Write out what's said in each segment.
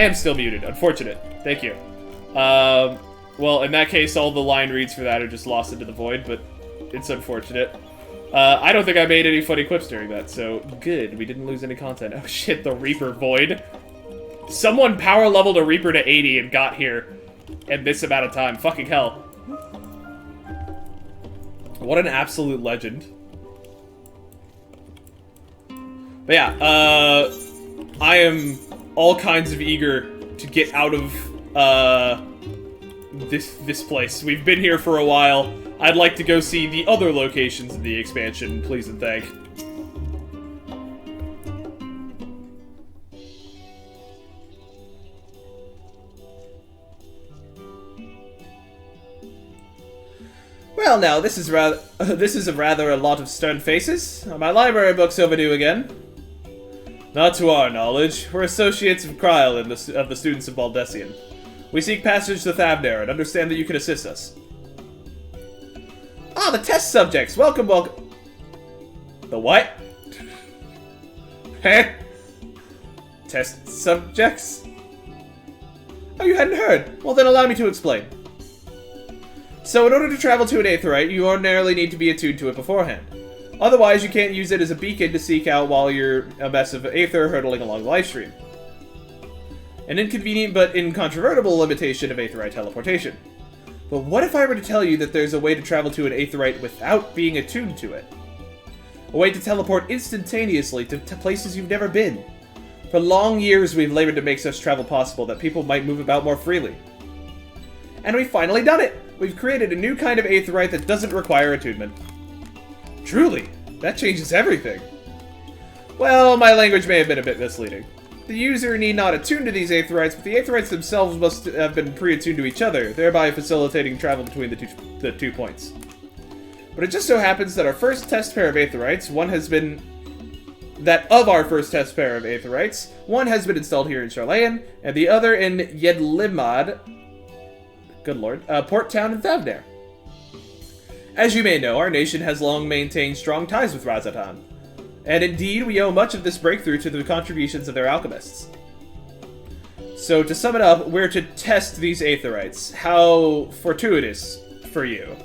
am still muted. Unfortunate. Thank you. Well, in that case, all the line reads for that are just lost into the void, but it's unfortunate. I don't think I made any funny quips during that, so good. We didn't lose any content. Oh shit, the Reaper void. Someone power leveled a Reaper to 80 and got here in this amount of time. Fucking hell. What an absolute legend. But yeah, I am all kinds of eager to get out of, this place. We've been here for a while. I'd like to go see the other locations in the expansion, please and thank. Well, now this is rather a lot of stern faces. Are my library books overdue again? Not to our knowledge. We're associates of Kryl and of the students of Baldessian. We seek passage to Thavnair and understand that you can assist us. Ah, the test subjects! Welcome, welcome. The what? Huh? Test subjects? Oh, you hadn't heard? Well, then allow me to explain. So, in order to travel to an Aetheryte, you ordinarily need to be attuned to it beforehand. Otherwise, you can't use it as a beacon to seek out while you're a mess of Aether hurtling along the livestream. An inconvenient but incontrovertible limitation of Aetheryte teleportation. But what if I were to tell you that there's a way to travel to an Aetheryte without being attuned to it? A way to teleport instantaneously to places you've never been. For long years, we've labored to make such travel possible that people might move about more freely. And we've finally done it! We've created a new kind of Aetheryte that doesn't require attunement. Truly, that changes everything. Well, my language may have been a bit misleading. The user need not attune to these Aetherites, but the Aetherites themselves must have been pre-attuned to each other, thereby facilitating travel between the two points. But it just so happens that our first test pair of Aetherites, one has been installed here in Charlayan, and the other in Yedlimad, good lord, port town in Thavnair. As you may know, our nation has long maintained strong ties with Razatan. And indeed, we owe much of this breakthrough to the contributions of their alchemists. So, to sum it up, we're to test these Aetherites. How fortuitous for you.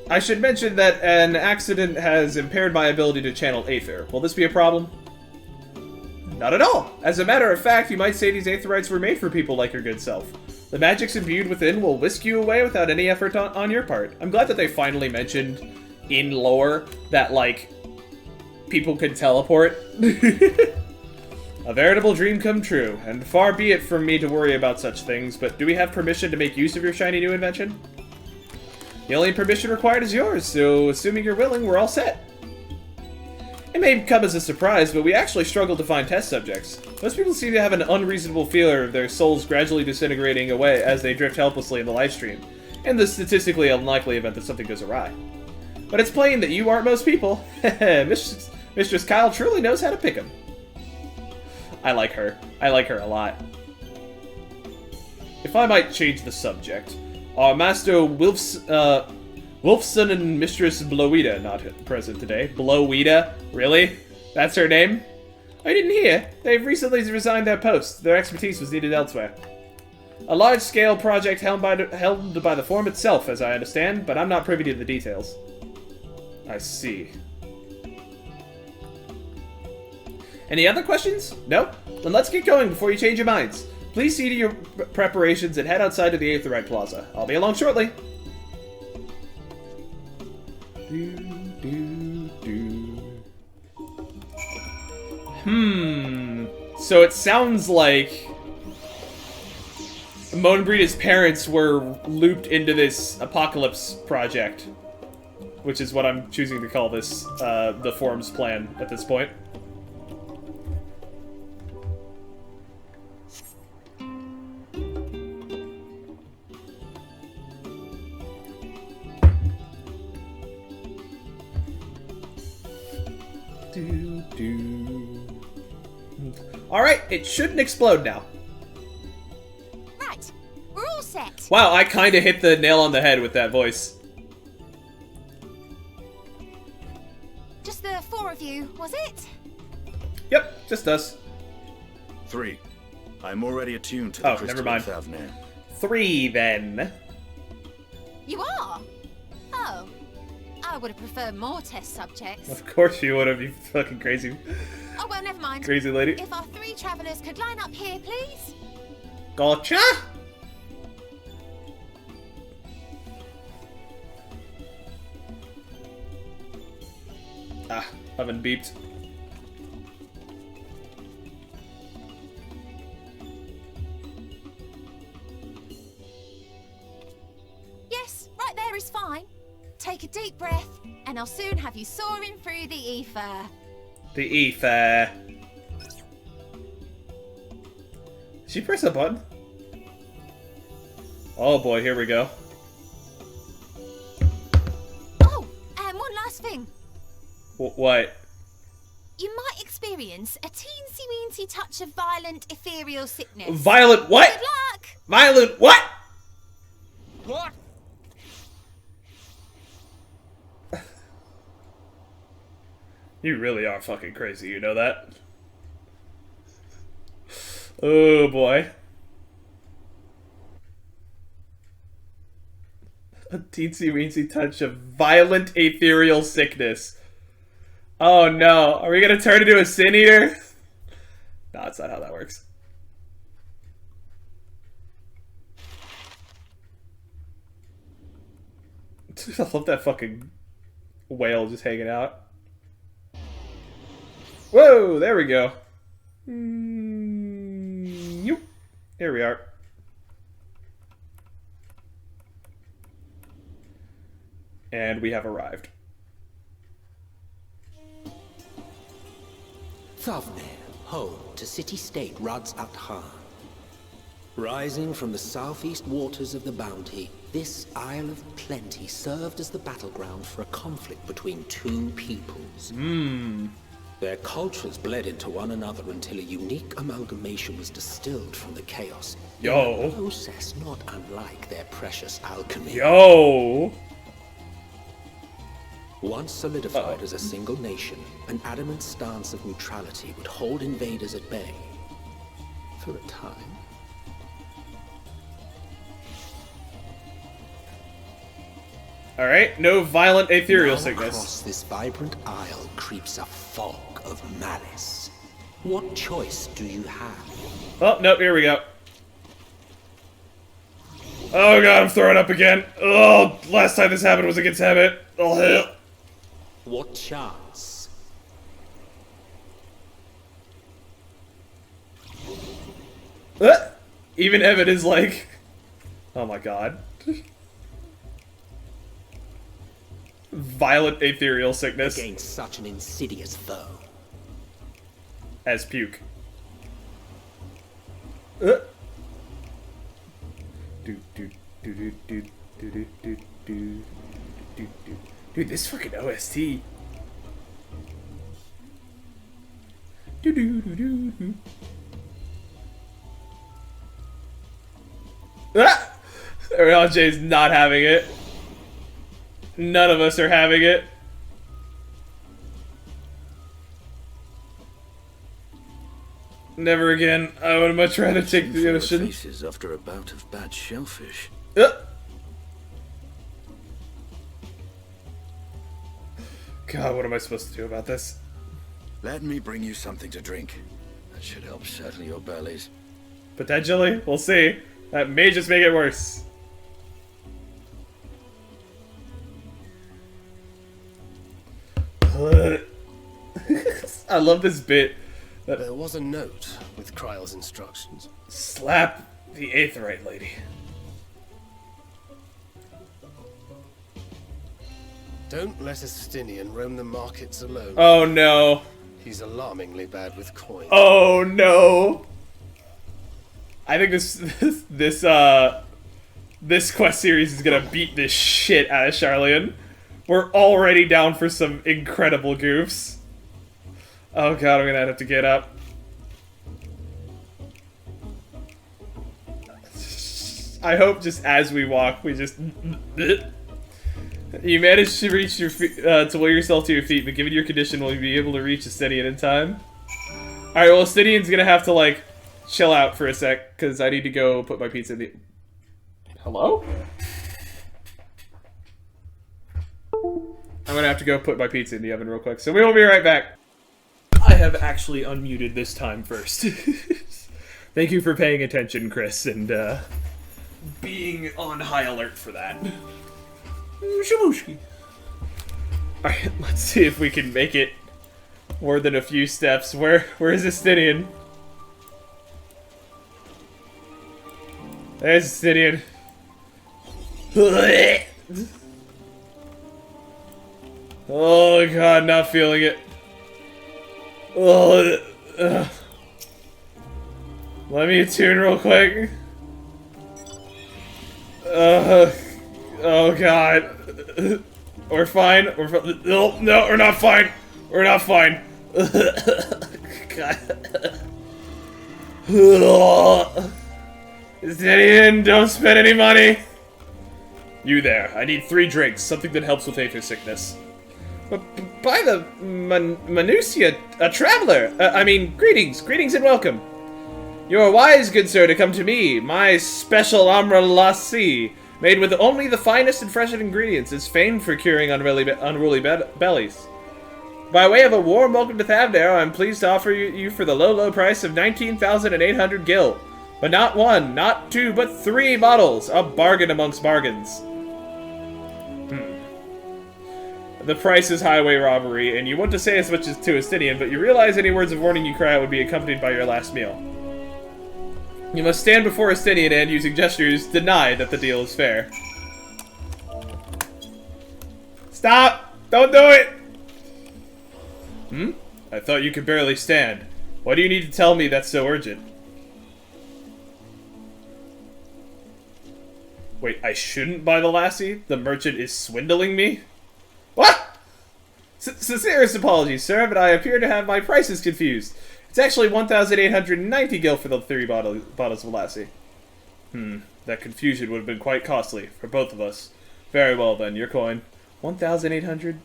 I should mention that an accident has impaired my ability to channel Aether. Will this be a problem? Not at all! As a matter of fact, you might say these Aetherites were made for people like your good self. The magics imbued within will whisk you away without any effort on your part. I'm glad that they finally mentioned in lore that, like, people can teleport. A veritable dream come true, and far be it from me to worry about such things, but do we have permission to make use of your shiny new invention? The only permission required is yours, so assuming you're willing, we're all set. It may come as a surprise, but we actually struggle to find test subjects. Most people seem to have an unreasonable fear of their souls gradually disintegrating away as they drift helplessly in the livestream, in the statistically unlikely event that something goes awry. But it's plain that you aren't most people. Mistress Kyle truly knows how to pick 'em. I like her. I like her a lot. If I might change the subject, our Master Wolfson and Mistress Blowita not present today. Blowita? Really? That's her name? I didn't hear. They've recently resigned their posts. Their expertise was needed elsewhere. A large-scale project held by the Forum itself, as I understand, but I'm not privy to the details. I see. Any other questions? No? Then let's get going before you change your minds. Please see to your preparations and head outside to the Aetherite Plaza. I'll be along shortly. So it sounds like Moanbreeda's parents were looped into this apocalypse project, which is what I'm choosing to call this, the Forum's plan at this point. Alright, it shouldn't explode now. Right, we're all set. Wow, I kinda hit the nail on the head with that voice. Just the four of you, was it? Yep, just us. 3, I'm already attuned to the crystal never mind. of Thavnair. 3 then. You are? Oh. I would have preferred more test subjects. Of course you would have, you fucking crazy. Oh, well, never mind. Crazy lady. If our 3 travelers could line up here, please. Gotcha! Ah, oven beeped. Yes, right there is fine. Take a deep breath, and I'll soon have you soaring through the ether. The ether. Did she press a button? Oh boy, here we go. Oh, and one last thing. What? You might experience a teensy-weensy touch of violent ethereal sickness. Violent what? Good luck! Violent what? What? You really are fucking crazy, you know that? Oh boy. A teensy-weensy touch of violent ethereal sickness. Oh no, are we gonna turn into a sin eater? No, that's not how that works. I love that fucking whale just hanging out. Whoa, there we go. Yoop. Here we are. And we have arrived. Thavnair, home to city-state Rads at Han. Rising from the southeast waters of the Bounty, this Isle of Plenty served as the battleground for a conflict between 2 peoples. Their cultures bled into one another until a unique amalgamation was distilled from the chaos. Yo. In a process not unlike their precious alchemy. Yo! Once solidified as a single nation, an adamant stance of neutrality would hold invaders at bay. For a time. Alright, no violent ethereal Now sickness. across this vibrant isle creeps a fog of malice. What choice do you have? Oh, nope, here we go. Oh god, I'm throwing up again. Oh, last time this happened was against Habit. Oh, hell. What chance? Even Evan is like... Oh my god. Violent ethereal sickness. Against such an insidious foe. As puke. Do do do do do do do do do do do. Dude, this fucking OST. Do do do do do. Ah! RLJ's not having it. None of us are having it. Never again. I would much rather take the ocean. Faces after a bout of bad shellfish. God, what am I supposed to do about this? Let me bring you something to drink. That should help settle your bellies. Potentially, we'll see. That may just make it worse. I love this bit. There was a note with Kryle's instructions. Slap the Aetheryte lady. Don't let a Stinian roam the markets alone. Oh no. He's alarmingly bad with coin. Oh no. I think this quest series is gonna beat this shit out of Charlian. We're already down for some incredible goofs. Oh god, I'm gonna have to get up. I hope just as we walk, we just... You managed to reach your feet, to will yourself to your feet, but given your condition, will you be able to reach Estinian in time? Alright, well, Estinian's gonna have to, like, chill out for a sec, because I need to go put my pizza in the... Hello? I'm gonna have to go put my pizza in the oven real quick, so we will be right back. I have actually unmuted this time first. Thank you for paying attention, Chris, and being on high alert for that. Shabushki. Alright, let's see if we can make it more than a few steps. Where is Estinian? There's Estinian. Oh god, not feeling it. Oh, let me attune real quick. Oh god. We're fine. No, we're not fine. We're not fine. God. Gideon, don't spend any money. You there. I need 3 drinks. Something that helps with aether sickness. But by the Manusia, a traveler. Greetings. Greetings and welcome. You are wise, good sir, to come to me. My special amra lassi, made with only the finest and freshest ingredients, is famed for curing unruly bellies. By way of a warm welcome to Thavnair, I'm pleased to offer you for the low price of 19,800 gil. But not 1, not 2, but 3 bottles. A bargain amongst bargains. The price is highway robbery, and you want to say as much as to Estinian, but you realize any words of warning you cry out would be accompanied by your last meal. You must stand before Estinian and, using gestures, deny that the deal is fair. Stop! Don't do it! I thought you could barely stand. Why do you need to tell me that's so urgent? Wait, I shouldn't buy the lassie? The merchant is swindling me? What? Sincerest apologies, sir, but I appear to have my prices confused. It's actually 1,890 gil for the 3 bottles of lassie. That confusion would have been quite costly for both of us. Very well then, your coin. 1,800?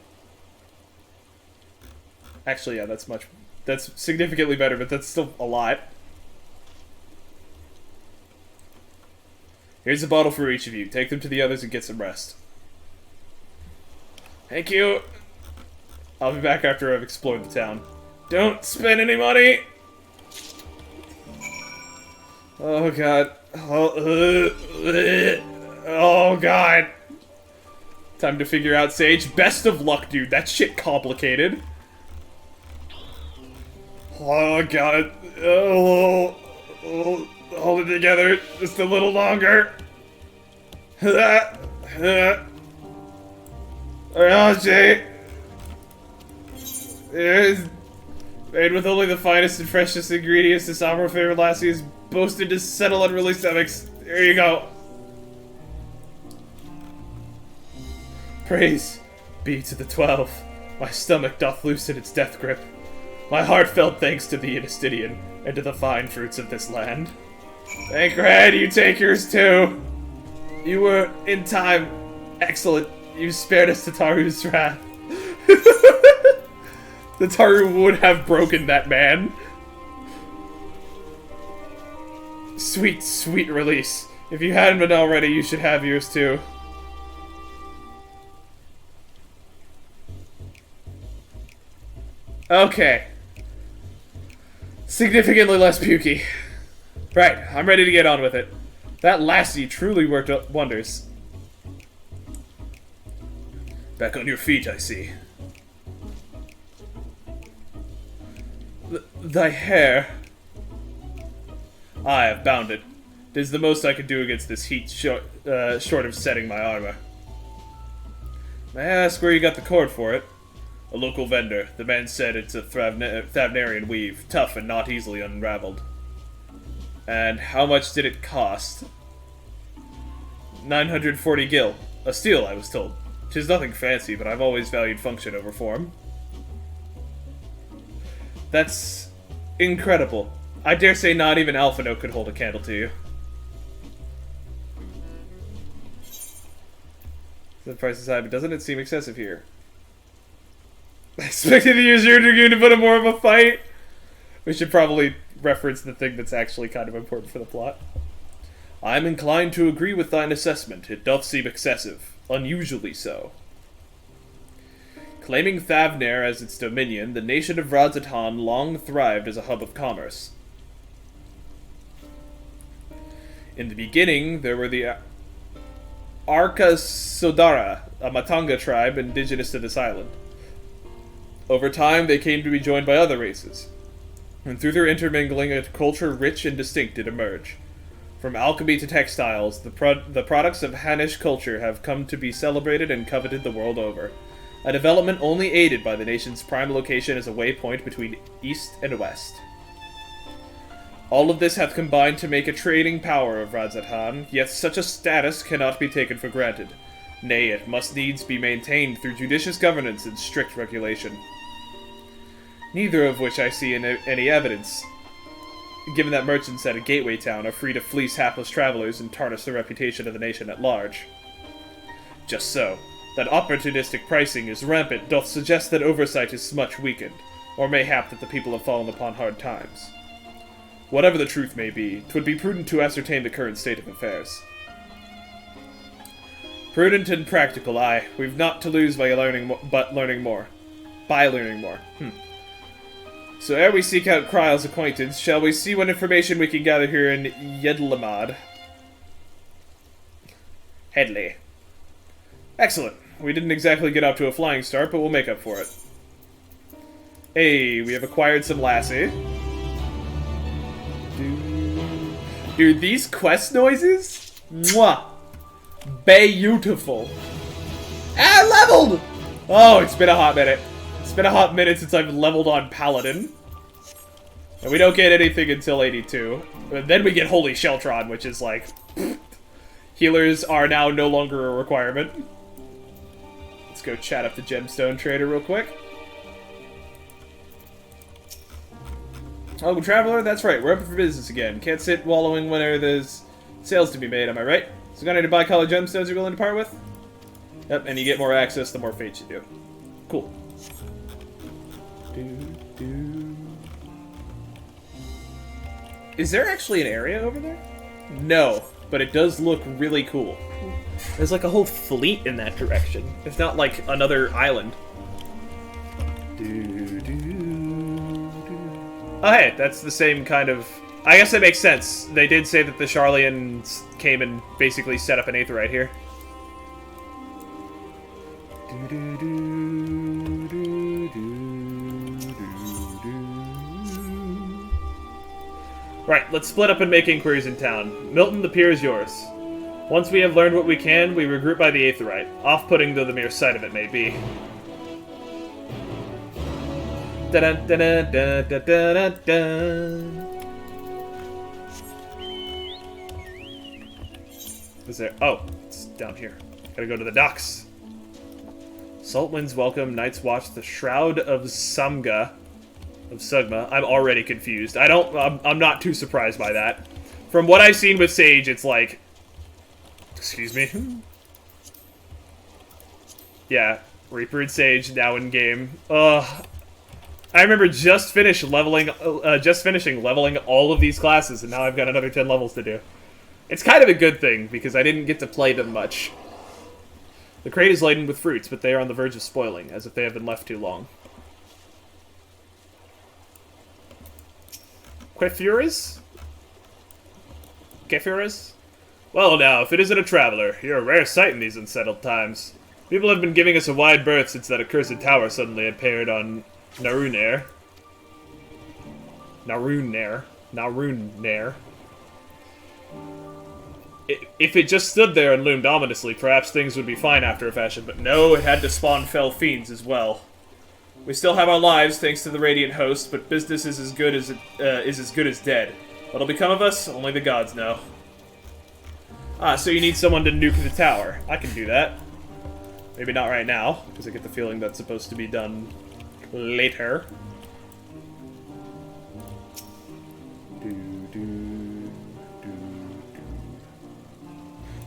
Actually, yeah, that's significantly better, but that's still a lot. Here's a bottle for each of you. Take them to the others and get some rest. Thank you. I'll be back after I've explored the town. Don't spend any money! Oh god. Oh god. Time to figure out Sage. Best of luck, dude. That shit complicated. Oh god. Oh, hold it together just a little longer. Jay. Made with only the finest and freshest ingredients, this Amro favorite lassie is boasted to settle unruly stomachs. There you go. Praise be to the 12. My stomach doth loosen its death grip. My heartfelt thanks to thee, Estinian, and to the fine fruits of this land. Thancred, you take yours too. You were in time. Excellent. You spared us Tataru's wrath. Tataru would have broken that man. Sweet, sweet release. If you hadn't been already, you should have yours too. Okay. Significantly less pukey. Right, I'm ready to get on with it. That lassie truly worked wonders. Back on your feet, I see. Thy hair. I have bound it. 'Tis the most I can do against this heat, short of setting my armor. May I ask where you got the cord for it? A local vendor. The man said it's a Thavnairian weave, tough and not easily unraveled. And how much did it cost? 940 gil. A steal, I was told. 'Tis nothing fancy, but I've always valued function over form. That's incredible. I dare say not even Alphino could hold a candle to you. The price is high, but doesn't it seem excessive here? I expected to use your Dragoon to put up more of a fight. We should probably reference the thing that's actually kind of important for the plot. I am inclined to agree with thine assessment. It doth seem excessive, unusually so. Claiming Thavnair as its dominion, the nation of Radzatan long thrived as a hub of commerce. In the beginning, there were the Arkasodara, a Matanga tribe indigenous to this island. Over time, they came to be joined by other races, and through their intermingling, a culture rich and distinct did emerge. From alchemy to textiles, the products of Hanish culture have come to be celebrated and coveted the world over, a development only aided by the nation's prime location as a waypoint between east and west. All of this hath combined to make a trading power of Radzatan, yet such a status cannot be taken for granted. Nay, it must needs be maintained through judicious governance and strict regulation. Neither of which I see in any evidence, given that merchants at a gateway town are free to fleece hapless travelers and tarnish the reputation of the nation at large. Just so, that opportunistic pricing is rampant doth suggest that oversight is much weakened, or mayhap that the people have fallen upon hard times. Whatever the truth may be, 'twould be prudent to ascertain the current state of affairs. Prudent and practical, aye. We've not to lose by learning more. So ere we seek out Kryle's acquaintance, shall we see what information we can gather here in Yedlamad? Headley. Excellent. We didn't exactly get up to a flying start, but we'll make up for it. Hey, we have acquired some lassie. Dude, these quest noises? Mwah! Beautiful. Ah, leveled! Oh, it's been a hot minute. It's been a hot minute since I've leveled on Paladin. And we don't get anything until 82. And then we get Holy Sheltron, which is like... healers are now no longer a requirement. Let's go chat up the Gemstone Trader real quick. Oh, Traveler, that's right. We're open for business again. Can't sit wallowing whenever there's sales to be made, am I right? So got any bicolor gemstones you're willing to part with? Yep, and you get more access the more fates you do. Cool. Is there actually an area over there? No, but it does look really cool. There's like a whole fleet in that direction. It's not like another island. Oh hey, that's the same kind of... I guess that makes sense. They did say that the Sharlayans came and basically set up an Aetheryte here. Right, let's split up and make inquiries in town. Milton, the pier is yours. Once we have learned what we can, we regroup by the Aetheryte, off-putting though the mere sight of it may be. Is there? Oh, it's down here. Gotta go to the docks. Salt winds welcome, Night's Watch, the Shroud of Samga. Of Sugma. I'm already confused. I'm not too surprised by that. From what I've seen with Sage, it's like... Excuse me? Yeah, Reaper and Sage now in game. I remember just finishing leveling all of these classes, and now I've got another 10 levels to do. It's kind of a good thing, because I didn't get to play them much. The crate is laden with fruits, but they are on the verge of spoiling, as if they have been left too long. Quefuras? Kefuras? Well now, if it isn't a traveler, you're a rare sight in these unsettled times. People have been giving us a wide berth since that accursed tower suddenly appeared on Narunair. If it just stood there and loomed ominously, perhaps things would be fine after a fashion, but no, it had to spawn fell fiends as well. We still have our lives, thanks to the Radiant Host, but business is as good as dead. What'll become of us? Only the gods know. Ah, so you need someone to nuke the tower. I can do that. Maybe not right now, because I get the feeling that's supposed to be done later.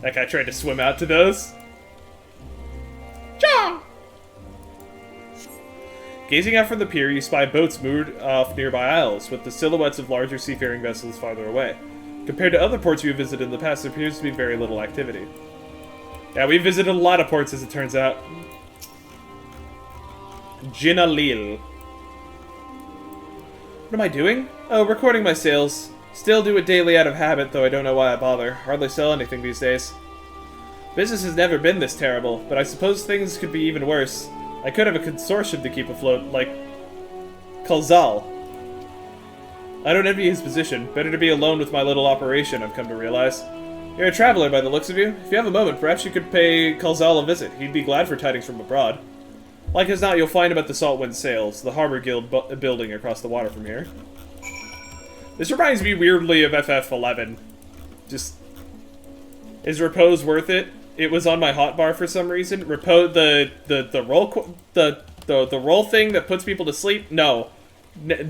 That guy tried to swim out to those. Cha! Gazing out from the pier, you spy boats moored off nearby isles, with the silhouettes of larger seafaring vessels farther away. Compared to other ports you've visited in the past, there appears to be very little activity. Yeah, we visited a lot of ports, as it turns out. Jinalil. What am I doing? Oh, recording my sales. Still do it daily out of habit, though I don't know why I bother. Hardly sell anything these days. Business has never been this terrible, but I suppose things could be even worse. I could have a consortium to keep afloat, like Kalzal. I don't envy his position. Better to be alone with my little operation, I've come to realize. You're a traveler by the looks of you. If you have a moment, perhaps you could pay Kalzal a visit. He'd be glad for tidings from abroad. Like as not, you'll find him at the Saltwind Sails, the Harbor Guild building across the water from here. This reminds me weirdly of FF11. Just... Is repose worth it? It was on my hotbar for some reason. Repose, the roll thing that puts people to sleep? No.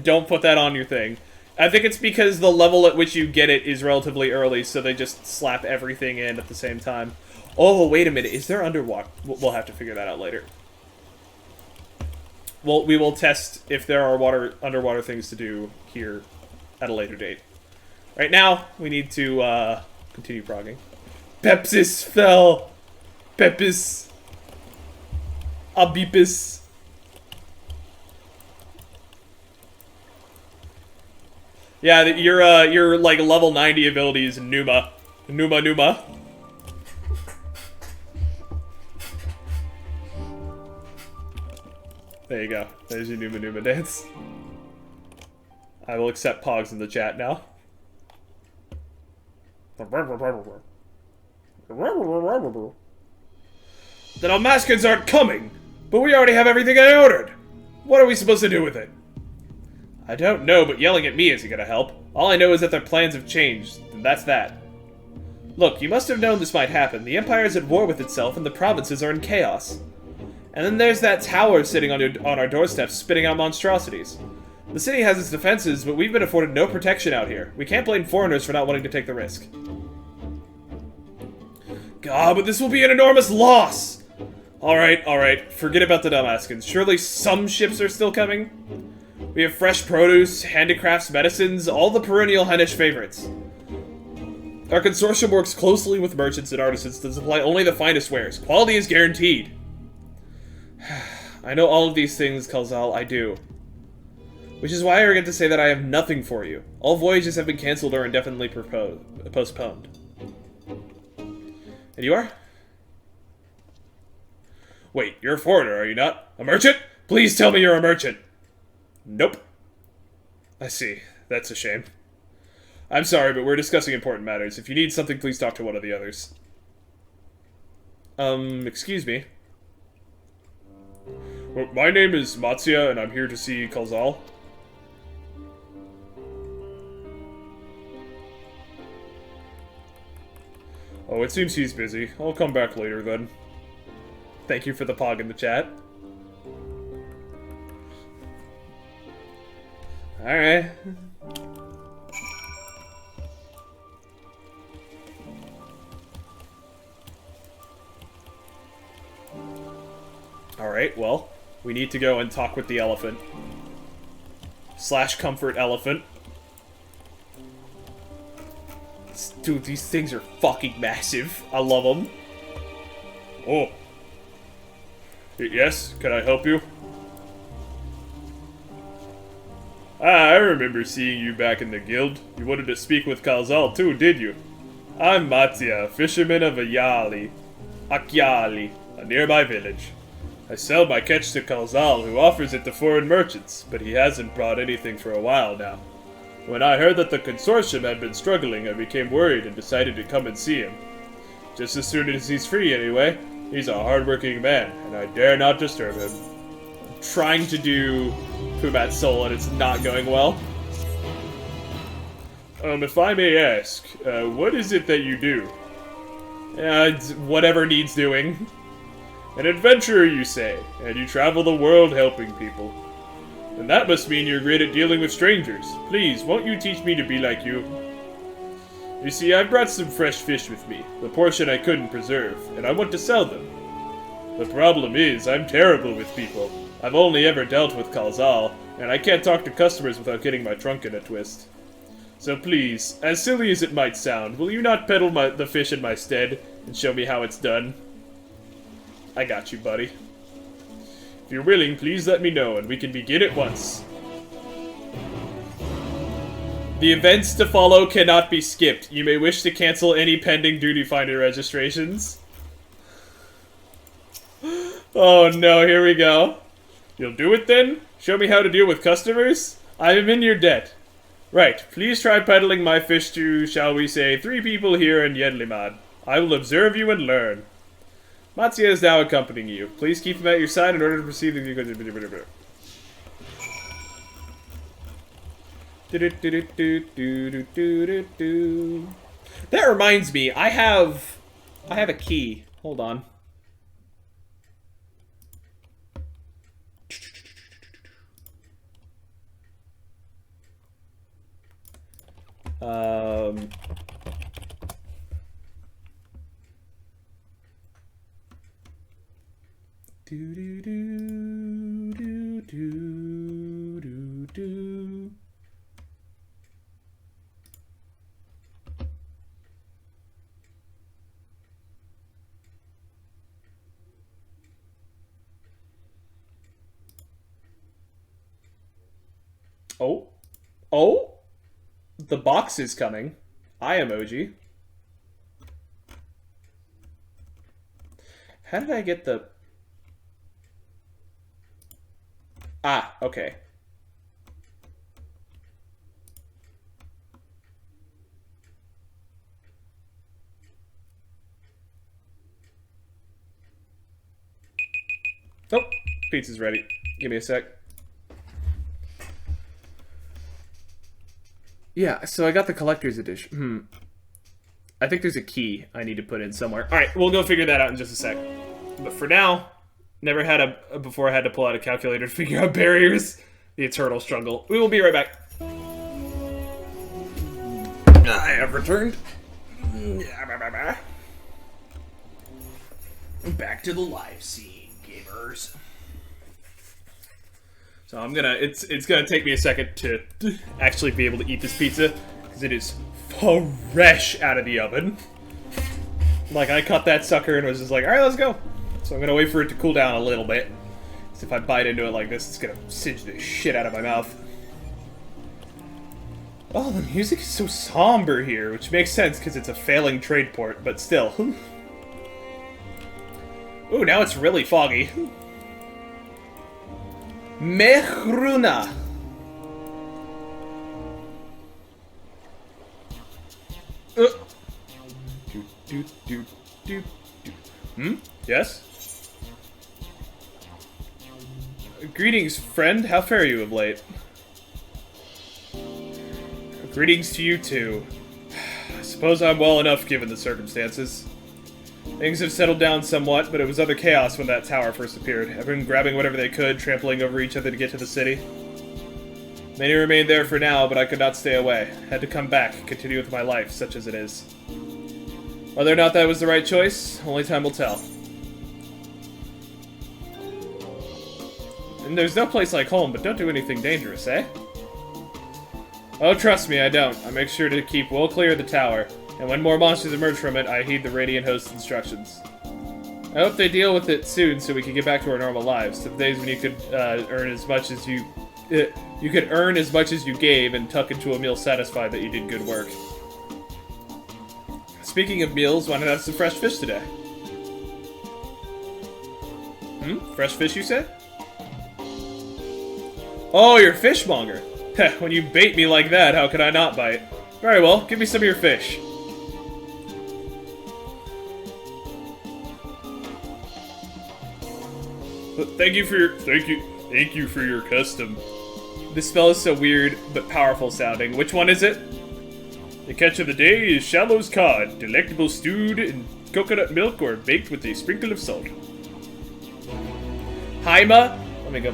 Don't put that on your thing. I think it's because the level at which you get it is relatively early, so they just slap everything in at the same time. Oh, wait a minute. Is there underwater? We'll have to figure that out later. Well, we will test if there are underwater things to do here at a later date. Right now, we need to continue progging. Pepsis fell. Pepis. Abipis. Yeah, your like level 90 ability is Numa. Numa. There you go. There's your Numa dance. I will accept Pogs in the chat now. The Dalmatians aren't coming, but we already have everything I ordered. What are we supposed to do with it? I don't know, but yelling at me isn't gonna help. All I know is that their plans have changed, and that's that. Look, you must have known this might happen. The Empire is at war with itself, and the provinces are in chaos. And then there's that tower sitting on our doorstep, spitting out monstrosities. The city has its defenses, but we've been afforded no protection out here. We can't blame foreigners for not wanting to take the risk. God, but this will be an enormous loss! Alright. Forget about the Dalmatians. Surely some ships are still coming? We have fresh produce, handicrafts, medicines, all the perennial Hennish favorites. Our consortium works closely with merchants and artisans to supply only the finest wares. Quality is guaranteed. I know all of these things, Kalzal, I do. Which is why I get to say that I have nothing for you. All voyages have been cancelled or indefinitely postponed. And you are? Wait, you're a foreigner, are you not? A merchant? Please tell me you're a merchant. Nope. I see. That's a shame. I'm sorry, but we're discussing important matters. If you need something, please talk to one of the others. Excuse me. Well, my name is Matsuya, and I'm here to see Kalzal. Oh, it seems he's busy. I'll come back later, then. Thank you for the pog in the chat. Alright. Alright, well, we need to go and talk with the elephant. / comfort elephant. Dude, these things are fucking massive. I love them. Oh. Yes, can I help you? I remember seeing you back in the guild. You wanted to speak with Kalzal too, did you? I'm Mattia, fisherman of Akyali, a nearby village. I sell my catch to Kalzal, who offers it to foreign merchants, but he hasn't brought anything for a while now. When I heard that the consortium had been struggling, I became worried and decided to come and see him. Just as soon as he's free, anyway. He's a hard-working man, and I dare not disturb him. I'm trying to do Pumat Soul, and it's not going well. If I may ask, what is it that you do? It's whatever needs doing. An adventurer, you say, and you travel the world helping people. And that must mean you're great at dealing with strangers. Please, won't you teach me to be like you? You see, I brought some fresh fish with me, the portion I couldn't preserve, and I want to sell them. The problem is, I'm terrible with people. I've only ever dealt with Kalzal, and I can't talk to customers without getting my trunk in a twist. So please, as silly as it might sound, will you not peddle the fish in my stead and show me how it's done? I got you, buddy. If you're willing, please let me know, and we can begin at once. The events to follow cannot be skipped. You may wish to cancel any pending Duty Finder registrations. Oh no, here we go. You'll do it then? Show me how to deal with customers? I am in your debt. Right, please try peddling my fish to, shall we say, 3 people here in Yedlimad. I will observe you and learn. Matsuya is now accompanying you. Please keep him at your side in order to proceed with you. That reminds me, I have a key. Hold on. Oh. Oh? The box is coming. Eye emoji. How did I get the... Ah, okay. Oh, pizza's ready. Give me a sec. Yeah, so I got the collector's edition. I think there's a key I need to put in somewhere. Alright, we'll go figure that out in just a sec. But for now, never had before I had to pull out a calculator to figure out barriers. The eternal struggle. We will be right back. I have returned. Back to the live scene, gamers. So I'm gonna, it's gonna take me a second to actually be able to eat this pizza, because it is fresh out of the oven. Like, I cut that sucker and was just like, alright, let's go. So I'm gonna wait for it to cool down a little bit. Because if I bite into it like this, it's gonna singe the shit out of my mouth. Oh, the music is so somber here, which makes sense because it's a failing trade port, but still. Ooh, now it's really foggy. Mehruna. Yes? Greetings, friend. How fare you of late? Greetings to you, too. I suppose I'm well enough, given the circumstances. Things have settled down somewhat, but it was utter chaos when that tower first appeared. Everyone grabbing whatever they could, trampling over each other to get to the city. Many remained there for now, but I could not stay away. Had to come back, continue with my life, such as it is. Whether or not that was the right choice, only time will tell. And there's no place like home, but don't do anything dangerous, eh? Oh, trust me, I don't. I make sure to keep well clear of the tower, and when more monsters emerge from it, I heed the Radiant Host's instructions. I hope they deal with it soon so we can get back to our normal lives. The days when you could earn as much as you could earn as much as you gave and tuck into a meal satisfied that you did good work. Speaking of meals, why not have some fresh fish today? Fresh fish, you said? Oh, you're a fishmonger. Heh, when you bait me like that, how could I not bite? Very well, give me some of your fish. Thank you for your custom. This spell is so weird, but powerful sounding. Which one is it? The catch of the day is Shallow's cod, delectable stewed in coconut milk or baked with a sprinkle of salt. Hi, Ma. Let me go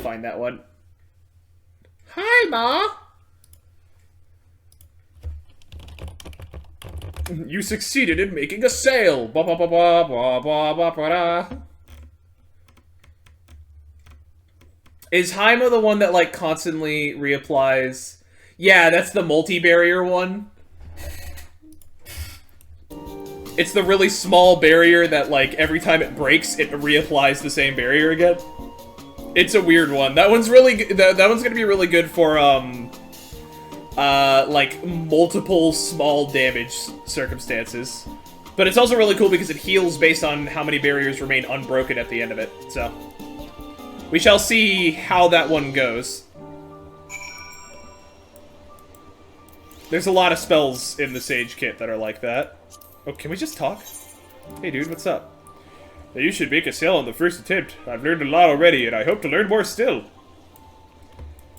find that one. Hi, Ma. You succeeded in making a sale. Ba ba ba ba ba ba ba ba da. Is Haima the one that, like, constantly reapplies? Yeah, that's the multi-barrier one. It's the really small barrier that, like, every time it breaks, it reapplies the same barrier again. It's a weird one. That one's really that one's gonna be really good for, like, multiple small damage circumstances. But it's also really cool because it heals based on how many barriers remain unbroken at the end of it, so... We shall see how that one goes. There's a lot of spells in the Sage kit that are like that. Oh, can we just talk? Hey dude, what's up? You should make a sail on the first attempt. I've learned a lot already, and I hope to learn more still.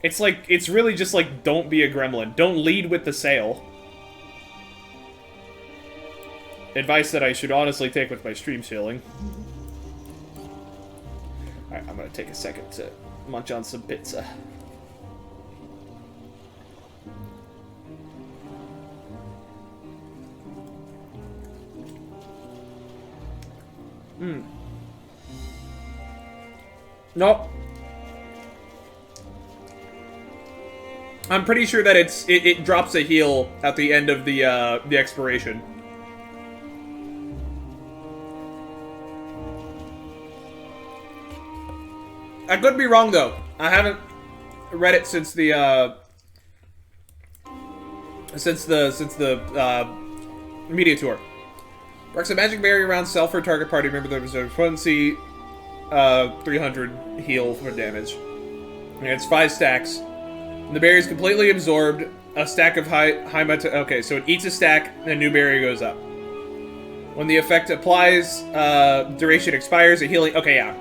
It's like, it's really just like, don't be a gremlin. Don't lead with the sail. Advice that I should honestly take with my stream sailing. Alright, I'm gonna take a second to munch on some pizza. Nope. I'm pretty sure that it drops a heal at the end of the expiration. I could be wrong though. I haven't read it since the media tour. Works a magic barrier around self or target party member that reserves potency, 300 heal for damage. And it's 5 stacks. And the barrier is completely absorbed. A stack of high okay, so it eats a stack and a new barrier goes up. When the effect applies, duration expires, a healing. Okay, yeah.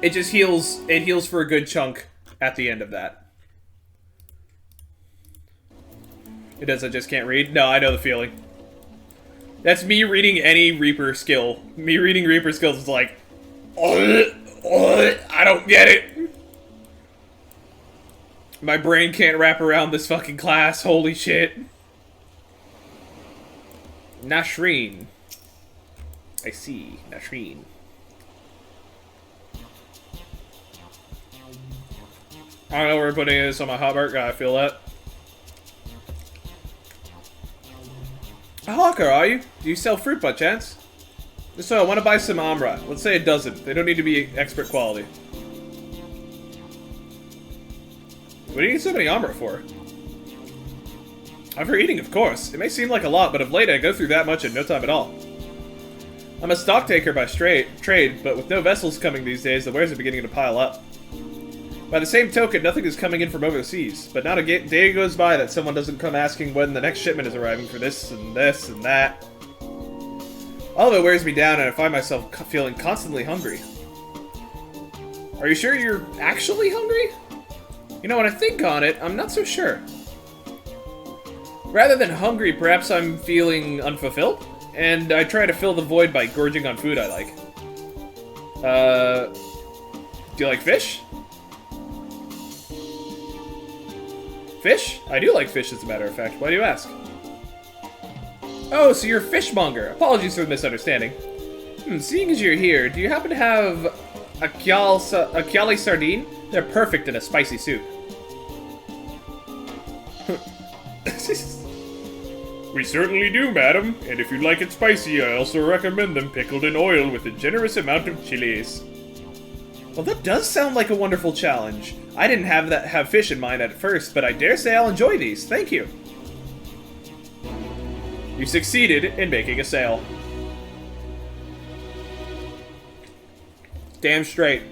It just heals. It heals for a good chunk at the end of that. It does. I just can't read. No, I know the feeling. That's me reading any Reaper skill. Me reading Reaper skills is like, I don't get it. My brain can't wrap around this fucking class. Holy shit. Nashreen. I see. Nashreen. I don't know where we're putting this on my hotbar. I feel that. A hawker, are you? Do you sell fruit by chance? So, I want to buy some Amra. Let's say a dozen. They don't need to be expert quality. What do you need so many Amra for? I'm for eating, of course. It may seem like a lot, but of late I go through that much in no time at all. I'm a stock taker by trade, but with no vessels coming these days, the wares are beginning to pile up. By the same token, nothing is coming in from overseas, but not a day goes by that someone doesn't come asking when the next shipment is arriving for this and this and that. All of it wears me down and I find myself feeling constantly hungry. Are you sure you're actually hungry? You know, when I think on it, I'm not so sure. Rather than hungry, perhaps I'm feeling unfulfilled, and I try to fill the void by gorging on food I like. Do you like fish? Fish? I do like fish, as a matter of fact. Why do you ask? Oh, so you're a fishmonger. Apologies for the misunderstanding. Seeing as you're here, do you happen to have a chiali sardine? They're perfect in a spicy soup. We certainly do, madam. And if you like it spicy, I also recommend them pickled in oil with a generous amount of chilies. Well, that does sound like a wonderful challenge. I didn't have fish in mind at first, but I dare say I'll enjoy these. Thank you. You succeeded in making a sale. Damn straight.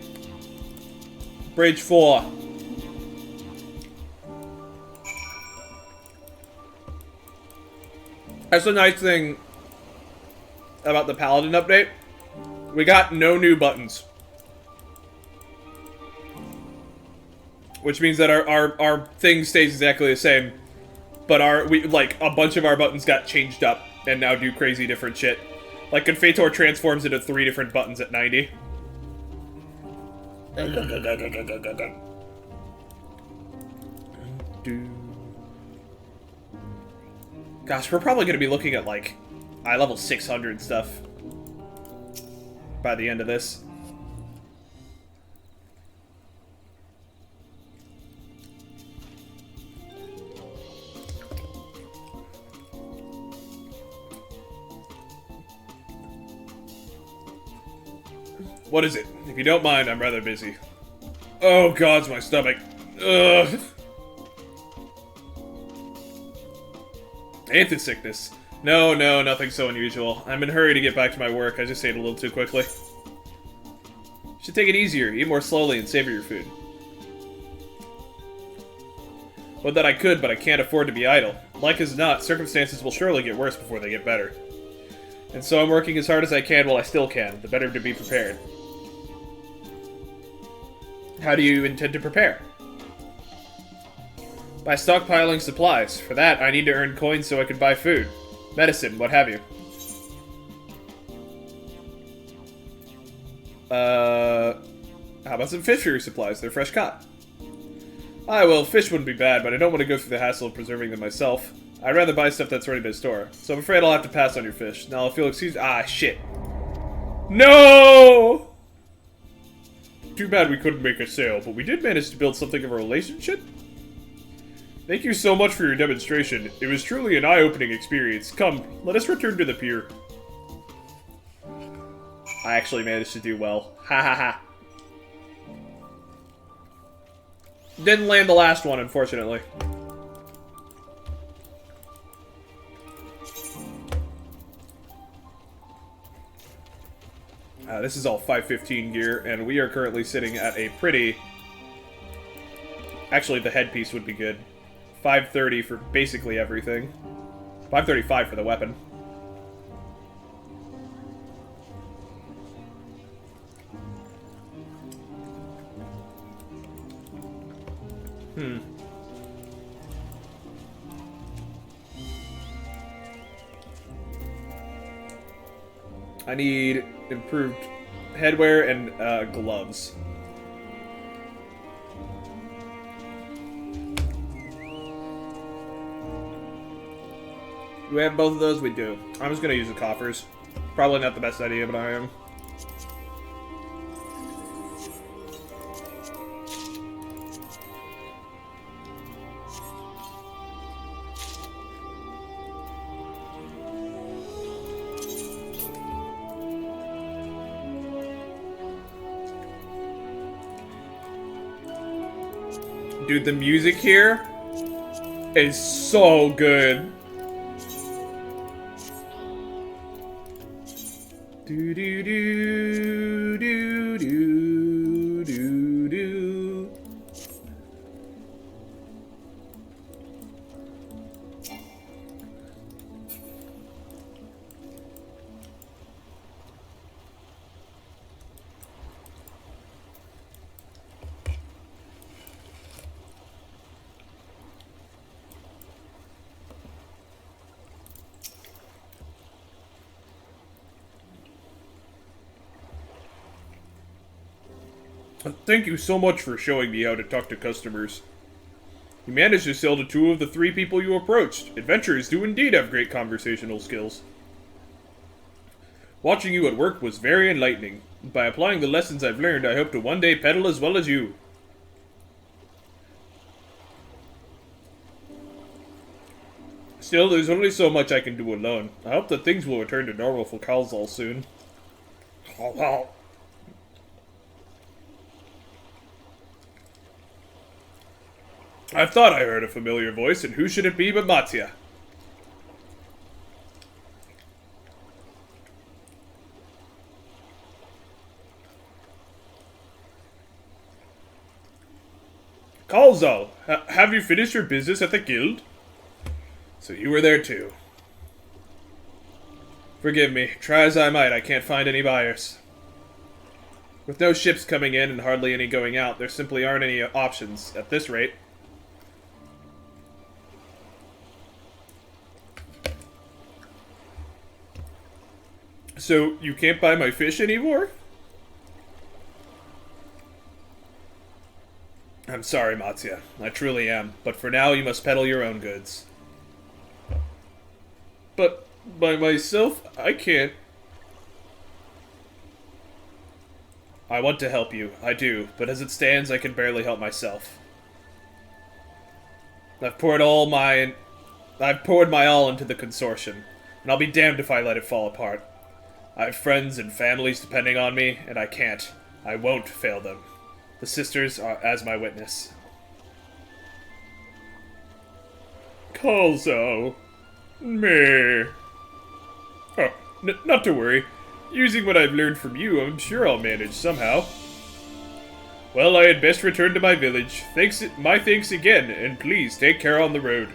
Bridge 4. That's a nice thing about the Paladin update. We got no new buttons. Which means that our thing stays exactly the same. But a bunch of our buttons got changed up and now do crazy different shit. Like, Confator transforms into 3 different buttons at 90. Gosh, we're probably going to be looking at, like, eye level 600 stuff by the end of this. What is it? If you don't mind, I'm rather busy. Oh, gods, my stomach. Ugh. Anthus sickness. No, nothing so unusual. I'm in a hurry to get back to my work. I just ate a little too quickly. Should take it easier, eat more slowly, and savor your food. Well, that I could, but I can't afford to be idle. Like as not, circumstances will surely get worse before they get better. And so I'm working as hard as I can while I still can, the better to be prepared. How do you intend to prepare? By stockpiling supplies. For that, I need to earn coins so I can buy food. Medicine, what have you. How about some fishery supplies? They're fresh caught. Well, fish wouldn't be bad, but I don't want to go through the hassle of preserving them myself. I'd rather buy stuff that's ready to store. So I'm afraid I'll have to pass on your fish. Now, if you'll excuse— Ah, shit. No! Too bad we couldn't make a sale, but we did manage to build something of a relationship. Thank you so much for your demonstration. It was truly an eye-opening experience. Come, let us return to the pier. I actually managed to do well. Ha ha ha. Didn't land the last one, unfortunately. This is all 515 gear, and we are currently sitting at a pretty... Actually, the headpiece would be good. 530 for basically everything. 535 for the weapon. I need improved headwear and gloves. Do we have both of those? We do. I'm just gonna use the coffers. Probably not the best idea, but I am. Dude, the music here is so good. Do do do do do do do. Thank you so much for showing me how to talk to customers. You managed to sell to 2 of the 3 people you approached. Adventurers do indeed have great conversational skills. Watching you at work was very enlightening. By applying the lessons I've learned, I hope to one day peddle as well as you. Still, there's only so much I can do alone. I hope that things will return to normal for Kalzal soon. I thought I heard a familiar voice, and who should it be but Mattia? Kalzal, have you finished your business at the guild? So you were there too. Forgive me, try as I might, I can't find any buyers. With no ships coming in and hardly any going out, there simply aren't any options at this rate. So, you can't buy my fish anymore? I'm sorry, Mattia. I truly am. But for now, you must peddle your own goods. But by myself, I can't. I want to help you. I do. But as it stands, I can barely help myself. I've poured my all into the consortium. And I'll be damned if I let it fall apart. I have friends and families depending on me, and I can't. I won't fail them. The sisters are as my witness. Calzo. Meh. Oh, not to worry. Using what I've learned from you, I'm sure I'll manage somehow. Well, I had best return to my village. My thanks again, and please take care on the road.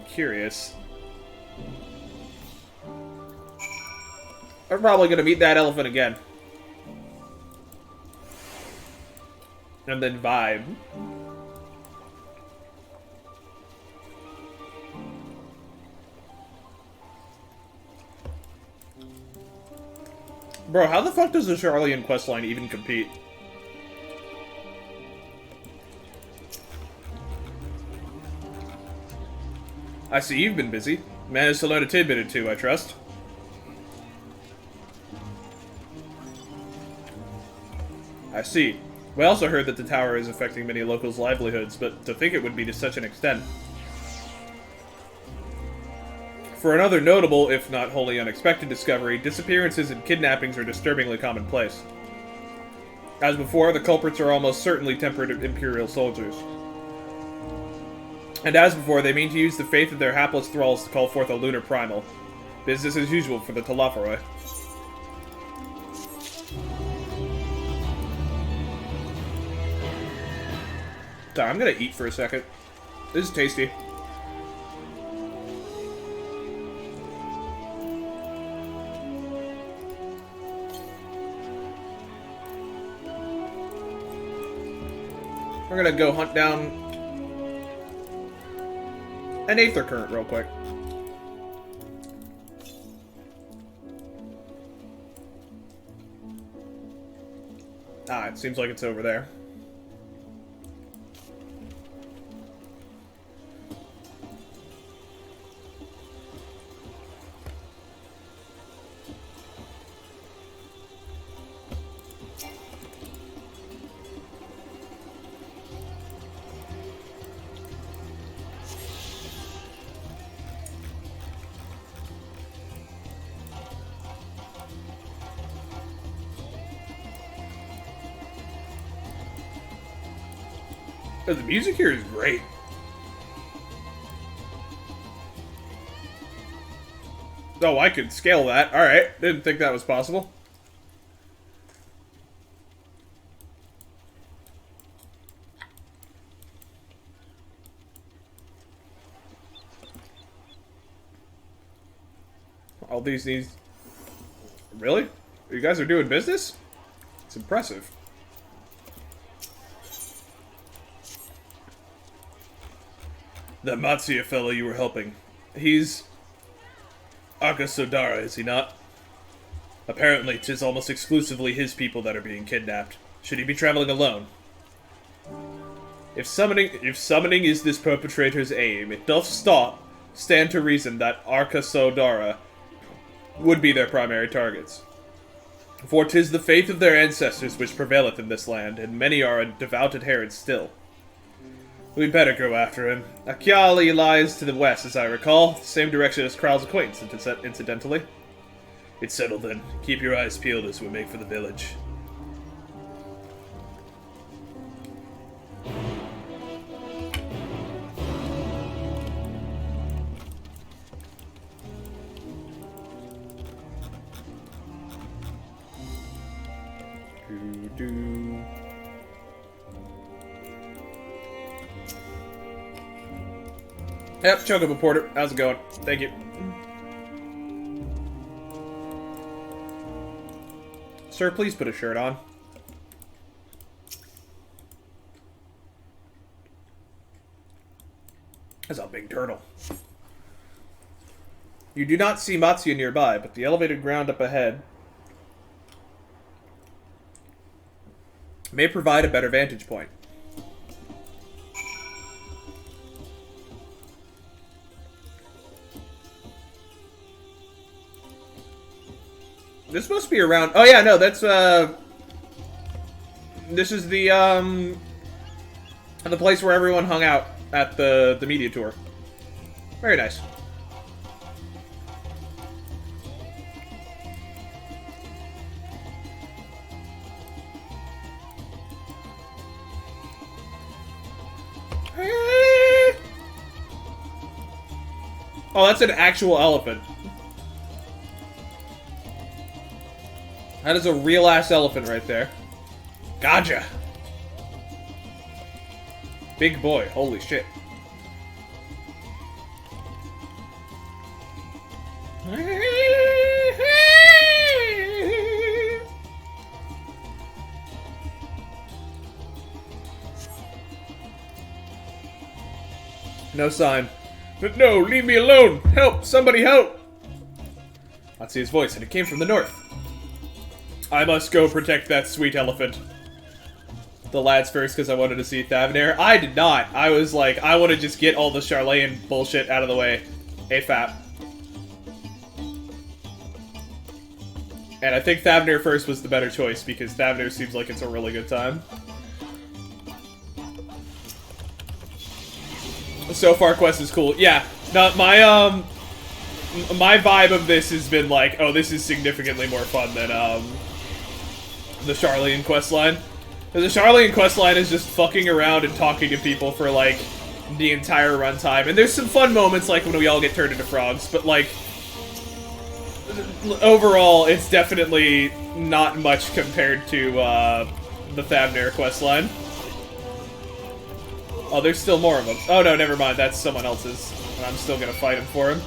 Curious. I'm probably gonna meet that elephant again. And then vibe. Bro, how the fuck does the Charlian questline even compete? I see you've been busy. Managed to learn a tidbit or two, I trust. I see. We also heard that the tower is affecting many locals' livelihoods, but to think it would be to such an extent. For another notable, if not wholly unexpected discovery, disappearances and kidnappings are disturbingly commonplace. As before, the culprits are almost certainly tempered Imperial soldiers. And as before, they mean to use the faith of their hapless thralls to call forth a lunar primal. Business as usual for the Thavnair. Sorry, I'm gonna eat for a second. This is tasty. We're gonna go hunt down an Aether Current real quick. Ah, it seems like it's over there. The music here is great. Oh, I could scale that. Alright, didn't think that was possible. All these needs... Really? You guys are doing business? It's impressive. That Matsuya fellow you were helping. He's... Akasodara, is he not? Apparently, 'tis almost exclusively his people that are being kidnapped. Should he be traveling alone? If summoning is this perpetrator's aim, it doth stand to reason that Akasodara would be their primary targets. For 'tis the faith of their ancestors which prevaileth in this land, and many are devout adherents still. We'd better go after him. Akyali lies to the west, as I recall. The same direction as Kral's acquaintance, incidentally. It's settled then. Keep your eyes peeled as we make for the village. Doo-doo. Yep, Chocobo Porter. How's it going? Thank you. Sir, please put a shirt on. That's a big turtle. You do not see Matsuya nearby, but the elevated ground up ahead may provide a better vantage point. This must be around... Oh yeah, no, that's, this is the place where everyone hung out at the media tour. Very nice. Oh, that's an actual elephant. That is a real-ass elephant right there. Gotcha! Big boy, holy shit. No sign. But no, leave me alone! Help! Somebody help! I'd see his voice, and it came from the north. I must go protect that sweet elephant. The lads first, because I wanted to see Thavnair. I did not. I was like, I want to just get all the Charlayan bullshit out of the way. AFAP. And I think Thavnair first was the better choice, because Thavnair seems like it's a really good time. So far, quest is cool. Yeah, no, my vibe of this has been like, oh, this is significantly more fun than, the Charlayan questline. The Charlayan questline is just fucking around and talking to people for, like, the entire runtime. And there's some fun moments, like when we all get turned into frogs, but, like, overall, it's definitely not much compared to, the Thavnair questline. Oh, there's still more of them. Oh, no, never mind. That's someone else's. And I'm still gonna fight him for him.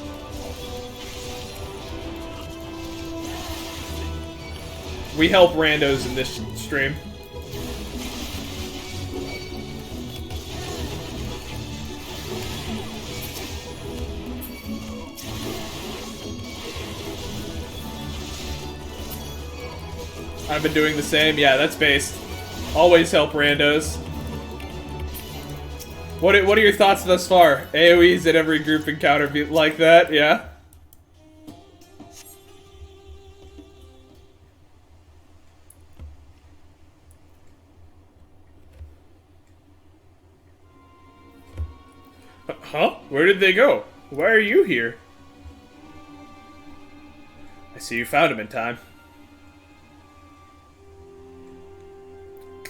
We help randos in this stream. I've been doing the same. Yeah, that's based. Always help randos. What are your thoughts thus far? AoEs at every group encounter be like that, yeah? Huh? Where did they go? Why are you here? I see you found him in time.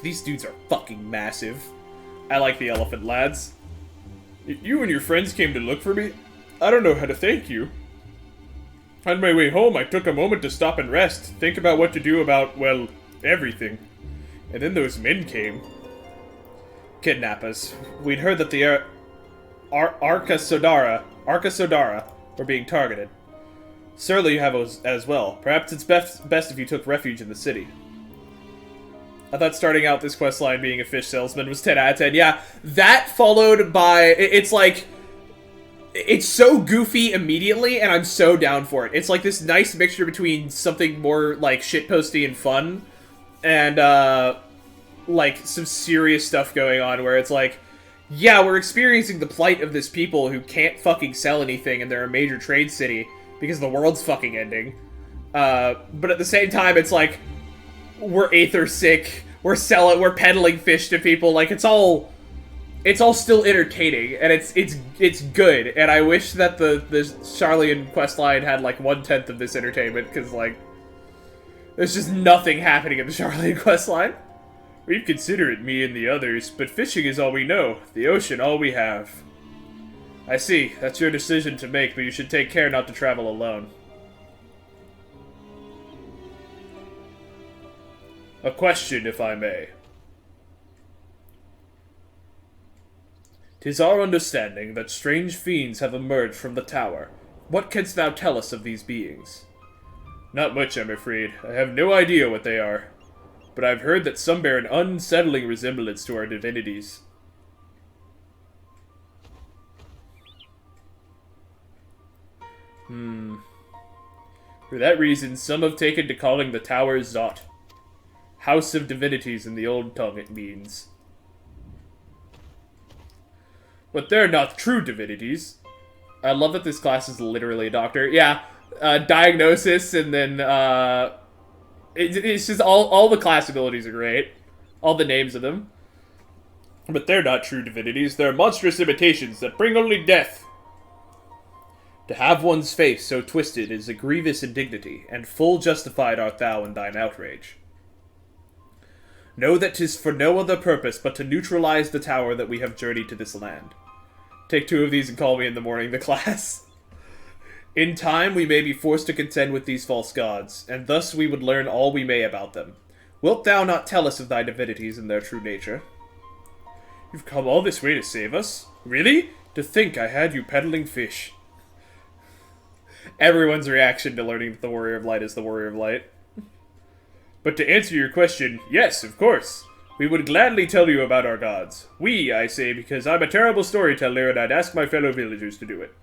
These dudes are fucking massive. I like the elephant lads. You and your friends came to look for me? I don't know how to thank you. On my way home, I took a moment to stop and rest, think about what to do about, well, everything. And then those men came. Kidnappers. We'd heard that the Arca Sodara were being targeted. Surely you have as well. Perhaps it's best if you took refuge in the city. I thought starting out this questline being a fish salesman was 10 out of 10. Yeah, that followed by... It's like... It's so goofy immediately, and I'm so down for it. It's like this nice mixture between something more, like, shitposty and fun, and, like, some serious stuff going on where it's like, yeah, we're experiencing the plight of this people who can't fucking sell anything, and they're a major trade city because the world's fucking ending. But at the same time, it's like... We're aether sick. We're peddling fish to people. Like it's all still entertaining, and it's good. And I wish that the Charlayan questline had like 1/10 of this entertainment, because like there's just nothing happening in the Charlayan questline. We'd consider it, me and the others, but fishing is all we know. The ocean, all we have. I see. That's your decision to make, but you should take care not to travel alone. A question, if I may. 'Tis our understanding that strange fiends have emerged from the tower. What canst thou tell us of these beings? Not much, I'm afraid. I have no idea what they are. But I've heard that some bear an unsettling resemblance to our divinities. For that reason, some have taken to calling the tower Zot. House of Divinities in the old tongue, it means. But they're not true divinities. I love that this class is literally a doctor. Yeah, diagnosis, and then, it's just all the class abilities are great. All the names of them. But they're not true divinities. They're monstrous imitations that bring only death. To have one's face so twisted is a grievous indignity, and full justified art thou in thine outrage. Know that 'tis for no other purpose but to neutralize the tower that we have journeyed to this land. Take 2 of these and call me in the morning, the class. In time, we may be forced to contend with these false gods, and thus we would learn all we may about them. Wilt thou not tell us of thy divinities and their true nature? You've come all this way to save us? Really? To think I had you peddling fish. Everyone's reaction to learning that the Warrior of Light is the Warrior of Light. But to answer your question, yes, of course. We would gladly tell you about our gods. We, I say, because I'm a terrible storyteller and I'd ask my fellow villagers to do it.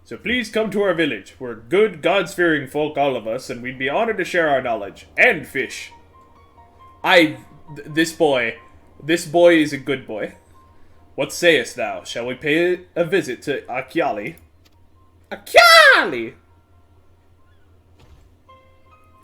So please come to our village. We're good, gods-fearing folk, all of us, and we'd be honored to share our knowledge. And fish. This boy is a good boy. What sayest thou? Shall we pay a visit to Akyali? Akyali!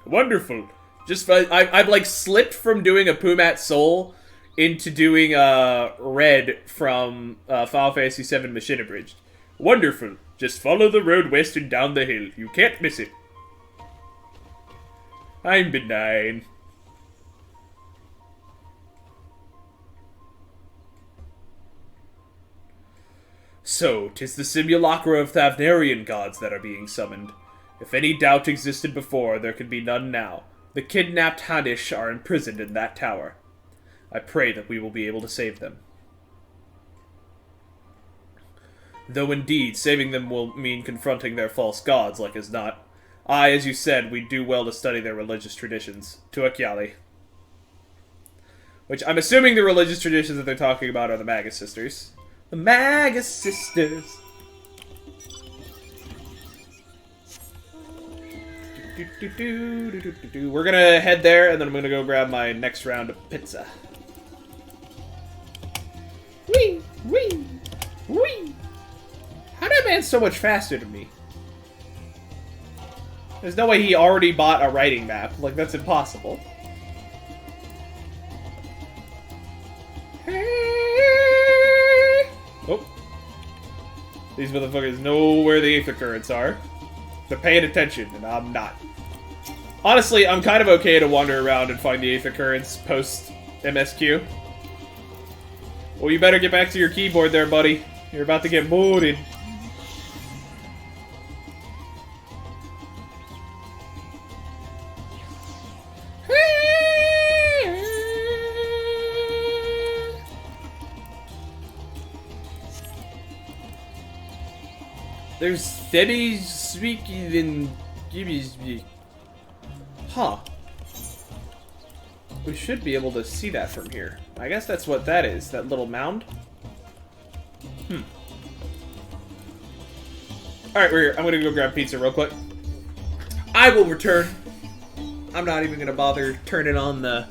Wonderful. Just, I've like slipped from doing a Pumat Soul into doing Red from Final Fantasy VII Mission Abridged. Wonderful. Just follow the road west and down the hill. You can't miss it. I'm benign. So, 'tis the simulacra of Thavnairian gods that are being summoned. If any doubt existed before, there can be none now. The kidnapped Hanish are imprisoned in that tower. I pray that we will be able to save them. Though indeed, saving them will mean confronting their false gods, like as not. As you said, we do well to study their religious traditions. To Akyali. Which, I'm assuming the religious traditions that they're talking about are the Magus Sisters. The Magus Sisters! We're gonna head there, and then I'm gonna go grab my next round of pizza. Whee! Whee! Whee! How did that man so much faster than me? There's no way he already bought a writing map. Like, that's impossible. Oh. These motherfuckers know where the Aether Currents are. They're paying attention, and I'm not. Honestly, I'm kind of okay to wander around and find the Aether Currents post-MSQ. Well, you better get back to your keyboard there, buddy. You're about to get booted. There's steady speaking in Gibby's. Huh. We should be able to see that from here. I guess that's what that is, that little mound. Alright, we're here. I'm gonna go grab pizza real quick. I will return. I'm not even gonna bother turning on the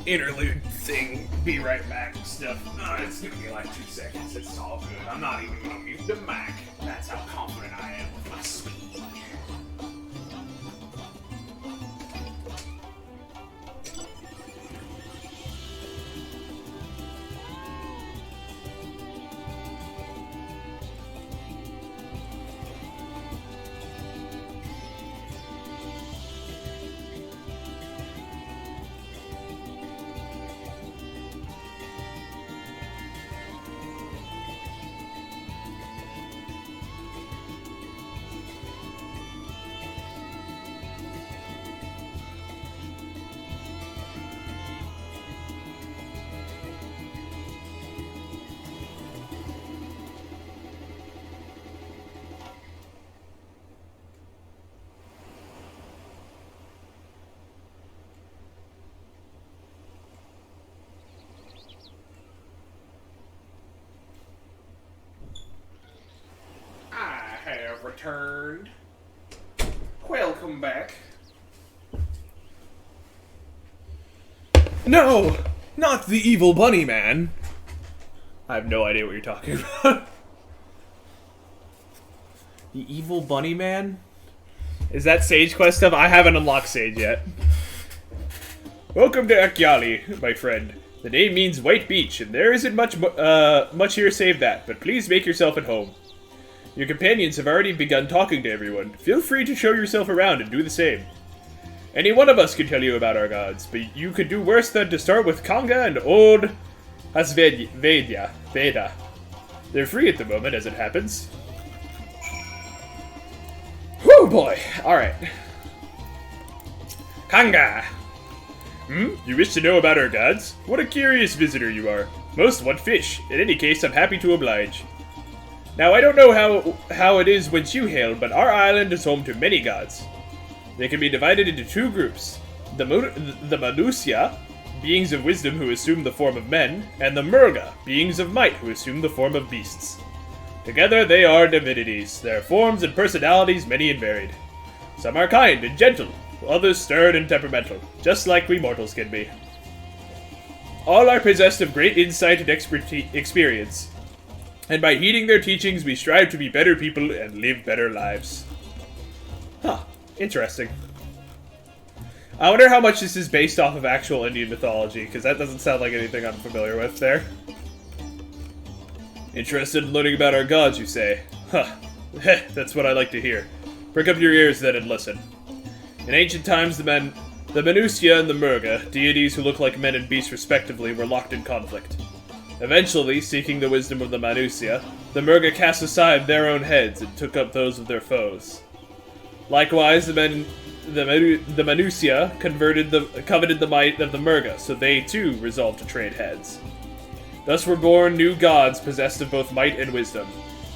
interlude thing. Be right back stuff. It's gonna be like 2 seconds. It's all good. I'm not even gonna mute the mic. That's how confident I am with my speed. Returned. Welcome back. No! Not the evil bunny man! I have no idea what you're talking about. The evil bunny man? Is that Sage Quest stuff? I haven't unlocked Sage yet. Welcome to Akyali, my friend. The name means white beach, and there isn't much here save that, but please make yourself at home. Your companions have already begun talking to everyone. Feel free to show yourself around and do the same. Any one of us could tell you about our gods, but you could do worse than to start with Kanga and old Veda. They're free at the moment, as it happens. boy. Alright. Kanga! You wish to know about our gods? What a curious visitor you are. Most want fish. In any case, I'm happy to oblige. Now, I don't know how it is whence you hail, but our island is home to many gods. They can be divided into two groups. The Manusia, beings of wisdom who assume the form of men, and the Murga, beings of might who assume the form of beasts. Together they are divinities, their forms and personalities many and varied. Some are kind and gentle, others stern and temperamental, just like we mortals can be. All are possessed of great insight and experience, and by heeding their teachings we strive to be better people and live better lives. Huh. Interesting. I wonder how much this is based off of actual Indian mythology, because that doesn't sound like anything I'm familiar with there. Interested in learning about our gods, you say? Huh. That's what I like to hear. Prick up your ears then and listen. In ancient times, the Manusia and the Murga, deities who look like men and beasts respectively, were locked in conflict. Eventually, seeking the wisdom of the Manusia, the Murga cast aside their own heads and took up those of their foes. Likewise, the Manusia coveted the might of the Murga, so they too resolved to trade heads. Thus were born new gods possessed of both might and wisdom,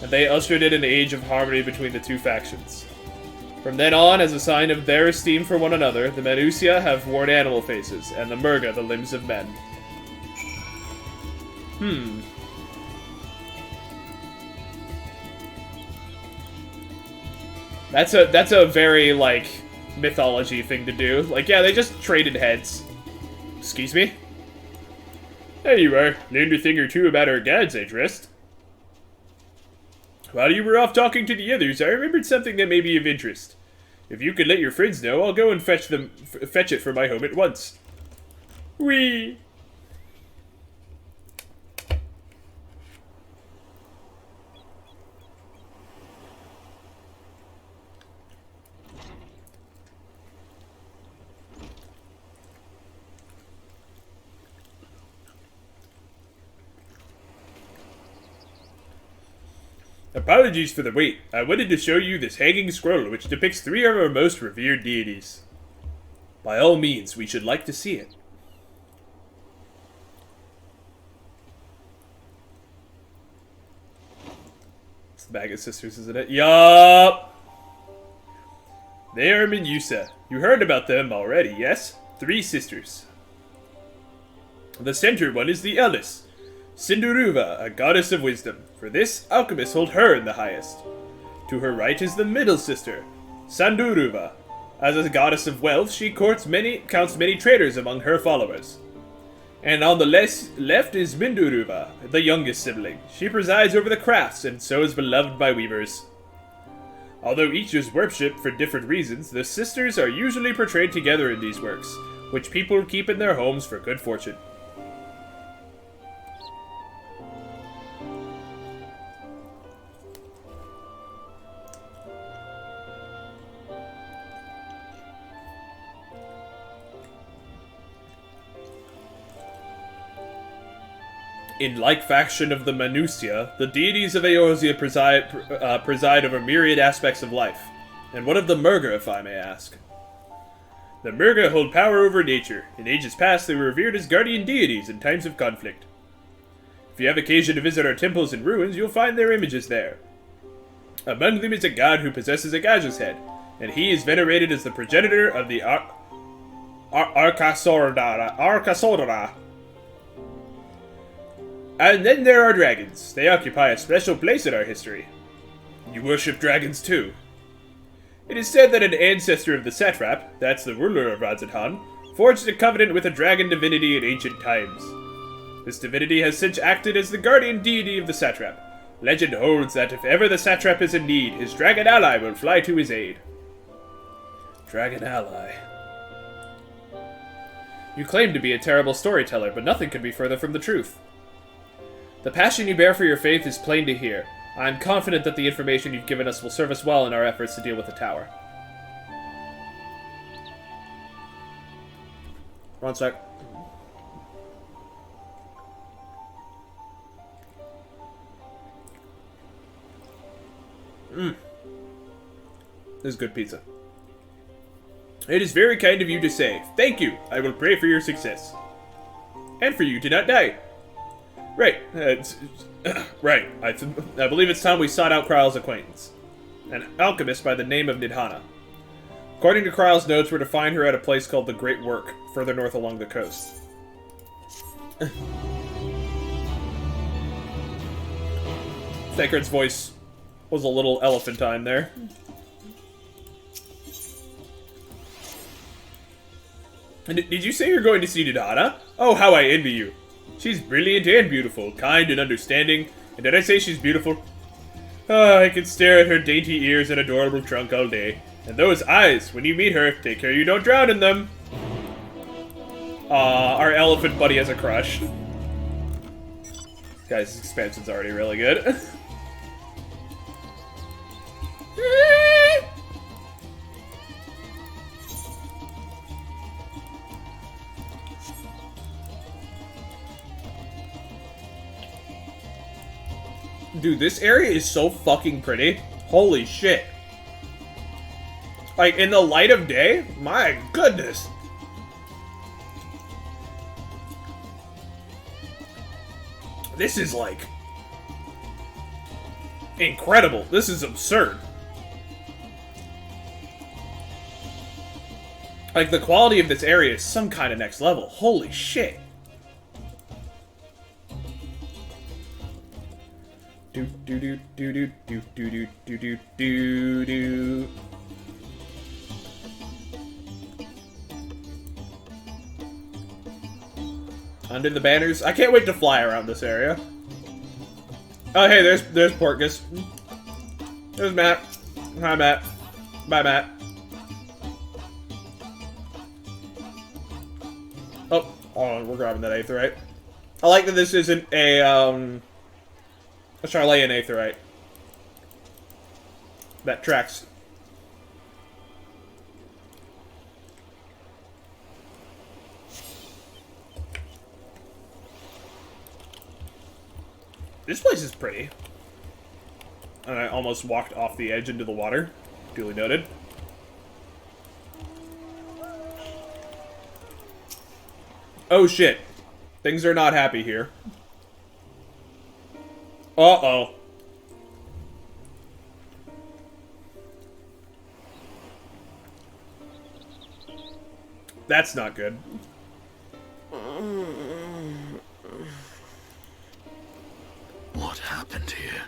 and they ushered in an age of harmony between the two factions. From then on, as a sign of their esteem for one another, the Manusia have worn animal faces, and the Murga the limbs of men. That's a very, like, mythology thing to do. Like, yeah, they just traded heads. Excuse me? There you are. Learned a thing or two about our gods, I trust. While you were off talking to the others, I remembered something that may be of interest. If you could let your friends know, I'll go and fetch it from my home at once. Whee! Apologies for the wait. I wanted to show you this hanging scroll which depicts 3 of our most revered deities. By all means, we should like to see it. It's the Baggett sisters, isn't it? Yup! They are Menusa. You heard about them already, yes? 3 sisters. The center one is the eldest, Sinduruva, a goddess of wisdom. For this, alchemists hold her in the highest. To her right is the middle sister, Sanduruva. As a goddess of wealth, she counts many traders among her followers. And on the left is Minduruva, the youngest sibling. She presides over the crafts, and so is beloved by weavers. Although each is worshipped for different reasons, the sisters are usually portrayed together in these works, which people keep in their homes for good fortune. In like faction of the Manusia, the deities of Eorzea preside over myriad aspects of life. And what of the Murga, if I may ask? The Murga hold power over nature. In ages past, they were revered as guardian deities in times of conflict. If you have occasion to visit our temples and ruins, you'll find their images there. Among them is a god who possesses a Gaja's head, and he is venerated as the progenitor of the Arkasodara. And then there are dragons. They occupy a special place in our history. You worship dragons too? It is said that an ancestor of the satrap, that's the ruler of Radzatan, forged a covenant with a dragon divinity in ancient times. This divinity has since acted as the guardian deity of the satrap. Legend holds that if ever the satrap is in need, his dragon ally will fly to his aid. Dragon ally. You claim to be a terrible storyteller, but nothing could be further from the truth. The passion you bear for your faith is plain to hear. I am confident that the information you've given us will serve us well in our efforts to deal with the tower. One sec. This is good pizza. It is very kind of you to say. Thank you. I will pray for your success. And for you to not die. Right. Right. I believe it's time we sought out Kryle's acquaintance. An alchemist by the name of Nidhana. According to Kryle's notes, we're to find her at a place called the Great Work, further north along the coast. Theckert's voice was a little elephantine there. Did you say you're going to see Nidhana? Oh, how I envy you. She's brilliant and beautiful, kind and understanding. And did I say she's beautiful? I can stare at her dainty ears and adorable trunk all day. And those eyes, when you meet her, take care you don't drown in them. Our elephant buddy has a crush. Guys, this expansion's already really good. Dude, this area is so fucking pretty. Holy shit. Like, in the light of day? My goodness. This is, like, incredible. This is absurd. Like, the quality of this area is some kind of next level. Holy shit. Do do do do do do do do do do do. Under the banners. I can't wait to fly around this area. Oh hey, there's Portgus. There's Matt. Hi Matt. Bye Matt. Oh, hold on, we're grabbing that aetheryte. I like that this isn't a Charlean aetheryte. That tracks. This place is pretty. And I almost walked off the edge into the water. Duly noted. Oh shit. Things are not happy here. Uh-oh. That's not good. What happened here?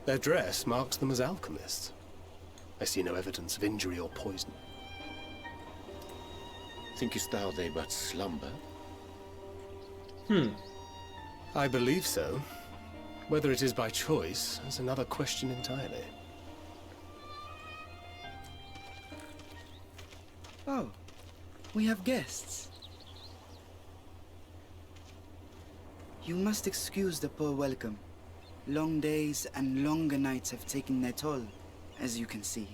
Their dress marks them as alchemists. I see no evidence of injury or poison. Thinkest thou they but slumber? I believe so. Whether it is by choice is another question entirely. Oh, we have guests. You must excuse the poor welcome. Long days and longer nights have taken their toll, as you can see.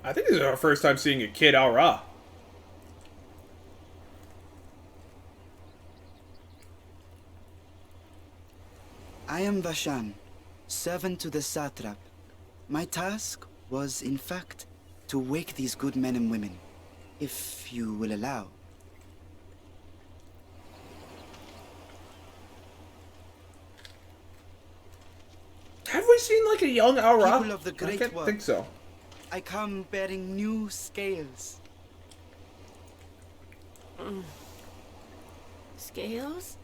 I think this is our first time seeing a kid Al-Ra. I am Vashan, servant to the satrap. My task was, in fact, to wake these good men and women, if you will allow. Have we seen like a young Al-Ra? People of the I Great can't Work. think so. I come bearing new scales. Scales?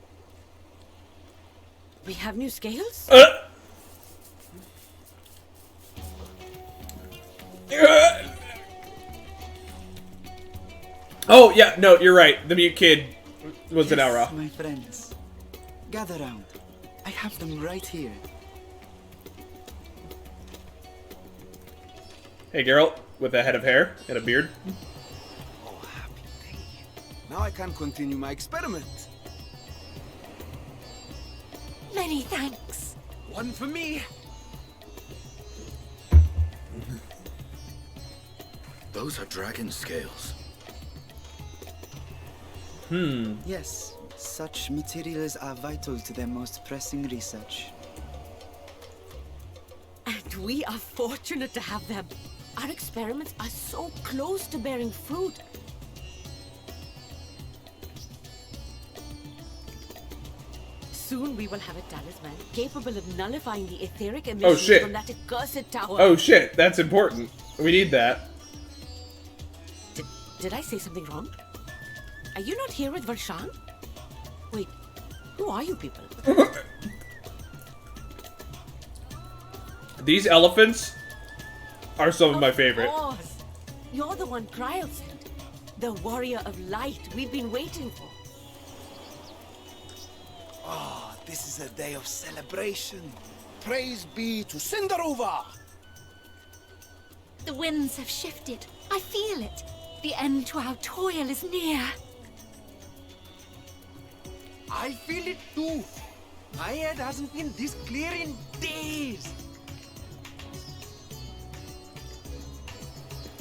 We have new scales? Oh, yeah, no, you're right. The mute kid was an Al-Ra. My friends, gather round. I have them right here. Hey, Geralt, with a head of hair and a beard. Oh, happy day. Now I can continue my experiment. Many thanks. One for me. Those are dragon scales. Yes, such materials are vital to their most pressing research. And we are fortunate to have them. Our experiments are so close to bearing fruit. Soon we will have a talisman capable of nullifying the etheric emissions from that accursed tower. Oh shit, that's important. We need that. Did I say something wrong? Are you not here with Varshan? Wait, who are you people? These elephants are some of my favorite. Of course. You're the one Kryl sent. The warrior of light we've been waiting for. Ah, this is a day of celebration. Praise be to Cinderova! The winds have shifted. I feel it. The end to our toil is near. I feel it too. My head hasn't been this clear in days.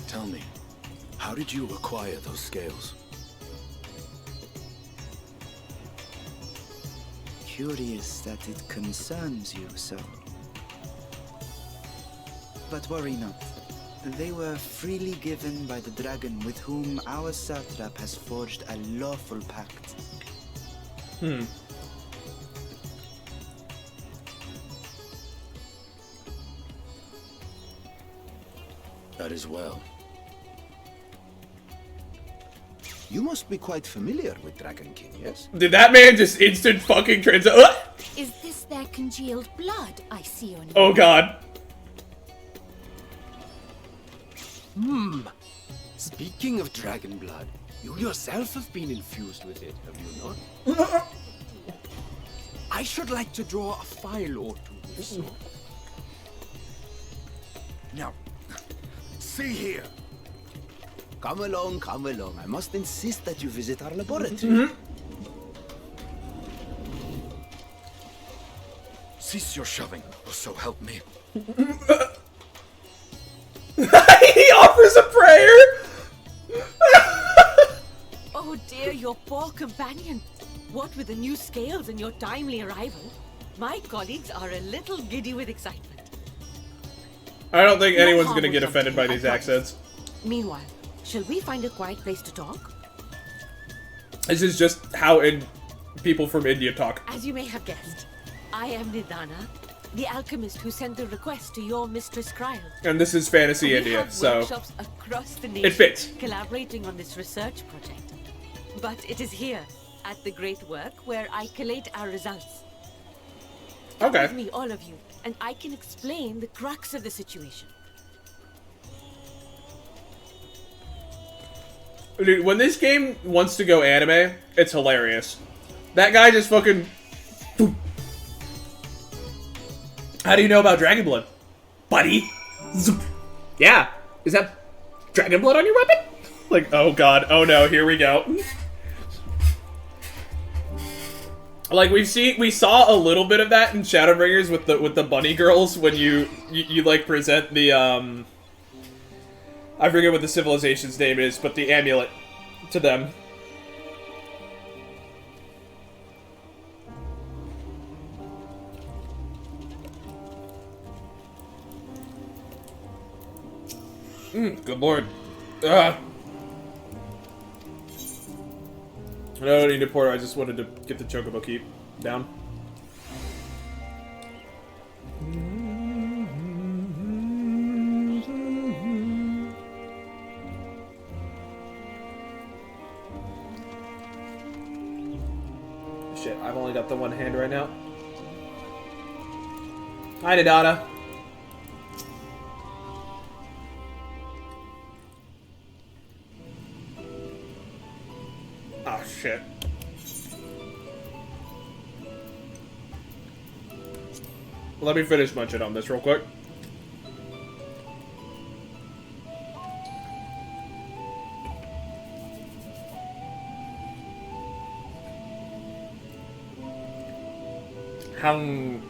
Tell me, how did you acquire those scales? Curious that it concerns you so. But worry not. They were freely given by the dragon with whom our satrap has forged a lawful pact. That is well. You must be quite familiar with Dragon King, yes? Did that man just instant fucking Is this their congealed blood I see on you? Oh god. Speaking of dragon blood, you yourself have been infused with it, have you not? I should like to draw a file or two, if so. Now, see here. Come along, come along. I must insist that you visit our laboratory. Cease your shoving, or so help me. He offers a prayer! Oh dear, your poor companion. What with the new scales and your timely arrival, my colleagues are a little giddy with excitement. I don't think No anyone's harm gonna will get come offended to by you, I these promise. accents. Meanwhile, shall we find a quiet place to talk? This is just how people from India talk. As you may have guessed, I am Nidana, the alchemist who sent the request to your mistress Kryl. And this is Fantasy We India, have so workshops across the nation fits. collaborating on this research project. But it is here, at the great work, where I collate our results. Come Okay. with me, all of you, and I can explain the crux of the situation. Dude, when this game wants to go anime, it's hilarious. That guy just fucking... How do you know about Dragon Blood? Buddy? Zoop. Yeah. Is that Dragon Blood on your weapon? Like, oh god, oh no, here we go. Like we saw a little bit of that in Shadowbringers with the bunny girls when you like present the I forget what the civilization's name is, but the amulet to them. Good lord. I don't need a porter, I just wanted to get the Chocobo Keep down. Shit, I've only got the one hand right now. Hi, Nadana. Ah, shit. Let me finish munching on this real quick. Hung.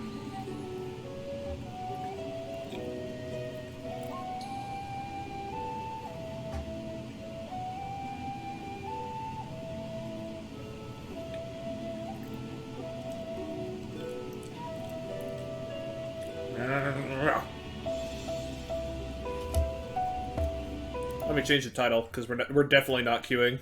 Let me change the title, because we're definitely not queuing.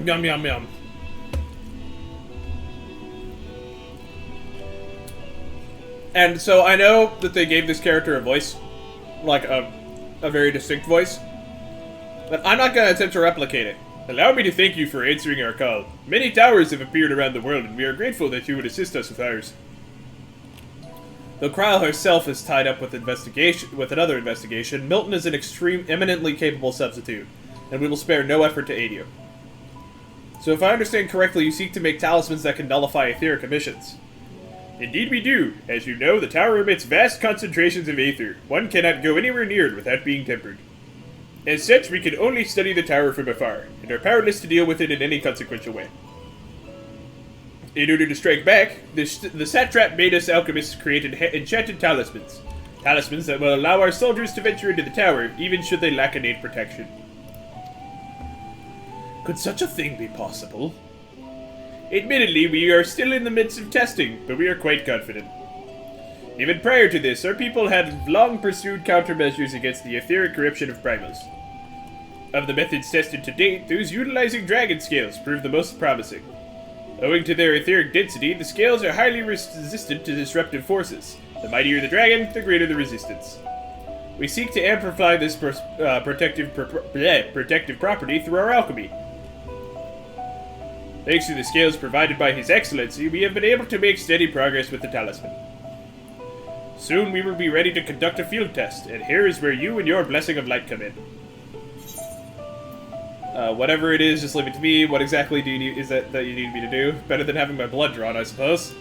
Yum, yum, yum. And so I know that they gave this character a voice, like a very distinct voice, but I'm not going to attempt to replicate it. Allow me to thank you for answering our call. Many towers have appeared around the world, and we are grateful that you would assist us with ours. Though Kryl herself is tied up with another investigation, Milton is an eminently capable substitute, and we will spare no effort to aid you. So if I understand correctly, you seek to make talismans that can nullify etheric emissions. Indeed we do. As you know, the tower emits vast concentrations of aether. One cannot go anywhere near it without being tempered. As such, we can only study the tower from afar, and are powerless to deal with it in any consequential way. In order to strike back, the satrap made us alchemists create enchanted talismans. Talismans that will allow our soldiers to venture into the tower, even should they lack innate protection. Could such a thing be possible? Admittedly, we are still in the midst of testing, but we are quite confident. Even prior to this, our people had long pursued countermeasures against the etheric corruption of primals. Of the methods tested to date, those utilizing dragon scales proved the most promising. Owing to their etheric density, the scales are highly resistant to disruptive forces. The mightier the dragon, the greater the resistance. We seek to amplify this protective property through our alchemy. Thanks to the scales provided by His Excellency, we have been able to make steady progress with the talisman. Soon we will be ready to conduct a field test, and here is where you and your blessing of light come in. Whatever it is, just leave it to me. What exactly do you need, is that you need me to do? Better than having my blood drawn, I suppose.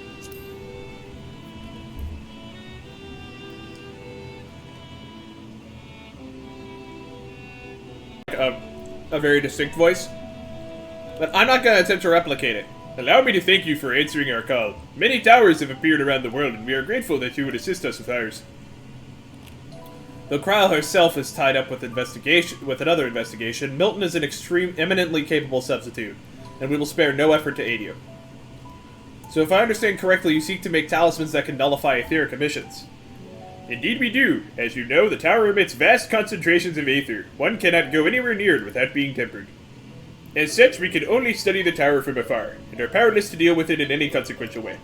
A very distinct voice. But I'm not going to attempt to replicate it. Allow me to thank you for answering our call. Many towers have appeared around the world, and we are grateful that you would assist us with ours. Though Kryl herself is tied up with another investigation, Milton is an eminently capable substitute, and we will spare no effort to aid you. So if I understand correctly, you seek to make talismans that can nullify etheric emissions. Indeed we do. As you know, the tower emits vast concentrations of aether. One cannot go anywhere near it without being tempered. As such, we can only study the tower from afar, and are powerless to deal with it in any consequential way.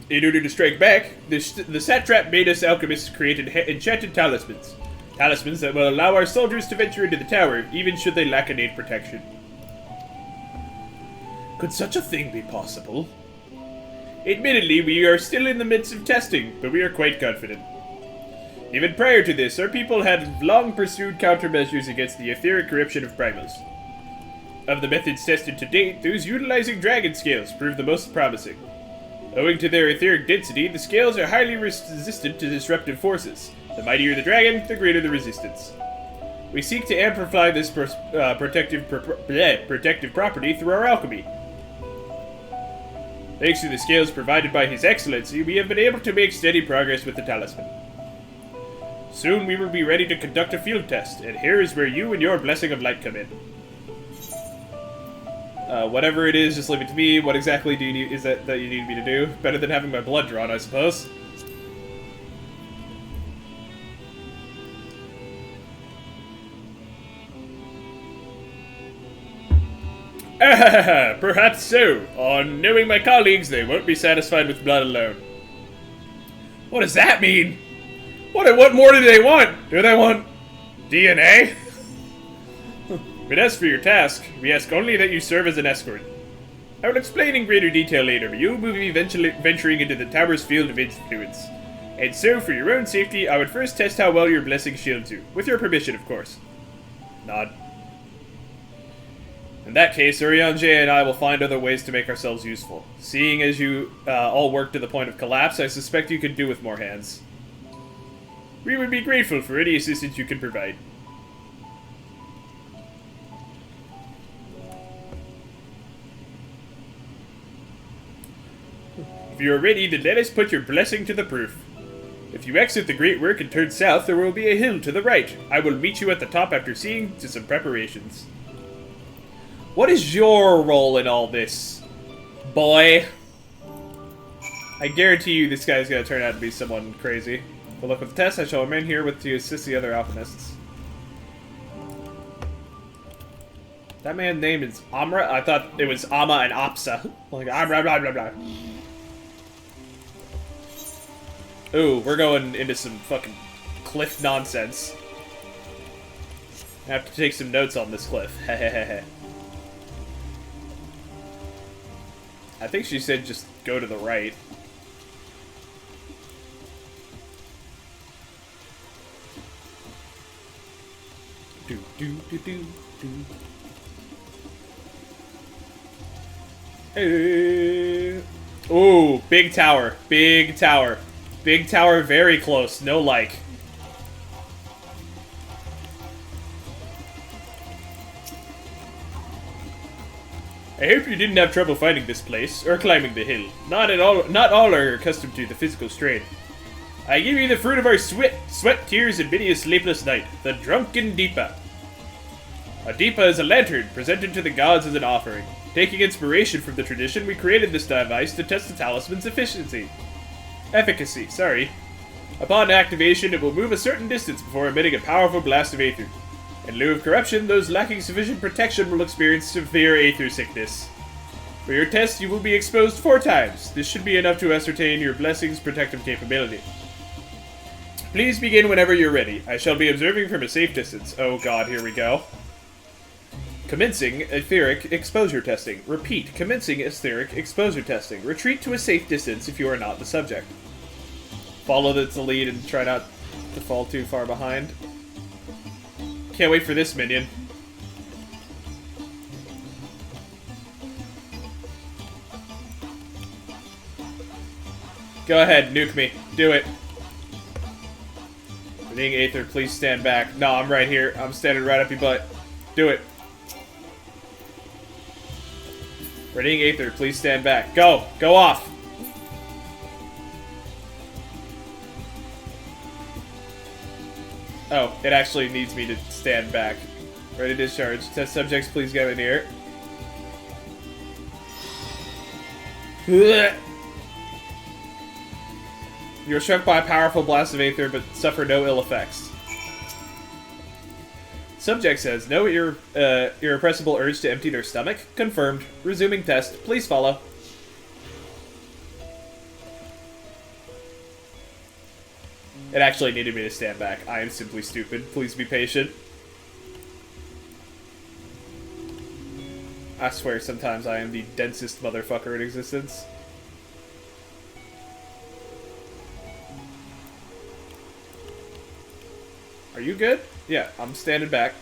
In order to strike back, the satrap made us alchemists create enchanted talismans. Talismans that will allow our soldiers to venture into the tower, even should they lack innate protection. Could such a thing be possible? Admittedly, we are still in the midst of testing, but we are quite confident. Even prior to this, our people had long pursued countermeasures against the etheric corruption of primals. Of the methods tested to date, those utilizing dragon scales proved the most promising. Owing to their etheric density, the scales are highly resistant to disruptive forces. The mightier the dragon, the greater the resistance. We seek to amplify this protective property through our alchemy. Thanks to the scales provided by His Excellency, we have been able to make steady progress with the talisman. Soon we will be ready to conduct a field test, and here is where you and your blessing of light come in. Whatever it is, just leave it to me. What exactly do you need, is that you need me to do? Better than having my blood drawn, I suppose. Perhaps so. On knowing my colleagues, they won't be satisfied with blood alone. What does that mean? What more do they want? Do they want DNA? But as for your task, we ask only that you serve as an escort. I will explain in greater detail later, but you will be venturing into the tower's field of influence. And so, for your own safety, I would first test how well your blessing shields you. With your permission, of course. Nod. In that case, Urianger and I will find other ways to make ourselves useful. Seeing as you all work to the point of collapse, I suspect you could do with more hands. We would be grateful for any assistance you can provide. If you are ready, then let us put your blessing to the proof. If you exit the Great Work and turn south, there will be a hill to the right. I will meet you at the top after seeing to some preparations. What is your role in all this, boy? I guarantee you this guy's gonna turn out to be someone crazy. But look, with the test, I shall remain here with to assist the other alchemists. That man's name is Amra? I thought it was Ama and Apsa. Like, Amra, blah, blah, blah. Ooh, we're going into some fucking cliff nonsense. I have to take some notes on this cliff. Hehehehe. I think she said just go to the right. Do do do do do. Hey. Ooh, big tower, big tower. Big tower, very close, no like. I hope you didn't have trouble finding this place, or climbing the hill. Not all are accustomed to the physical strain. I give you the fruit of our sweat, tears, and many a sleepless night, the drunken Deepa. A Deepa is a lantern, presented to the gods as an offering. Taking inspiration from the tradition, we created this device to test the talisman's efficacy, sorry. Upon activation, it will move a certain distance before emitting a powerful blast of aether. In lieu of corruption, those lacking sufficient protection will experience severe aether sickness. For your test, you will be exposed 4 times. This should be enough to ascertain your blessing's protective capability. Please begin whenever you're ready. I shall be observing from a safe distance. Oh god, here we go. Commencing etheric exposure testing. Repeat, commencing etheric exposure testing. Retreat to a safe distance if you are not the subject. Follow the lead and try not to fall too far behind. Can't wait for this minion. Go ahead, nuke me. Do it. Being Aether, please stand back. No, I'm right here. I'm standing right up your butt. Do it. Readying Aether, please stand back. Go! Go off! Oh, it actually needs me to stand back. Ready to discharge. Test subjects, please get in here. You are struck by a powerful blast of Aether, but suffer no ill effects. Subject says, no irrepressible urge to empty their stomach. Confirmed. Resuming test. Please follow. It actually needed me to stand back. I am simply stupid. Please be patient. I swear sometimes I am the densest motherfucker in existence. Are you good? Yeah, I'm standing back.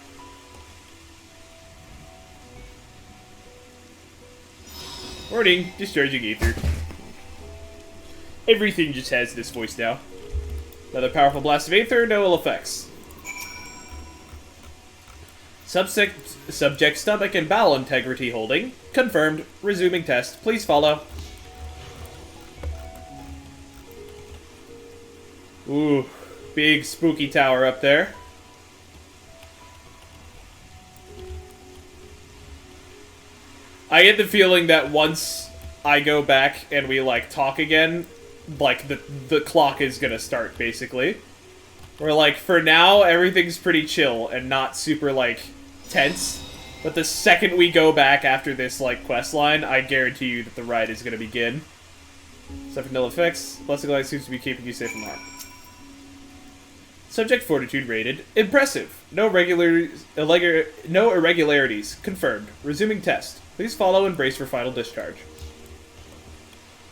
Warning, discharging Aether. Everything just has this voice now. Another powerful blast of Aether, no ill effects. Subject stomach and bowel integrity holding. Confirmed. Resuming test. Please follow. Ooh, big spooky tower up there. I get the feeling that once I go back and we, like, talk again, like, the clock is gonna start, basically. Where, like, for now, everything's pretty chill and not super, like, tense. But the second we go back after this, like, quest line, I guarantee you that the ride is gonna begin. Suffer no effects. Blessing Light seems to be keeping you safe from harm. Subject Fortitude rated. Impressive. No irregularities. Confirmed. Resuming test. Please follow and brace for final discharge.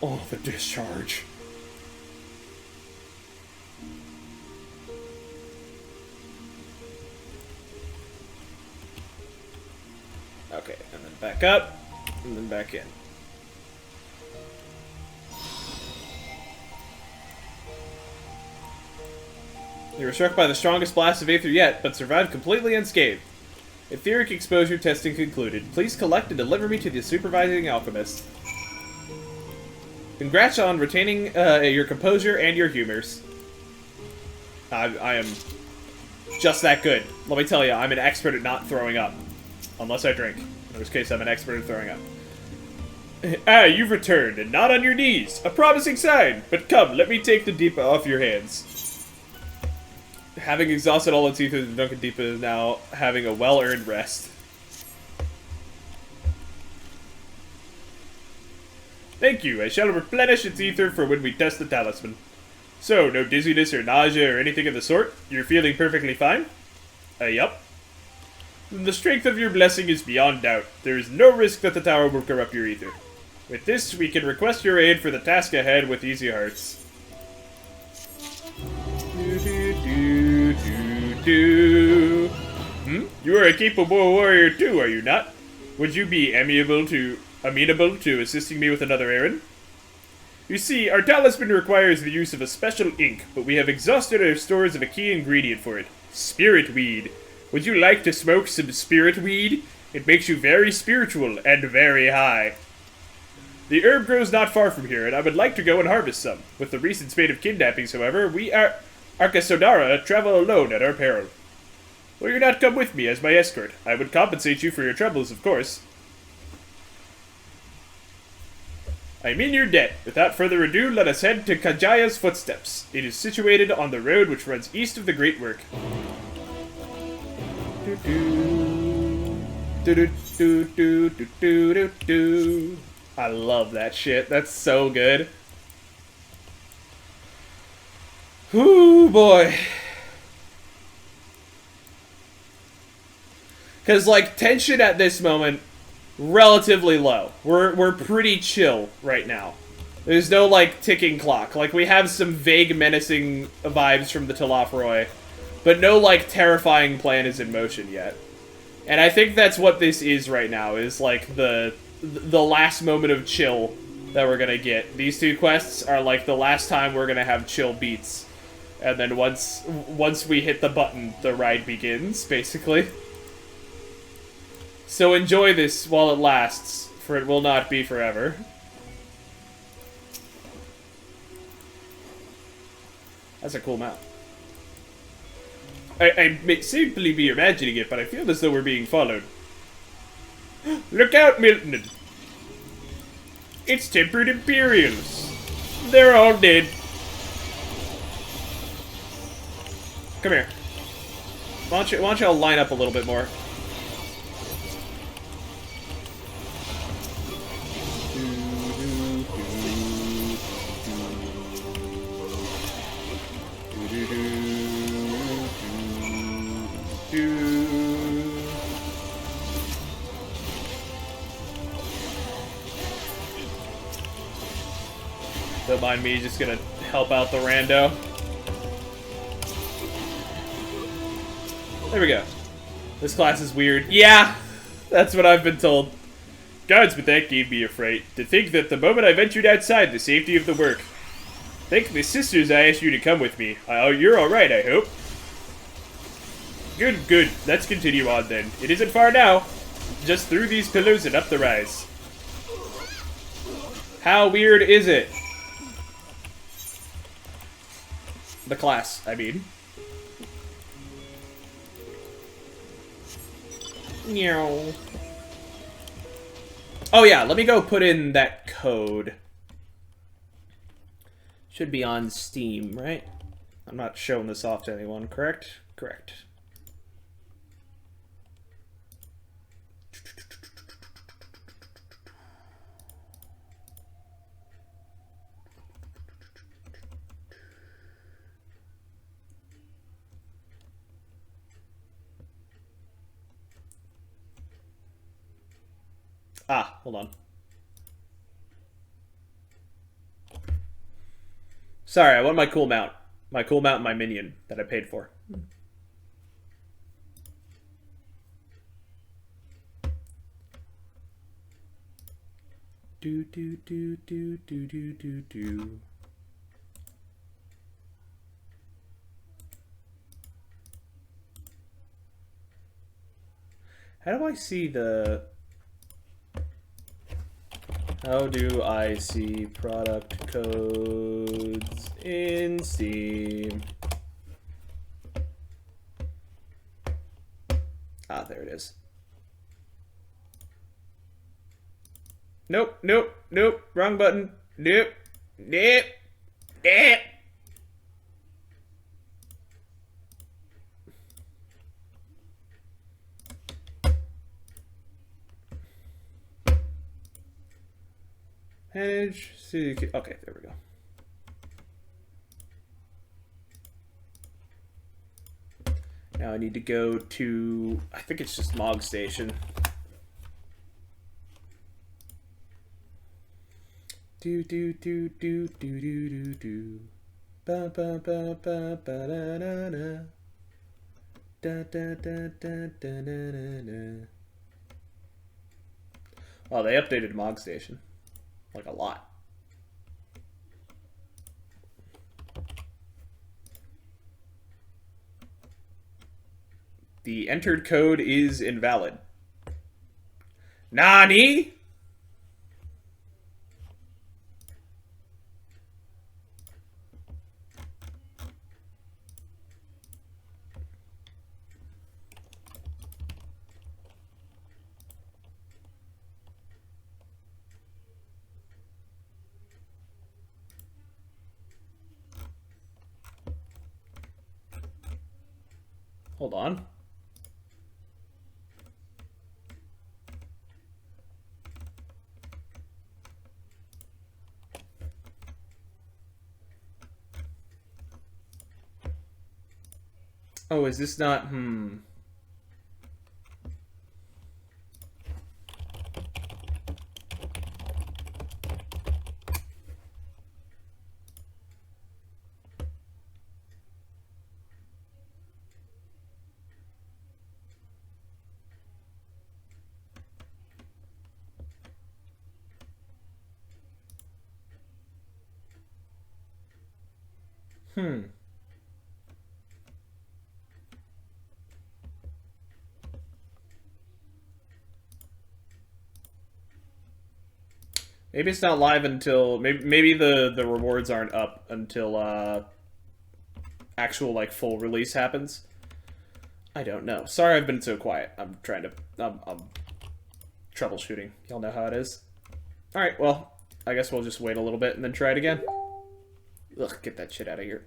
Oh, the discharge. Okay, and then back up, and then back in. You were struck by the strongest blast of Aether yet, but survived completely unscathed. Etheric exposure testing concluded. Please collect and deliver me to the supervising alchemist. Congrats on retaining your composure and your humors. I am just that good. Let me tell you, I'm an expert at not throwing up. Unless I drink. In which case, I'm an expert at throwing up. Ah, you've returned, and not on your knees. A promising sign. But come, let me take the Deepa off your hands. Having exhausted all its ether, the Duncan Deepa is now having a well-earned rest. Thank you. I shall replenish its ether for when we test the talisman. So, no dizziness or nausea or anything of the sort? You're feeling perfectly fine? Yup. The strength of your blessing is beyond doubt. There is no risk that the tower will corrupt your ether. With this, we can request your aid for the task ahead with easy hearts. You are a capable warrior too, are you not? Would you be amenable to assisting me with another errand? You see, our talisman requires the use of a special ink, but we have exhausted our stores of a key ingredient for it. Spirit weed. Would you like to smoke some spirit weed? It makes you very spiritual and very high. The herb grows not far from here, and I would like to go and harvest some. With the recent spate of kidnappings, however, we Arkasodara travel alone at our peril. Will you not come with me as my escort? I would compensate you for your troubles, of course. I'm in your debt. Without further ado, let us head to Kajaya's footsteps. It is situated on the road which runs east of the Great Work. I love that shit. That's so good. Whoo, boy. Because, like, tension at this moment, relatively low. We're pretty chill right now. There's no, like, ticking clock. Like, we have some vague menacing vibes from the Talafroy, but no, like, terrifying plan is in motion yet. And I think that's what this is right now, is, like, the last moment of chill that we're gonna get. These two quests are, like, the last time we're gonna have chill beats. And then once we hit the button, the ride begins, basically. So enjoy this while it lasts, for it will not be forever. That's a cool map. I may simply be imagining it, but I feel as though we're being followed. Look out, Milton! It's tempered Imperials. They're all dead. Come here. Why don't you all line up a little bit more? Don't mind me, just gonna help out the rando. There we go. This class is weird. Yeah, that's what I've been told. Gods, but that gave me a fright. To think that the moment I ventured outside the safety of the work. Thank the sisters I asked you to come with me. You're alright, I hope. Good, good. Let's continue on then. It isn't far now. Just through these pillars and up the rise. How weird is it? The class, I mean. Meow. Oh yeah, let me go put in that code. Should be on Steam, right? I'm not showing this off to anyone, correct? Correct. Ah, hold on. Sorry, I want my cool mount. My cool mount and my minion that I paid for. Do do do do do do do do. How do I see the... How do I see product codes in Steam? Ah, there it is. Nope, nope, nope, wrong button. Nope, nope, nope. Manage, okay, there we go. Now I need to go to, I think it's just Mog Station. Do do do do do do do do. Ba ba ba ba ba da da da. Da da da da da da da. Oh, they updated Mog Station. Like a lot. The entered code is invalid. Nani? Hold on. Oh, is this not... Maybe it's not live until... Maybe the rewards aren't up until actual, like, full release happens. I don't know. Sorry I've been so quiet. I'm trying to... I'm troubleshooting. Y'all know how it is. Alright, well, I guess we'll just wait a little bit and then try it again. Ugh, get that shit out of here.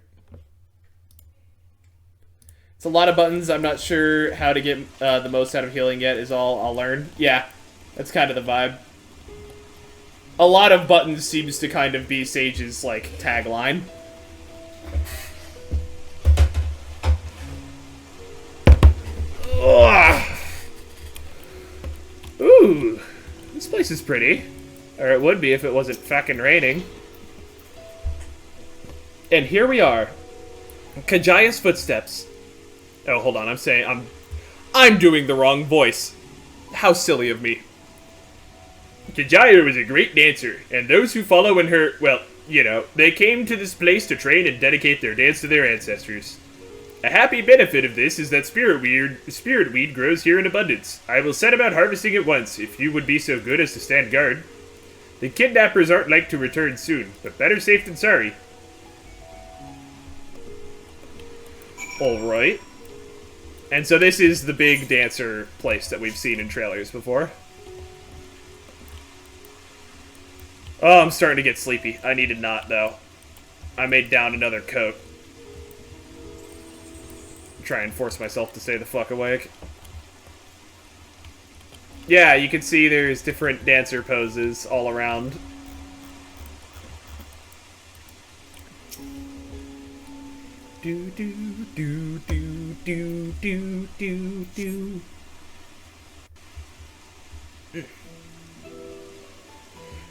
It's a lot of buttons. I'm not sure how to get the most out of healing yet is all I'll learn. Yeah, that's kind of the vibe. A lot of buttons seems to kind of be Sage's, like, tagline. Ugh. Ooh, this place is pretty. Or it would be if it wasn't fucking raining. And here we are. Kajaya's footsteps. Oh, hold on, I'm doing the wrong voice. How silly of me. Kajaya was a great dancer, and those who follow in her, well, you know, they came to this place to train and dedicate their dance to their ancestors. A happy benefit of this is that spirit weed grows here in abundance. I will set about harvesting it once, if you would be so good as to stand guard. The kidnappers aren't like to return soon, but better safe than sorry. Alright. And so this is the big dancer place that we've seen in trailers before. Oh, I'm starting to get sleepy. I needed not, though. I made down another coat. Try and force myself to stay the fuck awake. Yeah, you can see there's different dancer poses all around. Do do do do do do do do.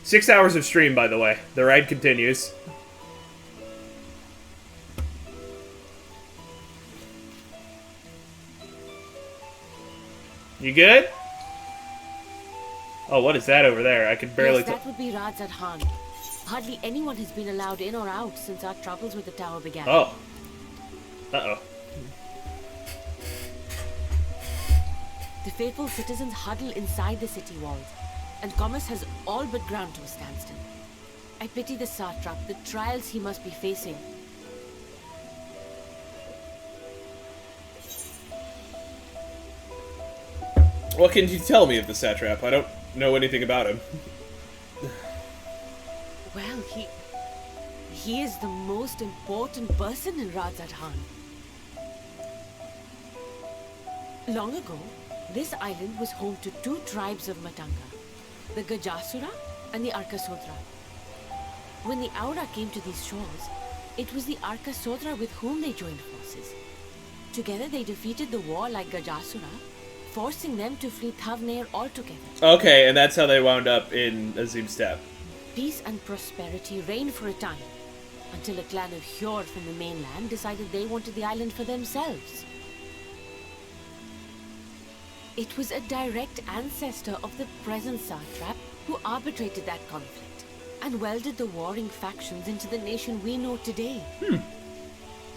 6 hours of stream, by the way. The ride continues. You good? Oh, what is that over there? I can barely Yes, that would be Radzat Han. Hardly anyone has been allowed in or out since our troubles with the tower began. Oh. Uh-oh. The faithful citizens huddle inside the city walls, and commerce has all but ground to a standstill. I pity the satrap, the trials he must be facing. What can you tell me of the satrap? I don't know anything about him. Well, he is the most important person in Radzat Han. Long ago, this island was home to two tribes of Matanga, the Gajasura and the Arkasodra. When the Aura came to these shores, it was the Arkasodra with whom they joined forces. Together they defeated the warlike Gajasura, forcing them to flee Thavnair altogether. Okay, and that's how they wound up in Azim Steppe. Peace and prosperity reigned for a time, until a clan of Hjord from the mainland decided they wanted the island for themselves. It was a direct ancestor of the present satrap who arbitrated that conflict and welded the warring factions into the nation we know today.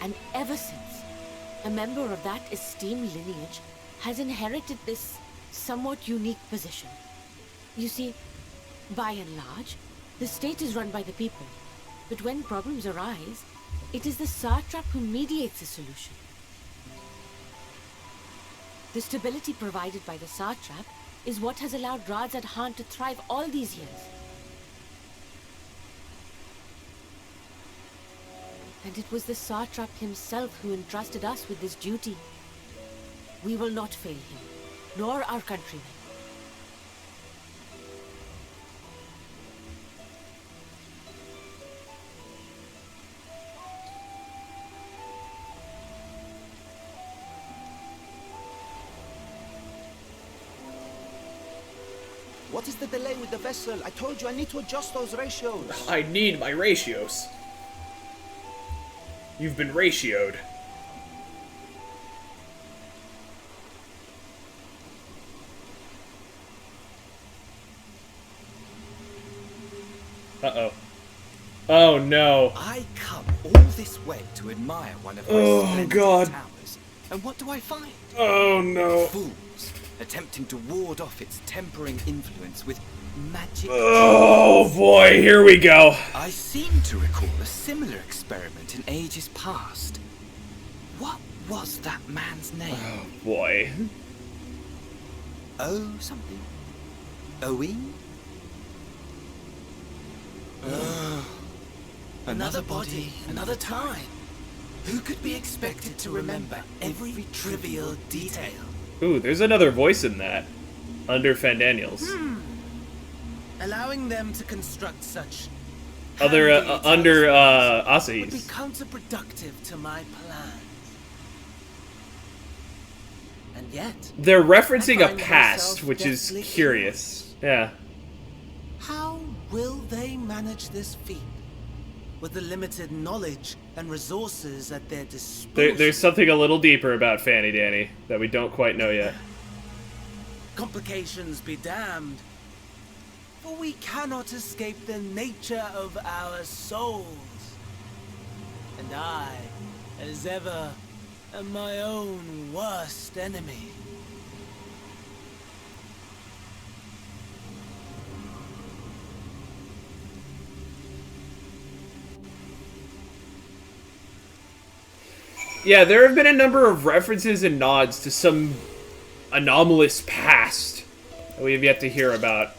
And ever since, a member of that esteemed lineage has inherited this somewhat unique position. You see, by and large, the state is run by the people, but when problems arise, it is the satrap who mediates the solution. The stability provided by the satrap is what has allowed Radzat Han to thrive all these years. And it was the satrap himself who entrusted us with this duty. We will not fail him, nor our countrymen. What is the delay with the vessel? I told you I need to adjust those ratios. I need my ratios. You've been ratioed. Uh-oh. Oh, no. I come all this way to admire one of my splendid towers, and what do I find? Oh, no. Fools attempting to ward off its tempering influence with magic. Oh, boy, here we go. I seem to recall a similar experiment in ages past. What was that man's name? Oh, boy. Oh, something. Owe? Another body, another time. Who could be expected to remember every trivial detail? Ooh, there's another voice in that. Under Fandaniels. Allowing them to construct such Under would Asahi's. be counterproductive to my plans. And yet, They're referencing I a find past, myself which is deathly curious. Yeah. how will they manage this feat with the limited knowledge and resources at their disposal? There's something a little deeper about Fanny Danny that we don't quite know yet. Complications be damned, for we cannot escape the nature of our souls. And I, as ever, am my own worst enemy. Yeah, there have been a number of references and nods to some anomalous past that we have yet to hear about.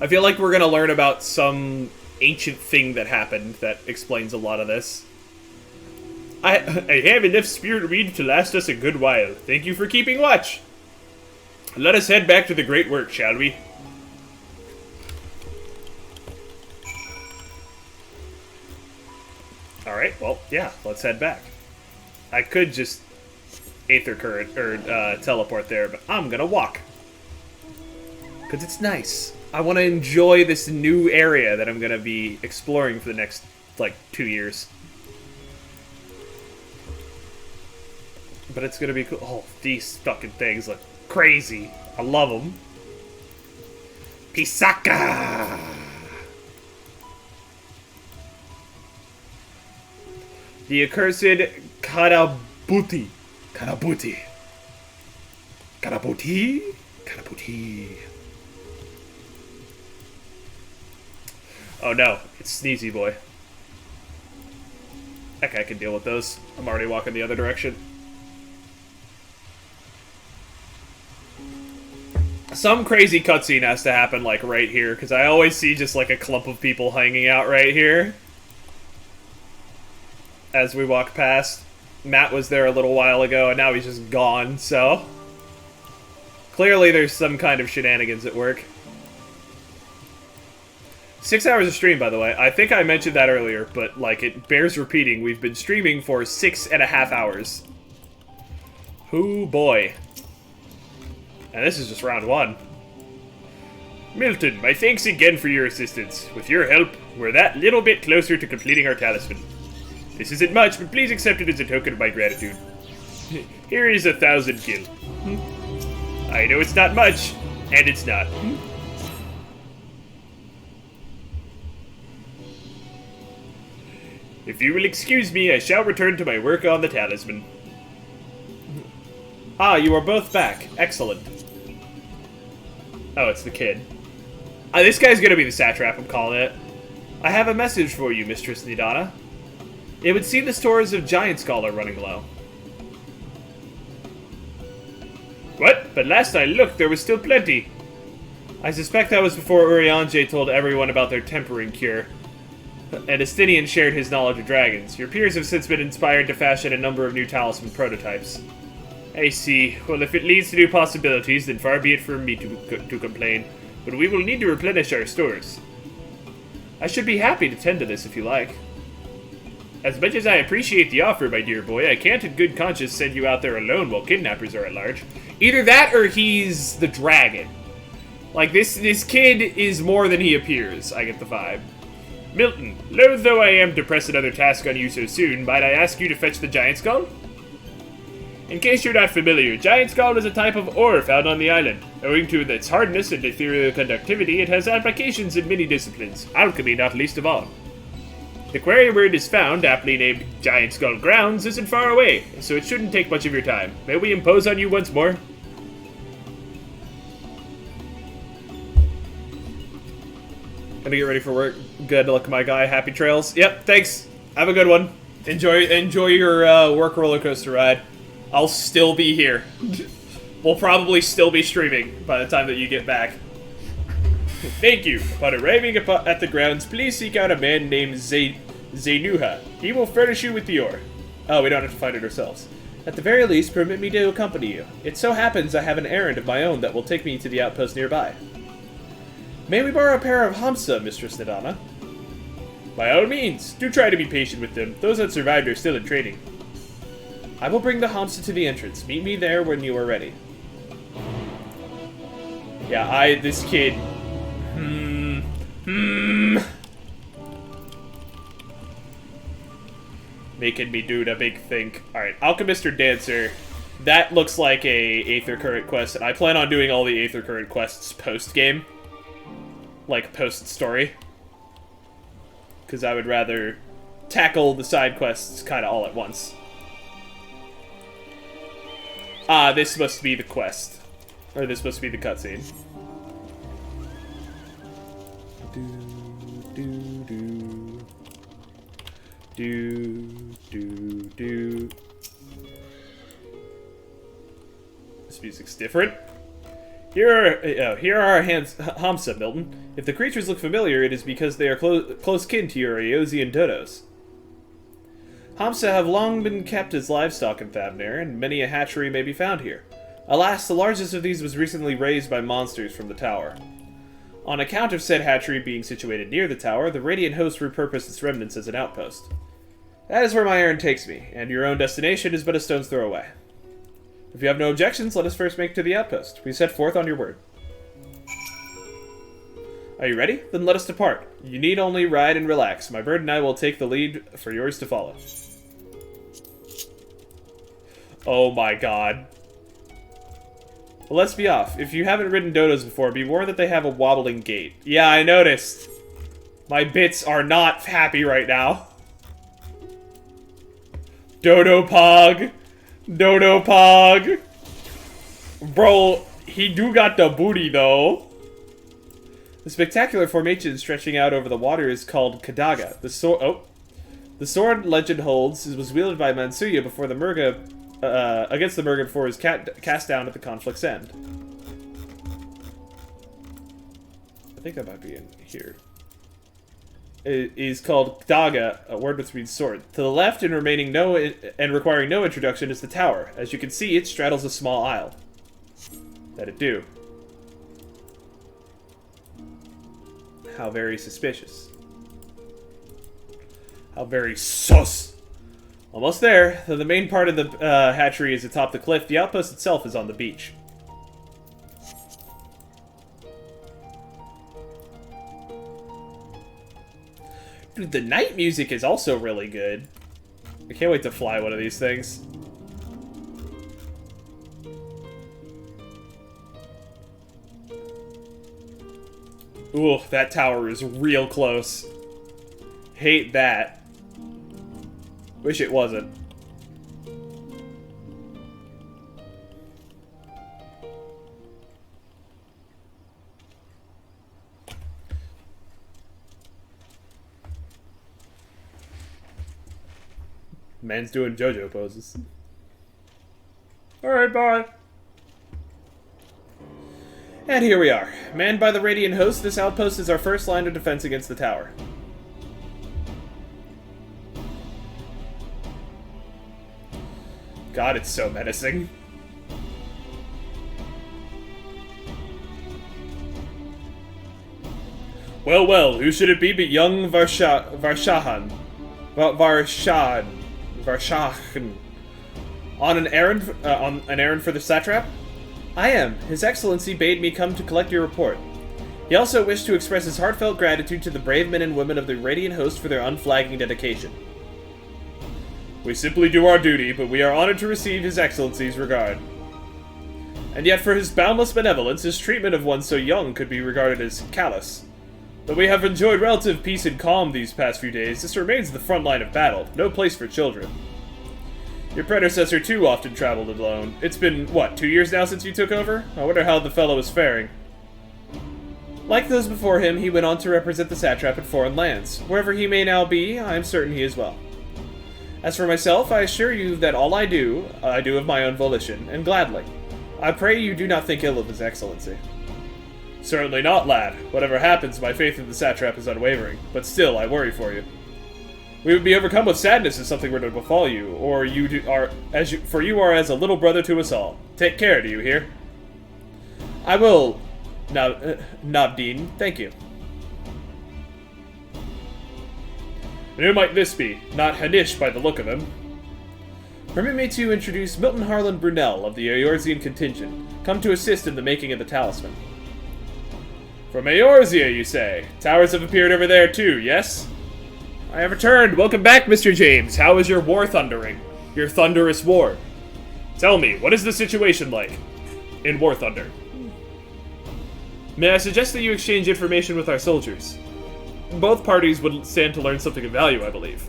I feel like we're gonna learn about some ancient thing that happened that explains a lot of this. I have enough spirit weed to last us a good while. Thank you for keeping watch. Let us head back to the great work, shall we? Alright, well, yeah, let's head back. I could just Aether Current, or teleport there, but I'm gonna walk. Because it's nice. I want to enjoy this new area that I'm gonna be exploring for the next, like, 2 years. But it's gonna be cool. Oh, these fucking things look crazy. I love them. Pisaka! The accursed Karabuti. Karabuti. Karabuti? Karabuti. Oh no, it's Sneezy Boy. Heck, I can deal with those. I'm already walking the other direction. Some crazy cutscene has to happen, like, right here, because I always see just, like, a clump of people hanging out right here. As we walk past. Matt was there a little while ago, and now he's just gone, so... Clearly there's some kind of shenanigans at work. 6 hours of stream, by the way. I think I mentioned that earlier, but, like, it bears repeating. We've been streaming for 6.5 hours. Hoo boy. And this is just round 1. Milton, my thanks again for your assistance. With your help, we're that little bit closer to completing our talisman. This isn't much, but please accept it as a token of my gratitude. Here is 1,000 gil. I know it's not much, and it's not. If you will excuse me, I shall return to my work on the talisman. Ah, you are both back. Excellent. Oh, it's the kid. This guy's gonna be the satrap, I'm calling it. I have a message for you, Mistress Nidana. It would seem the stores of Giant Skull are running low. What? But last I looked, there was still plenty. I suspect that was before Urianger told everyone about their tempering cure. And Estinian shared his knowledge of dragons. Your peers have since been inspired to fashion a number of new talisman prototypes. I see. Well, if it leads to new possibilities, then far be it from me to complain. But we will need to replenish our stores. I should be happy to tend to this if you like. As much as I appreciate the offer, my dear boy, I can't in good conscience send you out there alone while kidnappers are at large. Either that or he's the dragon. Like, this kid is more than he appears, I get the vibe. Milton, loath though I am to press another task on you so soon, might I ask you to fetch the Giant Skull? In case you're not familiar, Giant Skull is a type of ore found on the island. Owing to its hardness and ethereal conductivity, it has applications in many disciplines, alchemy not least of all. The quarry where it is found, aptly named Giant Skull Grounds, isn't far away, so it shouldn't take much of your time. May we impose on you once more? Gonna get ready for work. Good luck, my guy. Happy trails. Yep, thanks. Have a good one. Enjoy your work roller coaster ride. I'll still be here. We'll probably still be streaming by the time that you get back. Thank you. Upon arriving at the grounds, please seek out a man named Zenuha. He will furnish you with the ore. Oh, we don't have to find it ourselves. At the very least, permit me to accompany you. It so happens I have an errand of my own that will take me to the outpost nearby. May we borrow a pair of Hamsa, Mistress Nidana? By all means, do try to be patient with them. Those that survived are still in training. I will bring the Hamsa to the entrance. Meet me there when you are ready. Yeah, this kid... Making me do the big think. Alright, Alchemist or Dancer. That looks like a Aether Current quest, and I plan on doing all the Aether Current quests post-game. Like, post-story. Because I would rather tackle the side quests kind of all at once. Ah, this must be the quest. Or this must be the cutscene. This music's different. Here are our hands, Hamsa, Milton. If the creatures look familiar, it is because they are close kin to your Eosian dodos. Hamsa have long been kept as livestock in Thavnair, and many a hatchery may be found here. Alas, the largest of these was recently raised by monsters from the tower. On account of said hatchery being situated near the tower, the Radiant Host repurposed its remnants as an outpost. That is where my errand takes me, and your own destination is but a stone's throw away. If you have no objections, let us first make to the outpost. We set forth on your word. Are you ready? Then let us depart. You need only ride and relax. My bird and I will take the lead for yours to follow. Oh my god. Well, let's be off. If you haven't ridden dodos before, be warned that they have a wobbling gait. Yeah, I noticed. My bits are not happy right now. Dodo Pog. Dodo Pog. Bro, he do got the booty, though. The spectacular formation stretching out over the water is called Kadaga. The sword legend holds it was wielded by Mansuya before the Murga, against the Murga before it was cast down at the conflict's end. I think that might be in here. It is called Kadaga, a word which means sword. To the left, and requiring no introduction, is the tower. As you can see, it straddles a small isle. That it do. How very suspicious. How very sus. Almost there. Though the main part of the hatchery is atop the cliff, the outpost itself is on the beach. Dude, the night music is also really good. I can't wait to fly one of these things. Ooh, that tower is real close. Hate that. Wish it wasn't. Man's doing JoJo poses. Alright, bye. And here we are. Manned by the Radiant host, this outpost is our first line of defense against the tower. God, it's so menacing. Well, well, who should it be but young Varshahan? Varshahan. On an errand for the satrap? I am. His Excellency bade me come to collect your report. He also wished to express his heartfelt gratitude to the brave men and women of the Radiant host for their unflagging dedication. We simply do our duty, but we are honored to receive His Excellency's regard. And yet for his boundless benevolence, his treatment of one so young could be regarded as callous. Though we have enjoyed relative peace and calm these past few days, this remains the front line of battle, no place for children. Your predecessor too often traveled alone. It's been, what, 2 years now since you took over? I wonder how the fellow is faring. Like those before him, he went on to represent the satrap in foreign lands. Wherever he may now be, I am certain he is well. As for myself, I assure you that all I do of my own volition, and gladly. I pray you do not think ill of His Excellency. Certainly not, lad. Whatever happens, my faith in the satrap is unwavering, but still, I worry for you. We would be overcome with sadness if something were to befall you, or for you are as a little brother to us all. Take care, do you hear? I will, Nabdeen, thank you. And who might this be? Not Hanish by the look of him. Permit me to introduce Milton Harlan Brunel of the Eorzean contingent, come to assist in the making of the talisman. From Eorzea, you say? Towers have appeared over there too, yes? I have returned. Welcome back, Mr. James. How is your war thundering? Your thunderous war? Tell me, what is the situation like in War Thunder? May I suggest that you exchange information with our soldiers? Both parties would stand to learn something of value, I believe.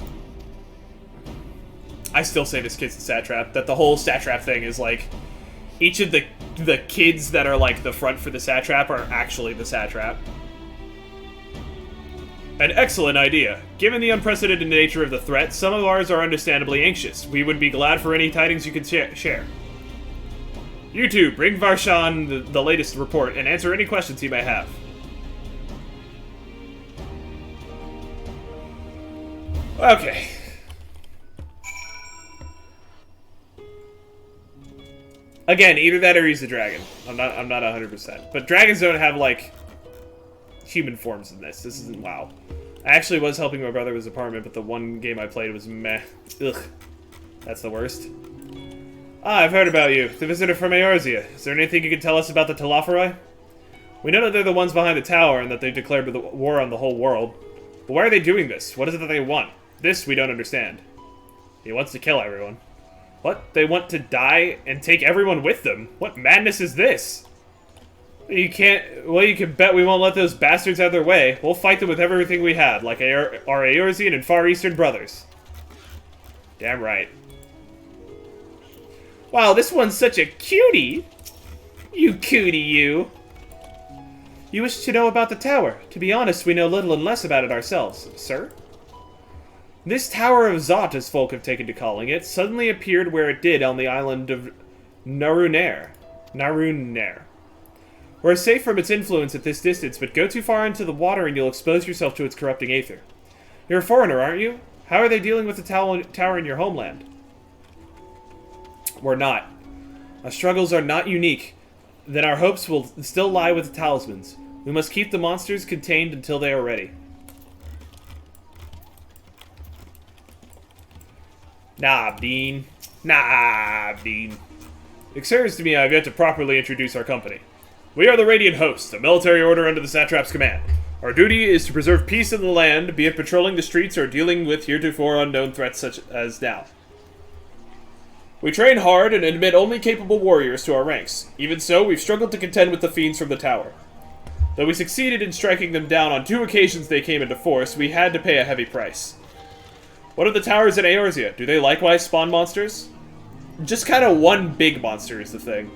I still say this kid's the satrap, that the whole satrap thing is like, each of the kids that are like the front for the satrap are actually the satrap. An excellent idea. Given the unprecedented nature of the threat, some of ours are understandably anxious. We would be glad for any tidings you could share. You two, bring Varshan the latest report and answer any questions he may have. Okay. Again, either that or he's the dragon. I'm not 100%. But dragons don't have, like, human forms in this. This isn't WoW. I actually was helping my brother with his apartment, but the one game I played was meh. Ugh. That's the worst. Ah, I've heard about you. The visitor from Eorzea. Is there anything you can tell us about the Telophoroi? We know that they're the ones behind the tower and that they've declared war on the whole world. But why are they doing this? What is it that they want? This we don't understand. He wants to kill everyone. What? They want to die and take everyone with them? What madness is this? You can't... Well, you can bet we won't let those bastards out of their way. We'll fight them with everything we have, like our Eorzean and Far Eastern brothers. Damn right. Wow, this one's such a cutie! You cutie, you! You wish to know about the tower. To be honest, we know little and less about it ourselves. Sir? This Tower of Zot, as folk have taken to calling it, suddenly appeared where it did on the island of Narunair. We're safe from its influence at this distance, but go too far into the water and you'll expose yourself to its corrupting aether. You're a foreigner, aren't you? How are they dealing with the tower in your homeland? We're not. Our struggles are not unique. Then our hopes will still lie with the talismans. We must keep the monsters contained until they are ready. Nah, Bean. Nah, Bean. It occurs to me I have yet to properly introduce our company. We are the Radiant Host, a military order under the Satrap's command. Our duty is to preserve peace in the land, be it patrolling the streets or dealing with heretofore unknown threats such as now. We train hard and admit only capable warriors to our ranks. Even so, we've struggled to contend with the fiends from the tower. Though we succeeded in striking them down on 2 occasions they came into force, we had to pay a heavy price. What are the towers in Eorzea? Do they likewise spawn monsters? Just kind of one big monster is the thing.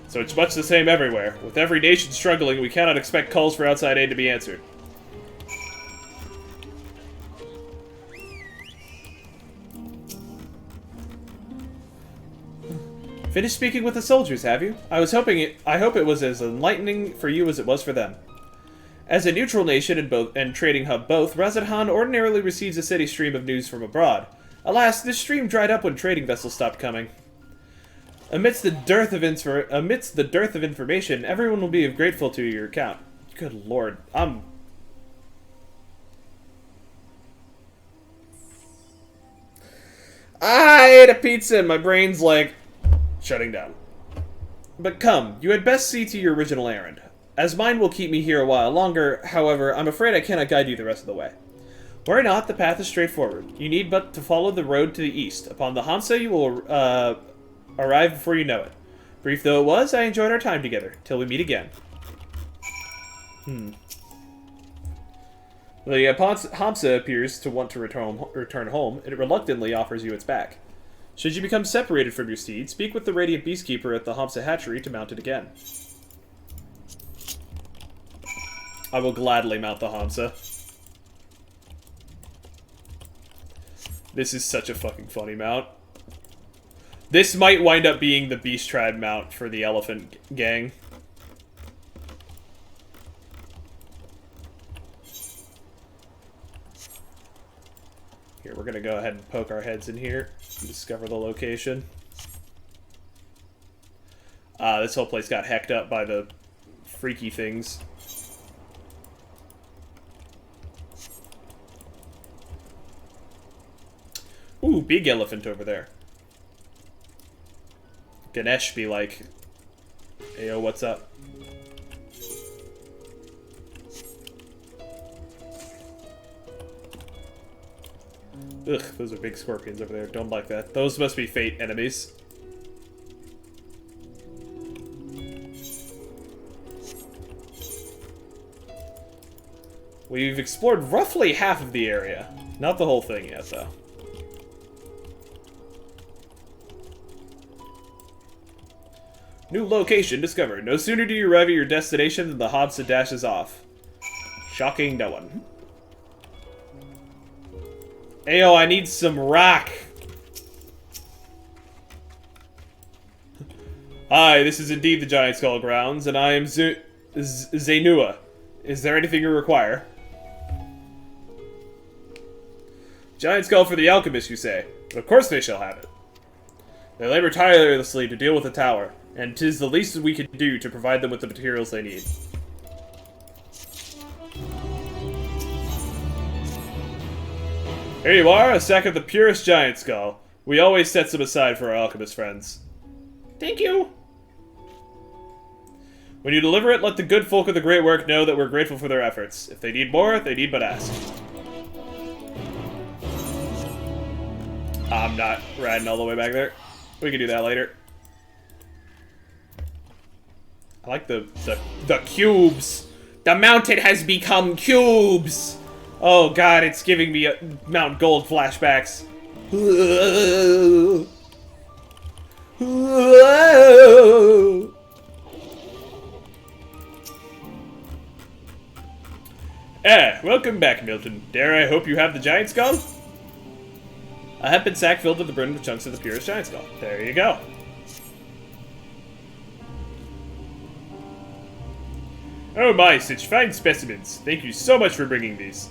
So it's much the same everywhere. With every nation struggling, we cannot expect calls for outside aid to be answered. Finished speaking with the soldiers, have you? I hope it was as enlightening for you as it was for them. As a neutral nation and trading hub both, Razathan ordinarily receives a steady stream of news from abroad. Alas, this stream dried up when trading vessels stopped coming. Amidst the dearth of information, everyone will be grateful to your account. Good lord, I ate a pizza and my brain's like shutting down. But come, you had best see to your original errand. As mine will keep me here a while longer, however, I'm afraid I cannot guide you the rest of the way. Worry not, the path is straightforward. You need but to follow the road to the east. Upon the Hansa, you will arrive before you know it. Brief though it was, I enjoyed our time together. Till we meet again. The Hamsa appears to want to return home. It reluctantly offers you its back. Should you become separated from your steed, speak with the Radiant Beastkeeper at the Hamsa hatchery to mount it again. I will gladly mount the Hamsa. This is such a fucking funny mount. This might wind up being the Beast Tribe mount for the Elephant Gang. Here, we're gonna go ahead and poke our heads in here and discover the location. This whole place got hecked up by the freaky things. Ooh, big elephant over there. Ganesh be like, "Ayo, what's up?" Ugh, those are big scorpions over there. Don't like that. Those must be fate enemies. We've explored roughly half of the area. Not the whole thing yet, though. New location discovered. No sooner do you arrive at your destination than the Hamsa dashes off. Shocking no one. Ayo, I need some rock. Hi, this is indeed the Giant Skull Grounds, and I am Zainua. Is there anything you require? Giant Skull for the alchemist, you say? But of course they shall have it. They labor tirelessly to deal with the tower, and 'tis the least we can do to provide them with the materials they need. Here you are, a sack of the purest giant skull. We always set some aside for our alchemist friends. Thank you! When you deliver it, let the good folk of the Great Work know that we're grateful for their efforts. If they need more, they need but ask. I'm not riding all the way back there. We can do that later. I like the cubes. The mountain has become cubes. Oh god, it's giving me Mount Gold flashbacks. Welcome back, Milton. Dare I hope you have the giant skull? A hempen sack filled to the brim with chunks of the purest giant skull. There you go. Oh my, such fine specimens. Thank you so much for bringing these.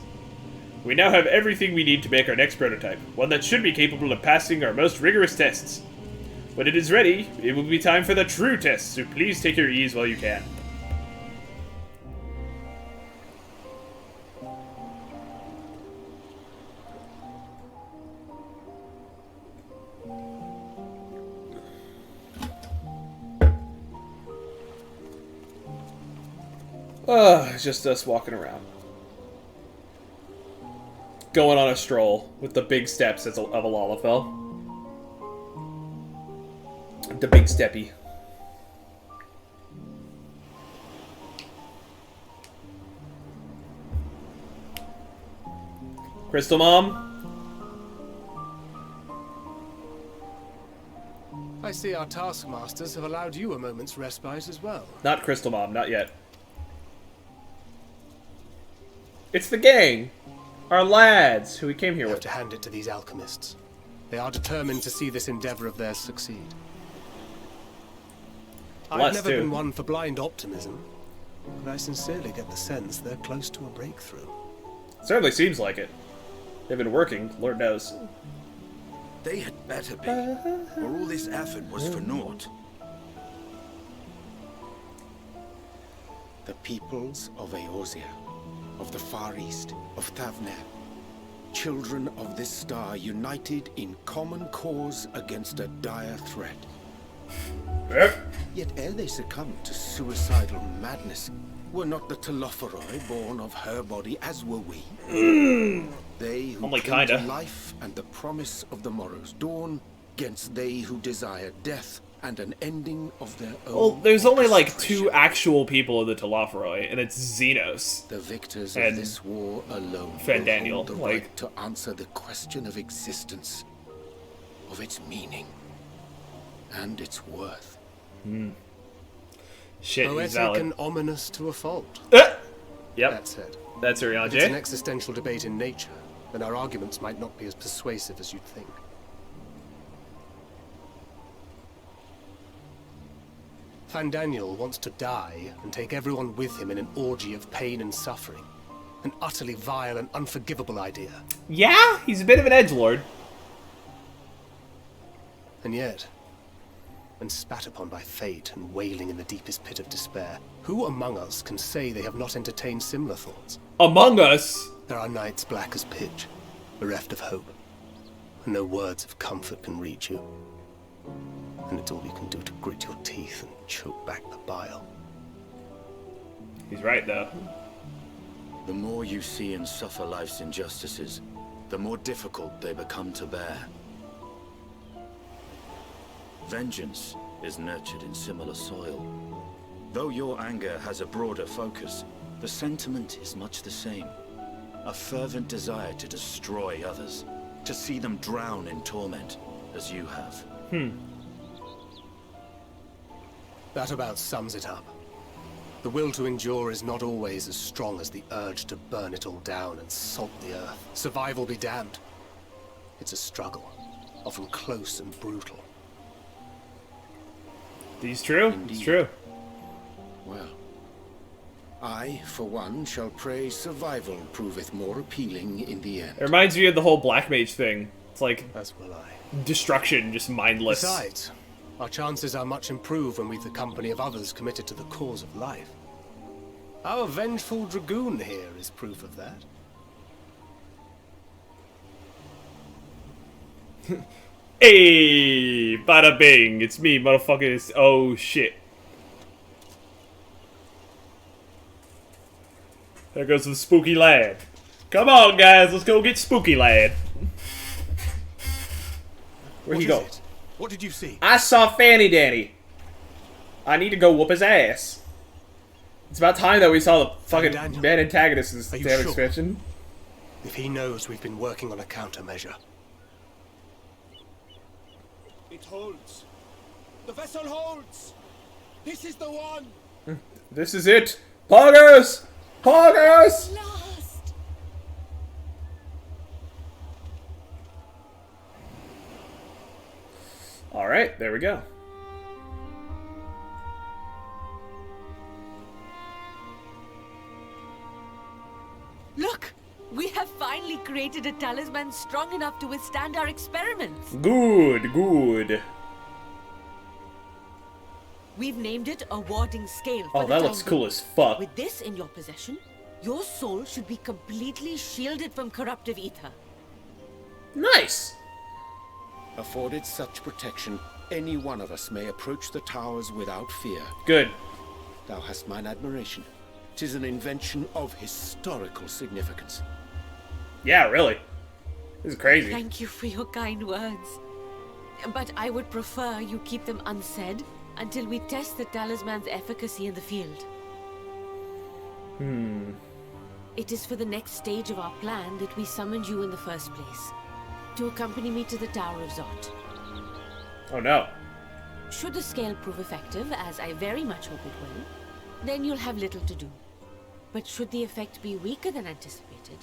We now have everything we need to make our next prototype, one that should be capable of passing our most rigorous tests. When it is ready, it will be time for the true test, so please take your ease while you can. It's just us walking around. Going on a stroll with the big steps of a Lalafell. The big steppy. Crystal Mom? I see our taskmasters have allowed you a moment's respite as well. Not Crystal Mom, not yet. It's the gang! Our lads, who we came here We have with. to hand it to these alchemists. They are determined to see this endeavor of theirs succeed. I've never been one for blind optimism, but I sincerely get the sense they're close to a breakthrough. Certainly seems like it. They've been working, Lord knows. They had better be, or all this effort was for naught. The peoples of Eorzea, of the Far East, of Thavnair, children of this star united in common cause against a dire threat. Yet ere they succumbed to suicidal madness, were not the Talophoroi born of her body as were we? They who Only cling kinda. to life and the promise of the morrow's dawn, against they who desire death and an ending of their own. Well, there's only like orchestration. 2 actual people in the Talophoroi, and it's Xenos. The victors and of this war alone Fandaniel, will hold the like- right to answer the question of existence, of its meaning, and its worth. Shit, he's Poetic valid. and ominous to a fault. Yep, That said, that's if it's an Urianger. existential debate in nature, then our arguments might not be as persuasive as you'd think. Fandaniel wants to die and take everyone with him in an orgy of pain and suffering. An utterly vile and unforgivable idea. Yeah, he's a bit of an edgelord. And yet, when spat upon by fate and wailing in the deepest pit of despair, who among us can say they have not entertained similar thoughts? Among Us. There are nights black as pitch, bereft of hope, and no words of comfort can reach you. And it's all you can do to grit your teeth and choke back the bile. He's right, though. The more you see and suffer life's injustices, the more difficult they become to bear. Vengeance is nurtured in similar soil. Though your anger has a broader focus, the sentiment is much the same. A fervent desire to destroy others, to see them drown in torment, as you have. That about sums it up. The will to endure is not always as strong as the urge to burn it all down and salt the earth. Survival be damned. It's a struggle, often close and brutal. He's true. It's Indeed. true. Well, I, for one, shall pray survival proveth more appealing in the end. It reminds me of the whole Black Mage thing. It's like As will I. destruction, just mindless. Besides, our chances are much improved when we've the company of others committed to the cause of life. Our vengeful dragoon here is proof of that. Hey, bada bing, it's me, motherfuckers. Oh shit. There goes the spooky lad. Come on, guys, let's go get spooky lad. Where'd he What go? is it? What did you see? I saw Fanny Danny. I need to go whoop his ass. It's about time that we saw the fucking Daniel, main antagonist in this are you damn sure? expansion. If he knows we've been working on a countermeasure. It holds. The vessel holds. This is the one. This is it. Poggers! Poggers! Last. Alright, there we go. Look! We have finally created a talisman strong enough to withstand our experiments. Good, good. We've named it a warding scale for Oh, the that looks time cool being. as fuck. With this in your possession, your soul should be completely shielded from corruptive ether. Nice! Afforded such protection, any one of us may approach the towers without fear. Good. Thou hast mine admiration. 'Tis an invention of historical significance. Yeah, really. This is crazy. Thank you for your kind words. But I would prefer you keep them unsaid until we test the talisman's efficacy in the field. It is for the next stage of our plan that we summoned you in the first place. To accompany me to the Tower of Zot. Oh no. Should the scale prove effective, as I very much hope it will, then you'll have little to do. But should the effect be weaker than anticipated,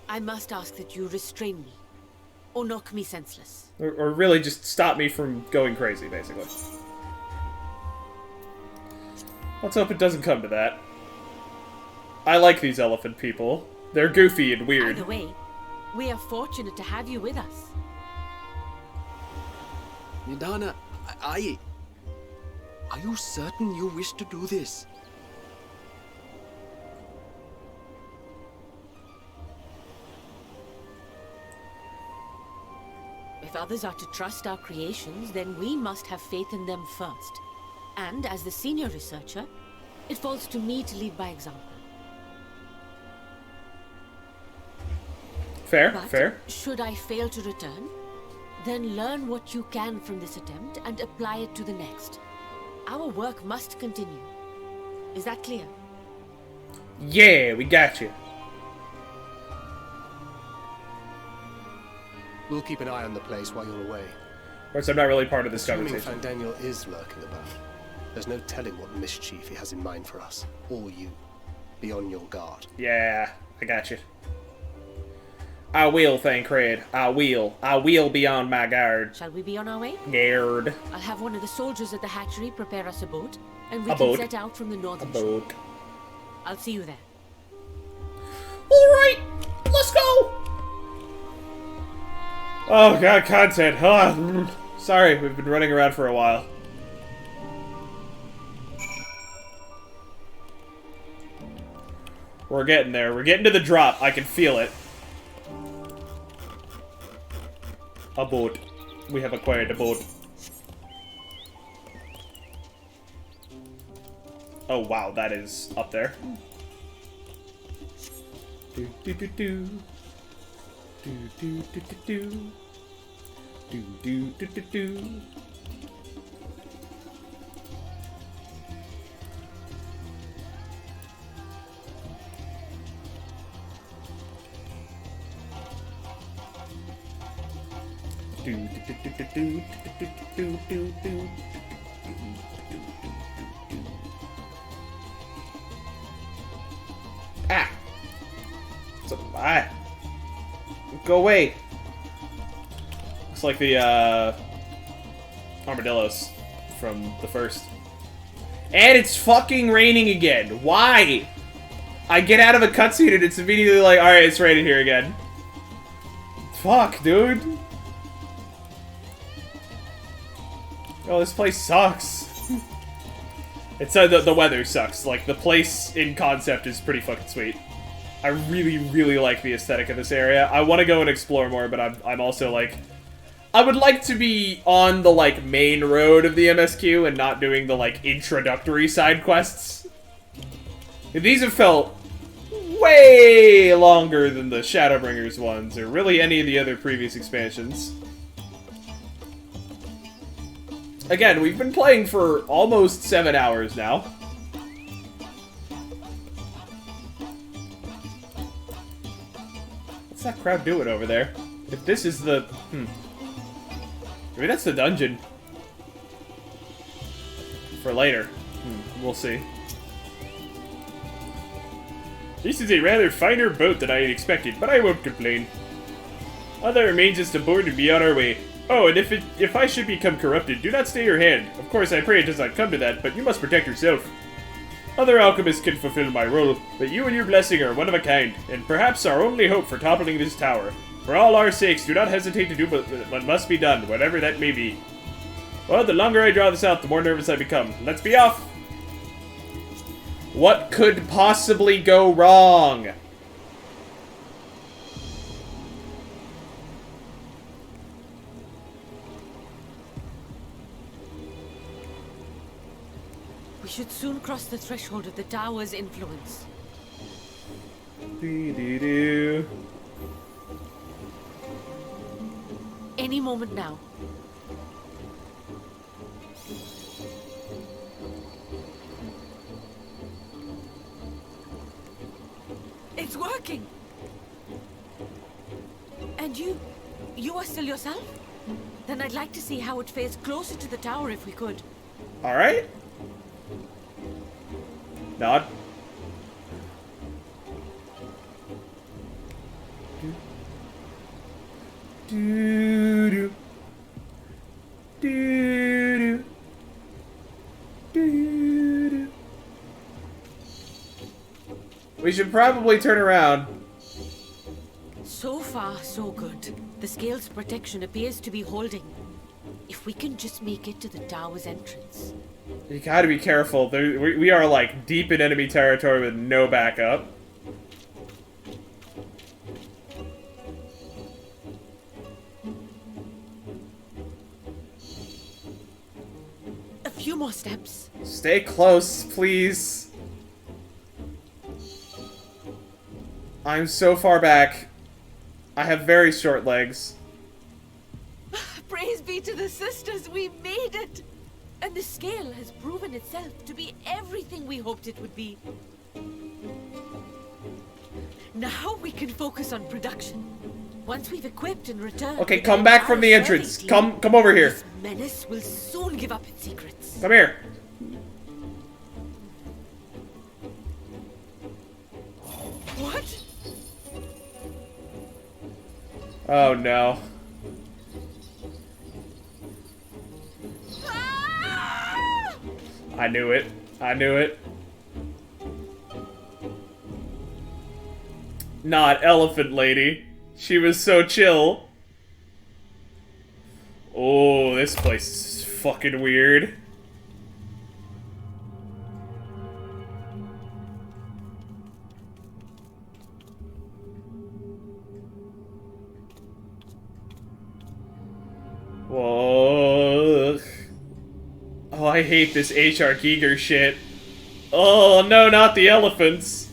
I must ask that you restrain me, or knock me senseless. Or really just stop me from going crazy, basically. Let's hope it doesn't come to that. I like these elephant people. They're goofy and weird. Either way, we are fortunate to have you with us. Nidana, are you certain you wish to do this? If others are to trust our creations, then we must have faith in them first. And as the senior researcher, it falls to me to lead by example. Fair, But fair. should I fail to return, then learn what you can from this attempt and apply it to the next. Our work must continue. Is that clear? Yeah, we got you. We'll keep an eye on the place while you're away. Of course, I'm not really part of this Assuming conversation. Daniel is lurking about, there's no telling what mischief he has in mind for us, or you. Be on your guard. Yeah, I got you. I will, Thancred. I will. I will be on my guard. Shall we be on our way? Nerd. I'll have one of the soldiers at the hatchery prepare us a boat, and we A can boat. set out from the A northern shore. boat. I'll see you there. Alright, let's go! Oh god, content. Sorry, we've been running around for a while. We're getting there. We're getting to the drop. I can feel it. A boat. We have acquired a boat. Oh wow, that is up there. Do do do do. Do do do do do. Do do do do do. Do do do do do do do do do. Ah! It's a lie. Go away. Looks like the armadillos from the first. And it's fucking raining again. Why? I get out of a cutscene and it's immediately like, alright, it's raining here again. Fuck, dude. Oh, this place sucks. It's the weather sucks. Like, the place in concept is pretty fucking sweet. I really, really like the aesthetic of this area. I want to go and explore more, but I'm also, like... I would like to be on the, like, main road of the MSQ and not doing the, like, introductory side quests. These have felt way longer than the Shadowbringers ones, or really any of the other previous expansions. Again, we've been playing for almost 7 hours now. What's that crowd doing over there? If this is the... Maybe that's the dungeon. For later. We'll see. This is a rather finer boat than I had expected, but I won't complain. All that remains is to board and be on our way. Oh, and if I should become corrupted, do not stay your hand. Of course, I pray it does not come to that, but you must protect yourself. Other alchemists can fulfill my role, but you and your blessing are one of a kind, and perhaps our only hope for toppling this tower. For all our sakes, do not hesitate to do what must be done, whatever that may be. Well, the longer I draw this out, the more nervous I become. Let's be off! What could possibly go wrong? We should soon cross the threshold of the tower's influence. Doo-doo-doo. Any moment now. It's working! And you are still yourself? Then I'd like to see how it fares closer to the tower if we could. Alright. Nod. Doo-doo. Doo-doo. Doo-doo. We should probably turn around. So far, so good. The scale's protection appears to be holding. If we can just make it to the tower's entrance. You gotta be careful. We are like deep in enemy territory with no backup. A few more steps. Stay close, please. I'm so far back. I have very short legs. Praise be to the sisters, we made it! And the scale has proven itself to be everything we hoped it would be. Now we can focus on production. Once we've equipped and returned... Okay, come back from the entrance. Come over here. This menace will soon give up its secrets. Come here. What? Oh no. I knew it. I knew it. Not Elephant Lady. She was so chill. Oh, this place is fucking weird. Whoa. Oh, I hate this H.R. Giger shit. Oh, no, not the elephants.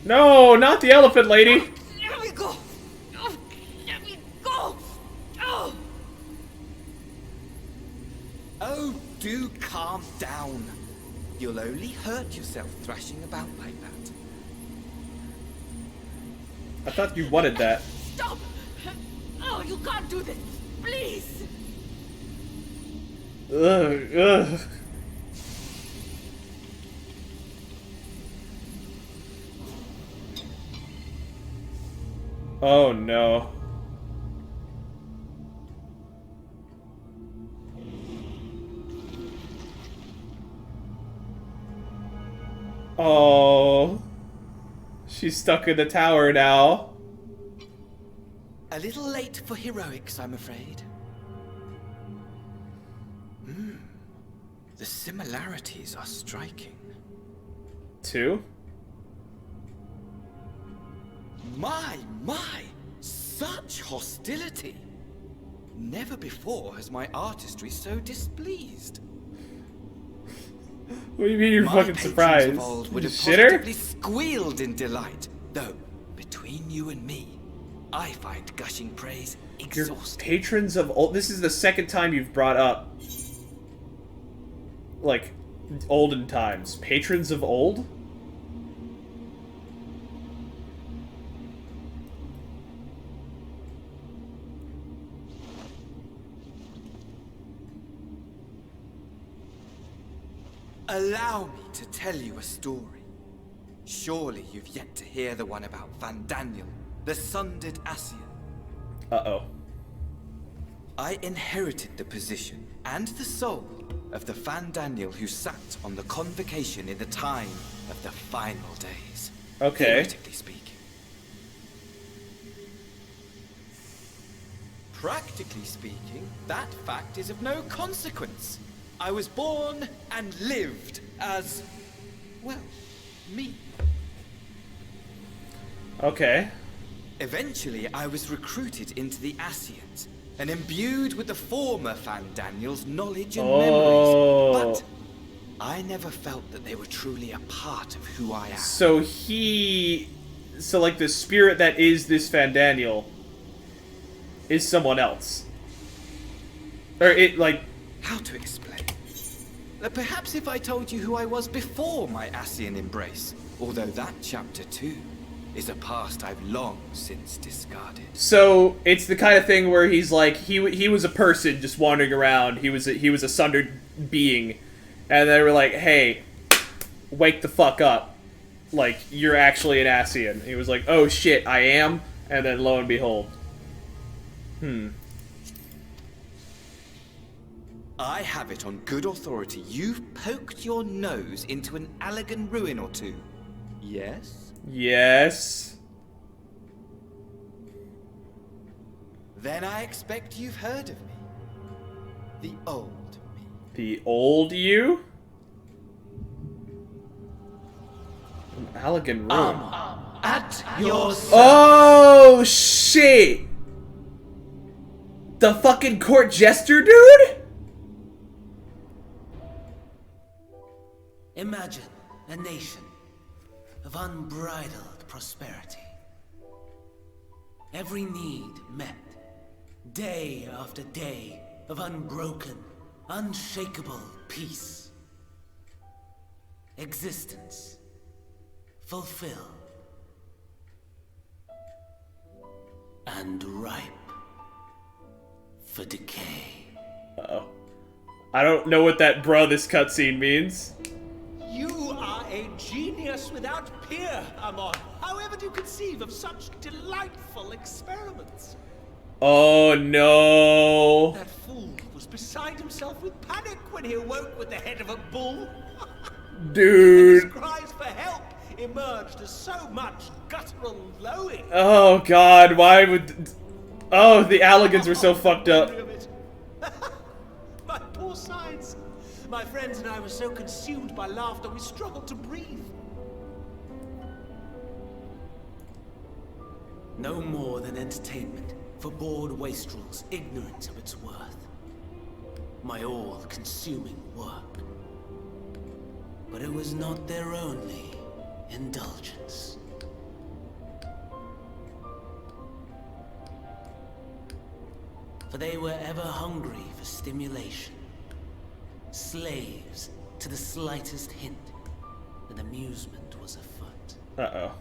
No, not the elephant lady. Let me go. Oh, let me go. Oh. Oh, do calm down. You'll only hurt yourself thrashing about like that. I thought you wanted that. Stop! Oh, you can't do this! Please! Ugh. Oh no. Oh. She's stuck in the tower now. A little late for heroics, I'm afraid. The similarities are striking. 2? My! Such hostility! Never before has my artistry so displeased. What do you mean you're fucking surprised? Of old would have Shitter? positively squealed in delight. Though, between you and me, I find gushing praise Your exhausting. patrons of old. This is the second time you've brought up, like, olden times. Patrons of old? Allow me to tell you a story. Surely you've yet to hear the one about Van Daniel, the sundered Asian. Uh-oh. I inherited the position and the soul of the Van Daniel who sat on the convocation in the time of the final days. Okay. Theoretically speaking. Practically speaking, that fact is of no consequence. I was born and lived as, well, me. Okay. Eventually, I was recruited into the Asians and imbued with the former Van Daniel's knowledge and memories. But I never felt that they were truly a part of who I am. So like the spirit that is this Van Daniel is someone else. Or it, like... How to explain? Perhaps if I told you who I was before my Asian embrace, although that chapter too is a past I've long since discarded. So it's the kind of thing where he's like he was a person just wandering around. He was a sundered being, and they were like, "Hey, wake the fuck up! Like you're actually an Asian." And he was like, "Oh shit, I am." And then lo and behold, I have it on good authority. You've poked your nose into an Allegan ruin or two. Yes? Yes. Then I expect you've heard of me. The old me. The old you? An Allegan ruin. At your Oh shit! The fucking court jester dude? Imagine a nation of unbridled prosperity. Every need met. Day after day of unbroken, unshakable peace. Existence fulfilled and ripe for decay. Uh-oh. I don't know what that bruh this cutscene means. You are a genius without peer, Amon. However do you conceive of such delightful experiments? Oh no. That fool was beside himself with panic when he awoke with the head of a bull. Dude. His cries for help emerged as so much guttural lowing. Oh god, why would... Oh, the Allegans were so fucked up. My poor sides. My friends and I were so consumed by laughter we struggled to breathe. No more than entertainment for bored wastrels ignorant of its worth. My all-consuming work. But it was not their only indulgence. For they were ever hungry for stimulation. Slaves to the slightest hint that amusement was afoot. Uh-oh.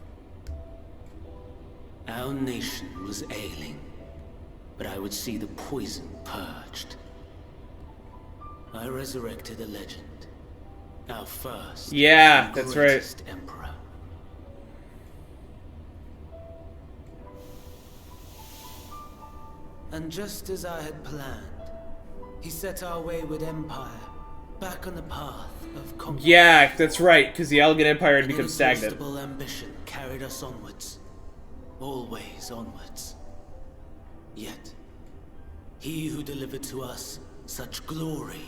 Our nation was ailing, but I would see the poison purged. I resurrected a legend. Our first and that's greatest right. emperor. And just as I had planned, he set our wayward empire back on the path of conquest. Yeah, that's right, because the Allegan Empire had An become stagnant. inexhaustible ambition carried us onwards. Always onwards. Yet, he who delivered to us such glory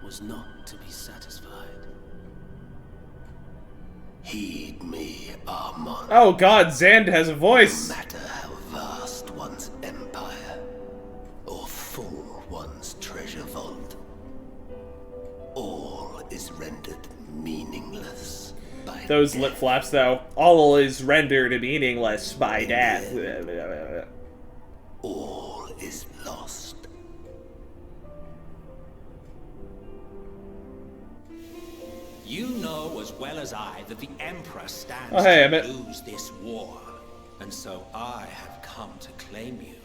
was not to be satisfied. Heed me, Amon. Oh god, Zand has a voice! No matter how vast one's empire, or full one's treasure vault, all is rendered meaningless by Those lip flaps, though. All is rendered meaningless by death. All is lost. You know as well as I that the Emperor stands hey, to Emmett. lose this war, and so I have come to claim you.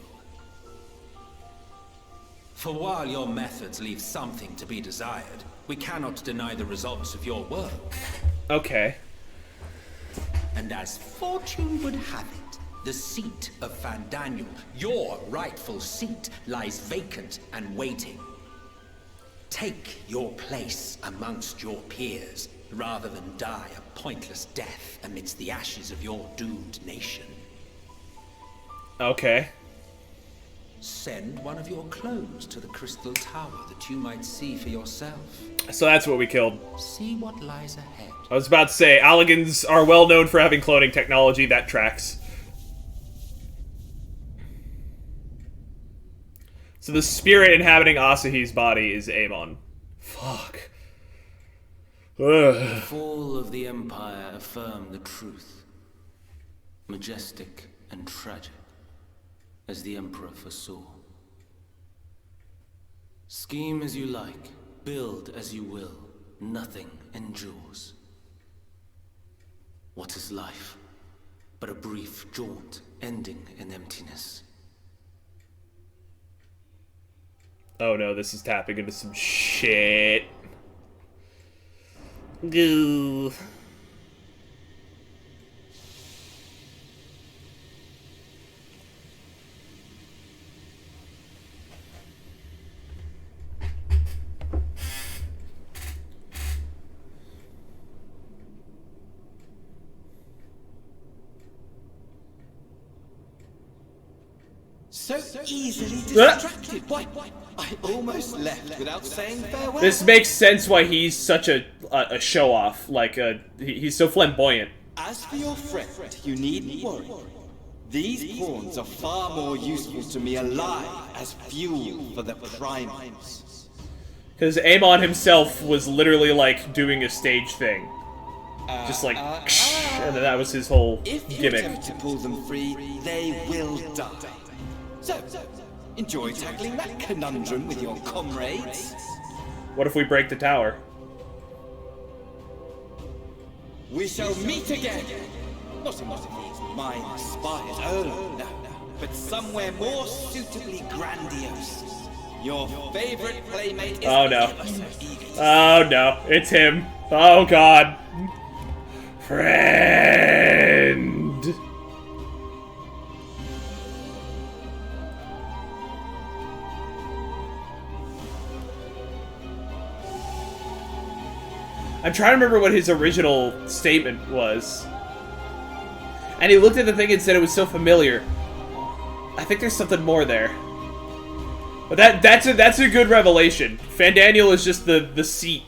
For while your methods leave something to be desired, we cannot deny the results of your work. Okay. And as fortune would have it, the seat of Fandaniel, your rightful seat, lies vacant and waiting. Take your place amongst your peers, rather than die a pointless death amidst the ashes of your doomed nation. Okay. Send one of your clones to the Crystal Tower that you might see for yourself. So that's what we killed. See what lies ahead. I was about to say, Alligans are well known for having cloning technology. That tracks. So the spirit inhabiting Asahi's body is Amon. Fuck. The fall of the Empire affirmed the truth. Majestic and tragic, as the Emperor foresaw. Scheme as you like, build as you will, nothing endures. What is life but a brief jaunt ending in emptiness? Oh no, this is tapping into some shit. Goo. So easily distracted. Why, I almost left without saying farewell. This makes sense why he's such a show-off. Like, he's so flamboyant. As for your friend, you needn't worry. These pawns are far more useful to me alive as fuel for the primaries. Because Amon himself was literally, like, doing a stage thing. Just like, and then that was his whole if you gimmick. attempt to pull them free, they will die. So, enjoy tackling that conundrum with your comrades. What if we break the tower? We shall meet again. Not in my spies, oh no, but somewhere more suitably grandiose. Your favorite playmate is Oh no. ever so eager to Oh no, it's him. Oh god. Friend. I'm trying to remember what his original statement was. And he looked at the thing and said it was so familiar. I think there's something more there. But that's a good revelation. Fandaniel is just the seat.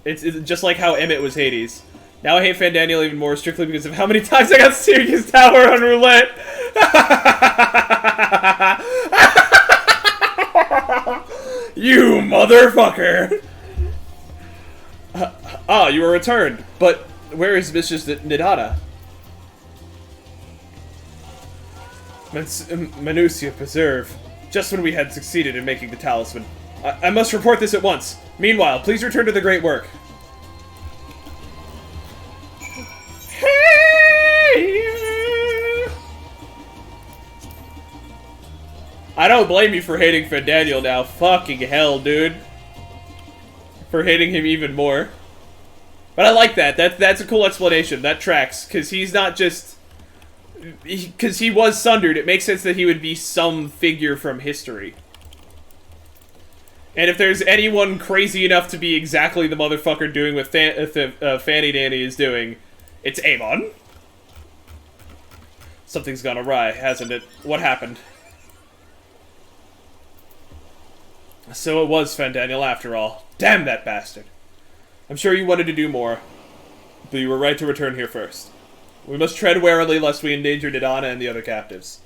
It's just like how Emmett was Hades. Now I hate Fandaniel even more strictly because of how many times I got Sirius Tower on roulette. You motherfucker! You were returned. But where is Mistress Nidana? Manusia Preserve. Just when we had succeeded in making the talisman. I must report this at once. Meanwhile, please return to the great work. I don't blame you for hating Fandaniel now. Fucking hell, dude. For hating him even more. But I like that. That's a cool explanation. That tracks. Because he's not just... Because he was sundered, it makes sense that he would be some figure from history. And if there's anyone crazy enough to be exactly the motherfucker doing what Fanny Danny is doing, it's Amon. Something's gone awry, hasn't it? What happened? So it was Fandaniel after all. Damn that bastard. I'm sure you wanted to do more, but you were right to return here first. We must tread warily lest we endanger Nidana and the other captives.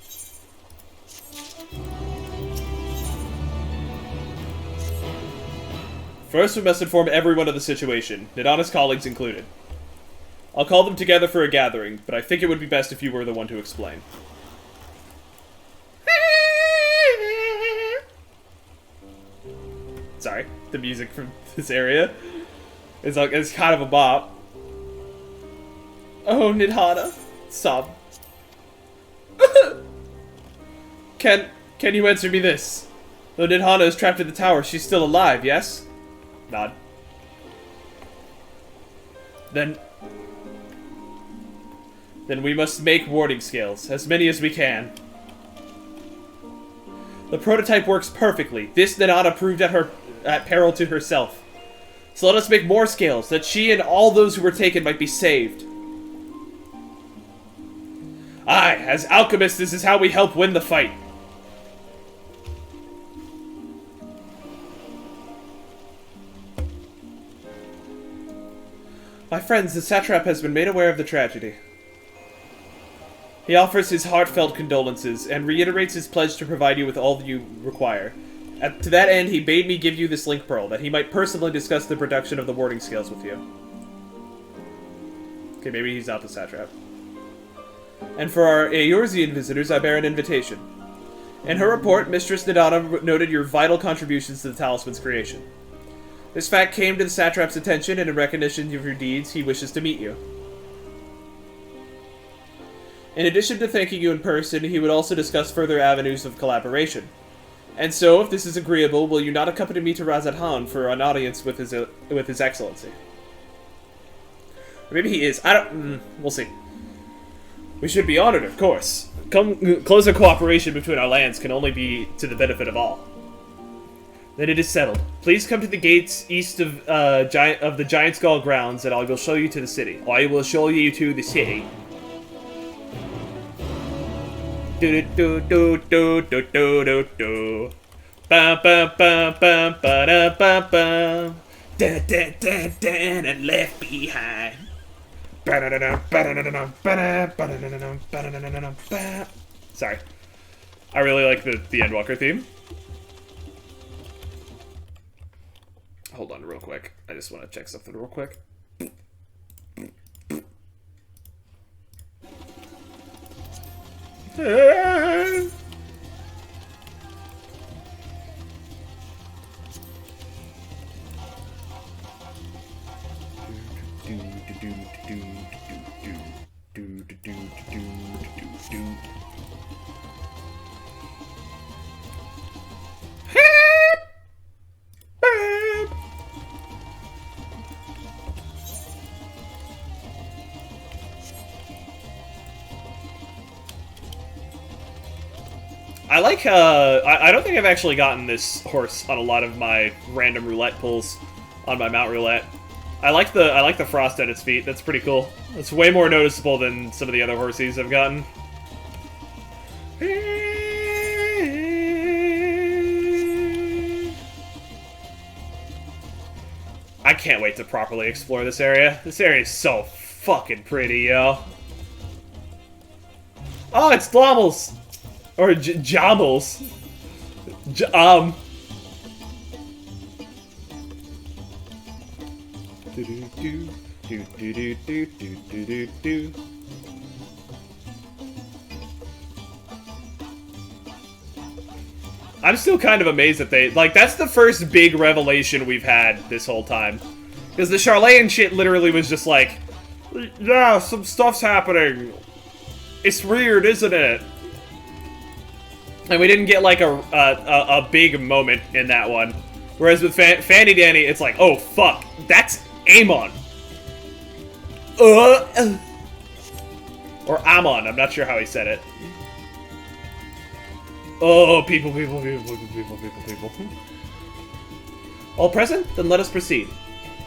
First, we must inform everyone of the situation, Nidana's colleagues included. I'll call them together for a gathering, but I think it would be best if you were the one to explain. Sorry, the music from this area is like, it's kind of a bop. Oh, Nidhana. Sob. Can you answer me this? Though Nidhana is trapped in the tower, she's still alive, yes? Nod. Then we must make warding scales, as many as we can. The prototype works perfectly. This Nidhana proved at peril to herself. So let us make more scales, that she and all those who were taken might be saved. Aye, as alchemists, this is how we help win the fight. My friends, the satrap has been made aware of the tragedy. He offers his heartfelt condolences, and reiterates his pledge to provide you with all you require. To that end, he bade me give you this link pearl, that he might personally discuss the production of the warding scales with you. Okay, maybe he's not the satrap. And for our Eorzean visitors, I bear an invitation. In her report, Mistress Nidhana noted your vital contributions to the talisman's creation. This fact came to the satrap's attention, and in recognition of your deeds, he wishes to meet you. In addition to thanking you in person, he would also discuss further avenues of collaboration. And so, if this is agreeable, will you not accompany me to Razathan for an audience with his Excellency? Or maybe he is. I don't... we'll see. We should be honored, of course. Closer cooperation between our lands can only be to the benefit of all. Then it is settled. Please come to the gates east of the Giant Skull grounds, and I will show you to the city. I will show you to the city. Do do do do do do do do. Ba ba ba ba ba da ba ba. Da da da da and left behind. Sorry. I really like the Endwalker theme. Hold on real quick. I just want to check something real quick. I like, I don't think I've actually gotten this horse on a lot of my random roulette pulls on my mount roulette. I like the frost at its feet. That's pretty cool. It's way more noticeable than some of the other horsies I've gotten. I can't wait to properly explore this area. This area is so fucking pretty, yo. Oh, it's Dlommels! Or Jommels. I'm still kind of amazed that they... Like, that's the first big revelation we've had this whole time. Because the Charlayan shit literally was just like, yeah, some stuff's happening. It's weird, isn't it? And we didn't get, like, a big moment in that one. Whereas with Fanny Danny, it's like, oh, fuck, that's Amon. Or Amon, I'm not sure how he said it. Oh, people. All present? Then let us proceed.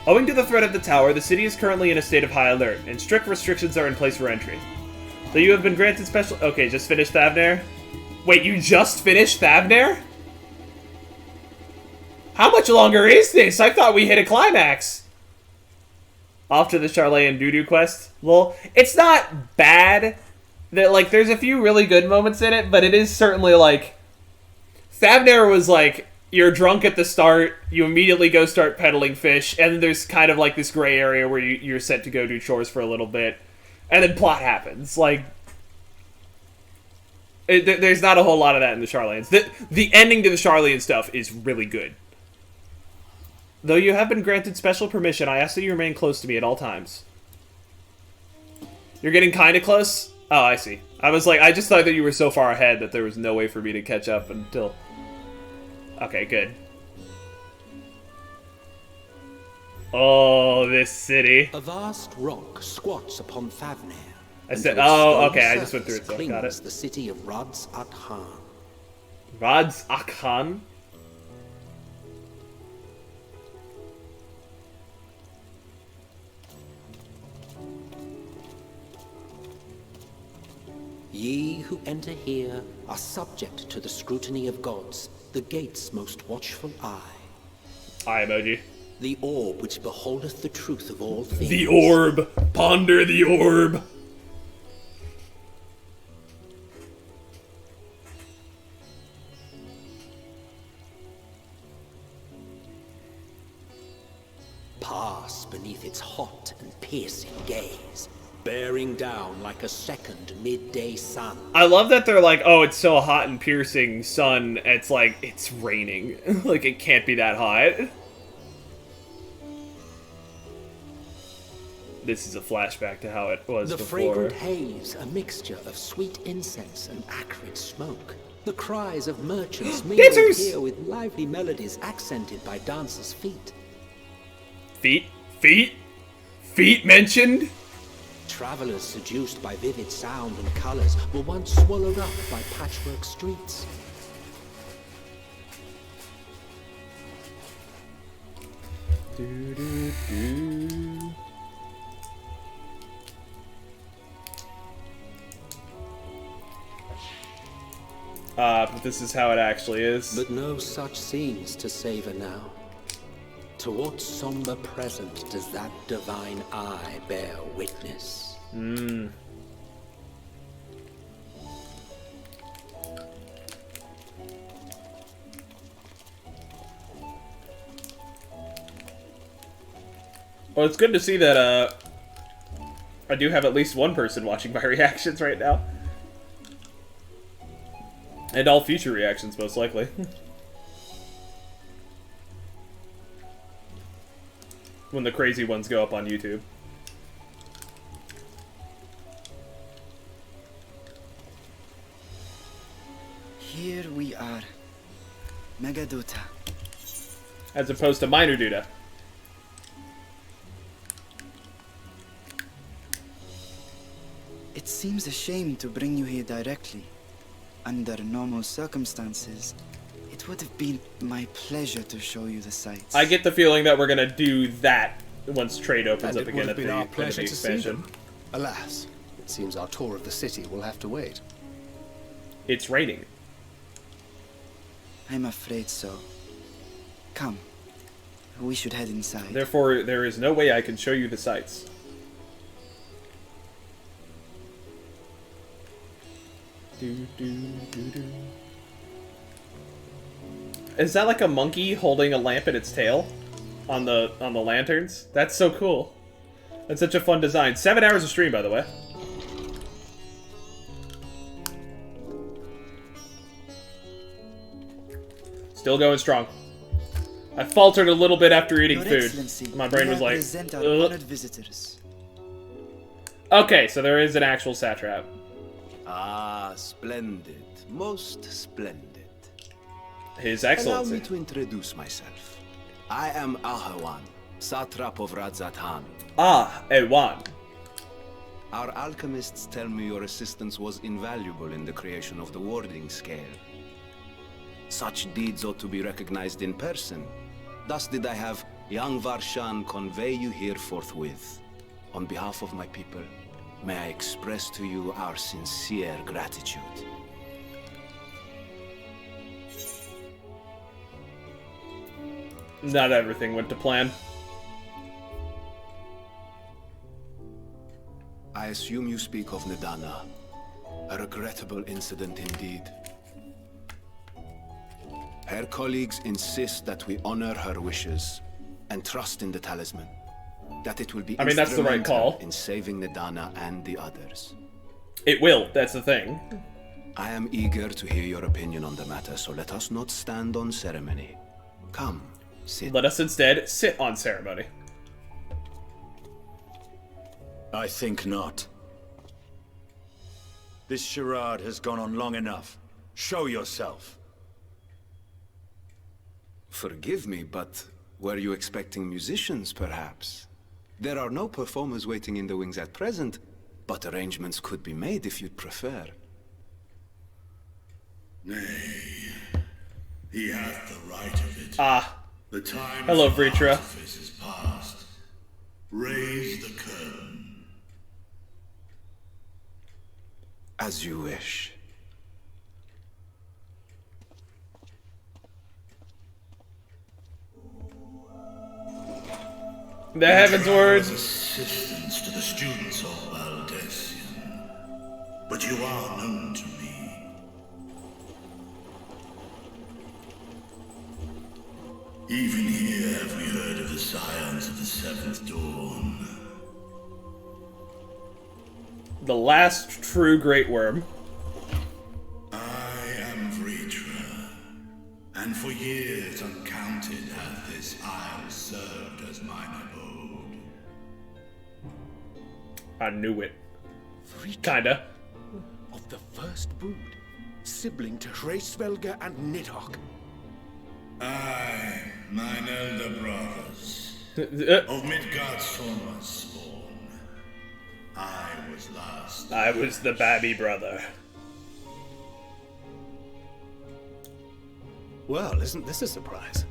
Owing to the threat of the tower, the city is currently in a state of high alert, and strict restrictions are in place for entry. Though you have been granted special... Okay, just finished Thavnair? Wait, you just finished Thavnair? How much longer is this? I thought we hit a climax. Off to the Charlayan Doo-Doo quest. Well, it's not bad. Like, there's a few really good moments in it, but it is certainly, like... Thavnair was, like, you're drunk at the start, you immediately go start peddling fish, and then there's kind of like this gray area where you're set to go do chores for a little bit, and then plot happens. Like, there's not a whole lot of that in the Sharlayans. The ending to the Sharlayan stuff is really good. Though you have been granted special permission, I ask that you remain close to me at all times. You're getting kind of close? Oh, I see. I was like, I just thought that you were so far ahead that there was no way for me to catch up until... Okay, good. Oh, this city. A vast rock squats upon Thavnair. I said, oh, okay, I just went through it, so I got it. The city of Radz at Han. Radz at Han? Ye who enter here are subject to the scrutiny of gods, the gate's most watchful eye. Eye emoji. The orb which beholdeth the truth of all things. The orb! Ponder the orb! Pass beneath its hot and piercing gaze, bearing down like a second midday sun. I love that they're like, oh, it's so hot and piercing sun, it's like, it's raining. Like, it can't be that hot. This is a flashback to how it was the before. Fragrant haze, a mixture of sweet incense and acrid smoke. The cries of merchants mingled here with lively melodies accented by dancers' feet. Feet? Feet? Feet mentioned? Travelers seduced by vivid sound and colors were once swallowed up by patchwork streets. But this is how it actually is. But no such scenes to savor now. To what somber present does that divine eye bear witness? Hmm. Well, it's good to see that, I do have at least one person watching my reactions right now. And all future reactions, most likely. When the crazy ones go up on YouTube. Here we are. Megaduta. As opposed to Minor Duda. It seems a shame to bring you here directly. Under normal circumstances, it would have been my pleasure to show you the sights. I get the feeling that we're gonna do that once trade opens up again at the our end of pleasure the to see expansion. them. Alas, it seems our tour of the city will have to wait. It's raining. I'm afraid so. Come. We should head inside. Therefore, there is no way I can show you the sights. Is that like a monkey holding a lamp in its tail on the lanterns? That's so cool. That's such a fun design. 7 hours of stream, by the way. Still going strong. I faltered a little bit after eating food. My brain was like, ugh. Visitors. Okay, so there is an actual satrap. Ah, splendid. Most splendid. His Allow Excellency. me to introduce myself. I am Ahawan, satrap of Radzatan. Ah, Ewan. Our alchemists tell me your assistance was invaluable in the creation of the warding scale. Such deeds ought to be recognized in person. Thus did I have young Varshan convey you here forthwith. On behalf of my people, may I express to you our sincere gratitude. Not everything went to plan. I assume you speak of Nidana. A regrettable incident indeed. Her colleagues insist that we honor her wishes and trust in the talisman. That it will be that's the right call. in saving Nadana and the others. It will, that's the thing. I am eager to hear your opinion on the matter, so let us not stand on ceremony. Come, sit. Let us instead sit on ceremony. I think not. This charade has gone on long enough. Show yourself. Forgive me, but were you expecting musicians, perhaps? There are no performers waiting in the wings at present, but arrangements could be made if you'd prefer. Nay, he hath the right of it. The time hello, Vritra. Is past. Raise the curtain. As you wish. The Heavensward. Assistance to the students of Valdesian, but you are known to me. Even here have we heard of the scions of the Seventh Dawn. The last true Great Worm. I am Vritra, and for years uncounted hath this isle served as mine abode. I knew it. Vritra. Kinda. Of the first brood, sibling to Hraesvelga and Nidhogg. I, mine elder brothers, of Midgard's Sorma's spawn. I was last. I was the babby brother. Well, isn't this a surprise?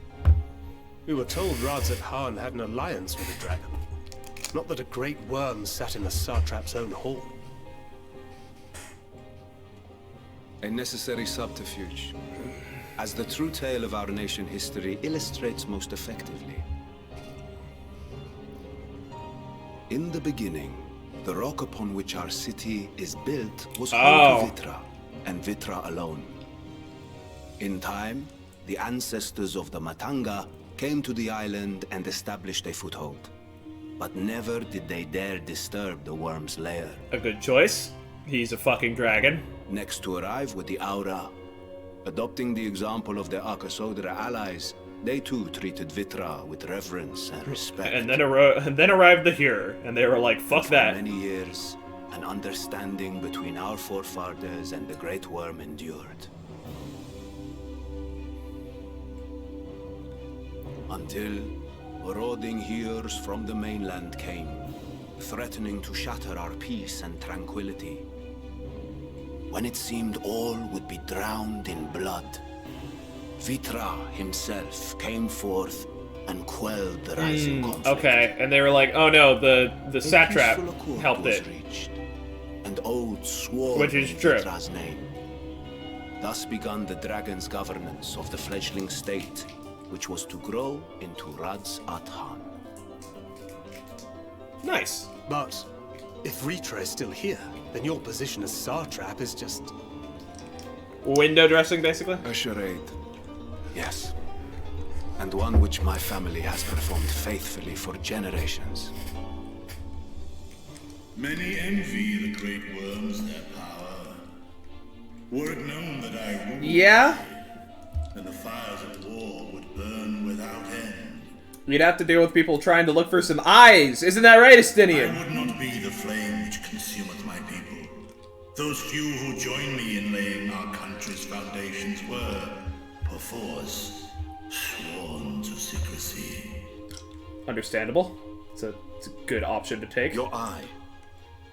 We were told Radz-at-Han had an alliance with the dragon. Not that a great worm sat in the satrap's own hall. A necessary subterfuge, as the true tale of our nation history illustrates most effectively. In the beginning, the rock upon which our city is built was home to Vitra, and Vitra alone. In time, the ancestors of the Matanga came to the island and established a foothold. But never did they dare disturb the worm's lair. A good choice. He's a fucking dragon. Next to arrive with the Aura. Adopting the example of their Akasodra allies, they too treated Vitra with reverence and respect. And then arrived the Hur, and they were like, fuck that. For many years, an understanding between our forefathers and the Great Worm endured. Until marauding Hurs from the mainland came, threatening to shatter our peace and tranquility. When it seemed all would be drowned in blood, Vitra himself came forth and quelled the rising conflict. Okay, and they were like, oh no, the satrap helped it. Reached, and oaths swore which is in true. Vitra's name. Thus began the dragon's governance of the fledgling state, which was to grow into Radz-at-Han. Nice. But if Vritra is still here, then your position as satrap is just... window dressing, basically? A charade. Yes. And one which my family has performed faithfully for generations. Many envy the great worms their power. Were it known that I ruled, then the fires of war would burn without end. You'd have to deal with people trying to look for some eyes. Isn't that right, Estinian? I would not be the flame which consumeth my people. Those few who join me in laying our country's foundations were, perforce, sworn to secrecy. Understandable. It's a good option to take. Your eye.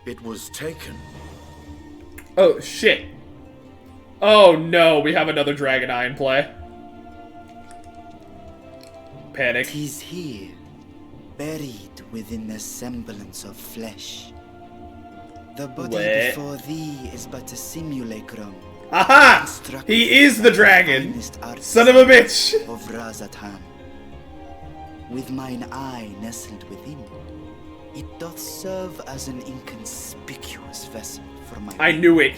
It was taken. Oh, shit. Oh no, we have another dragon eye in play. Panic. 'Tis here, buried within the semblance of flesh. The body before thee is but a simulacrum. Aha! He is the dragon! Son of a bitch! Of Radz-at-Han. With mine eye nestled within, it doth serve as an inconspicuous vessel for my... I knew it.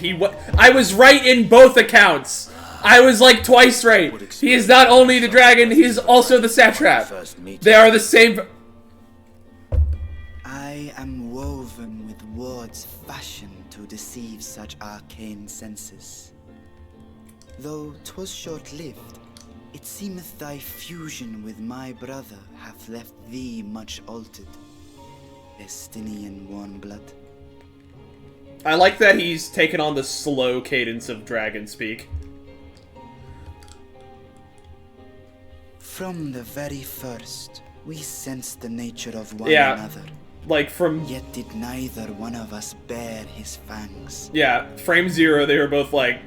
I was right in both accounts. I was like twice right. He is not only the dragon, he is also the satrap. They are the same. I am woven with words fashioned to deceive such arcane senses. Though 'twas short-lived, it seemeth thy fusion with my brother hath left thee much altered. Estinian warm blood. I like that he's taken on the slow cadence of dragon speak. From the very first, we sensed the nature of one Yeah, another. like from... Yet did neither one of us bear his fangs. Yeah, frame 0, they were both like,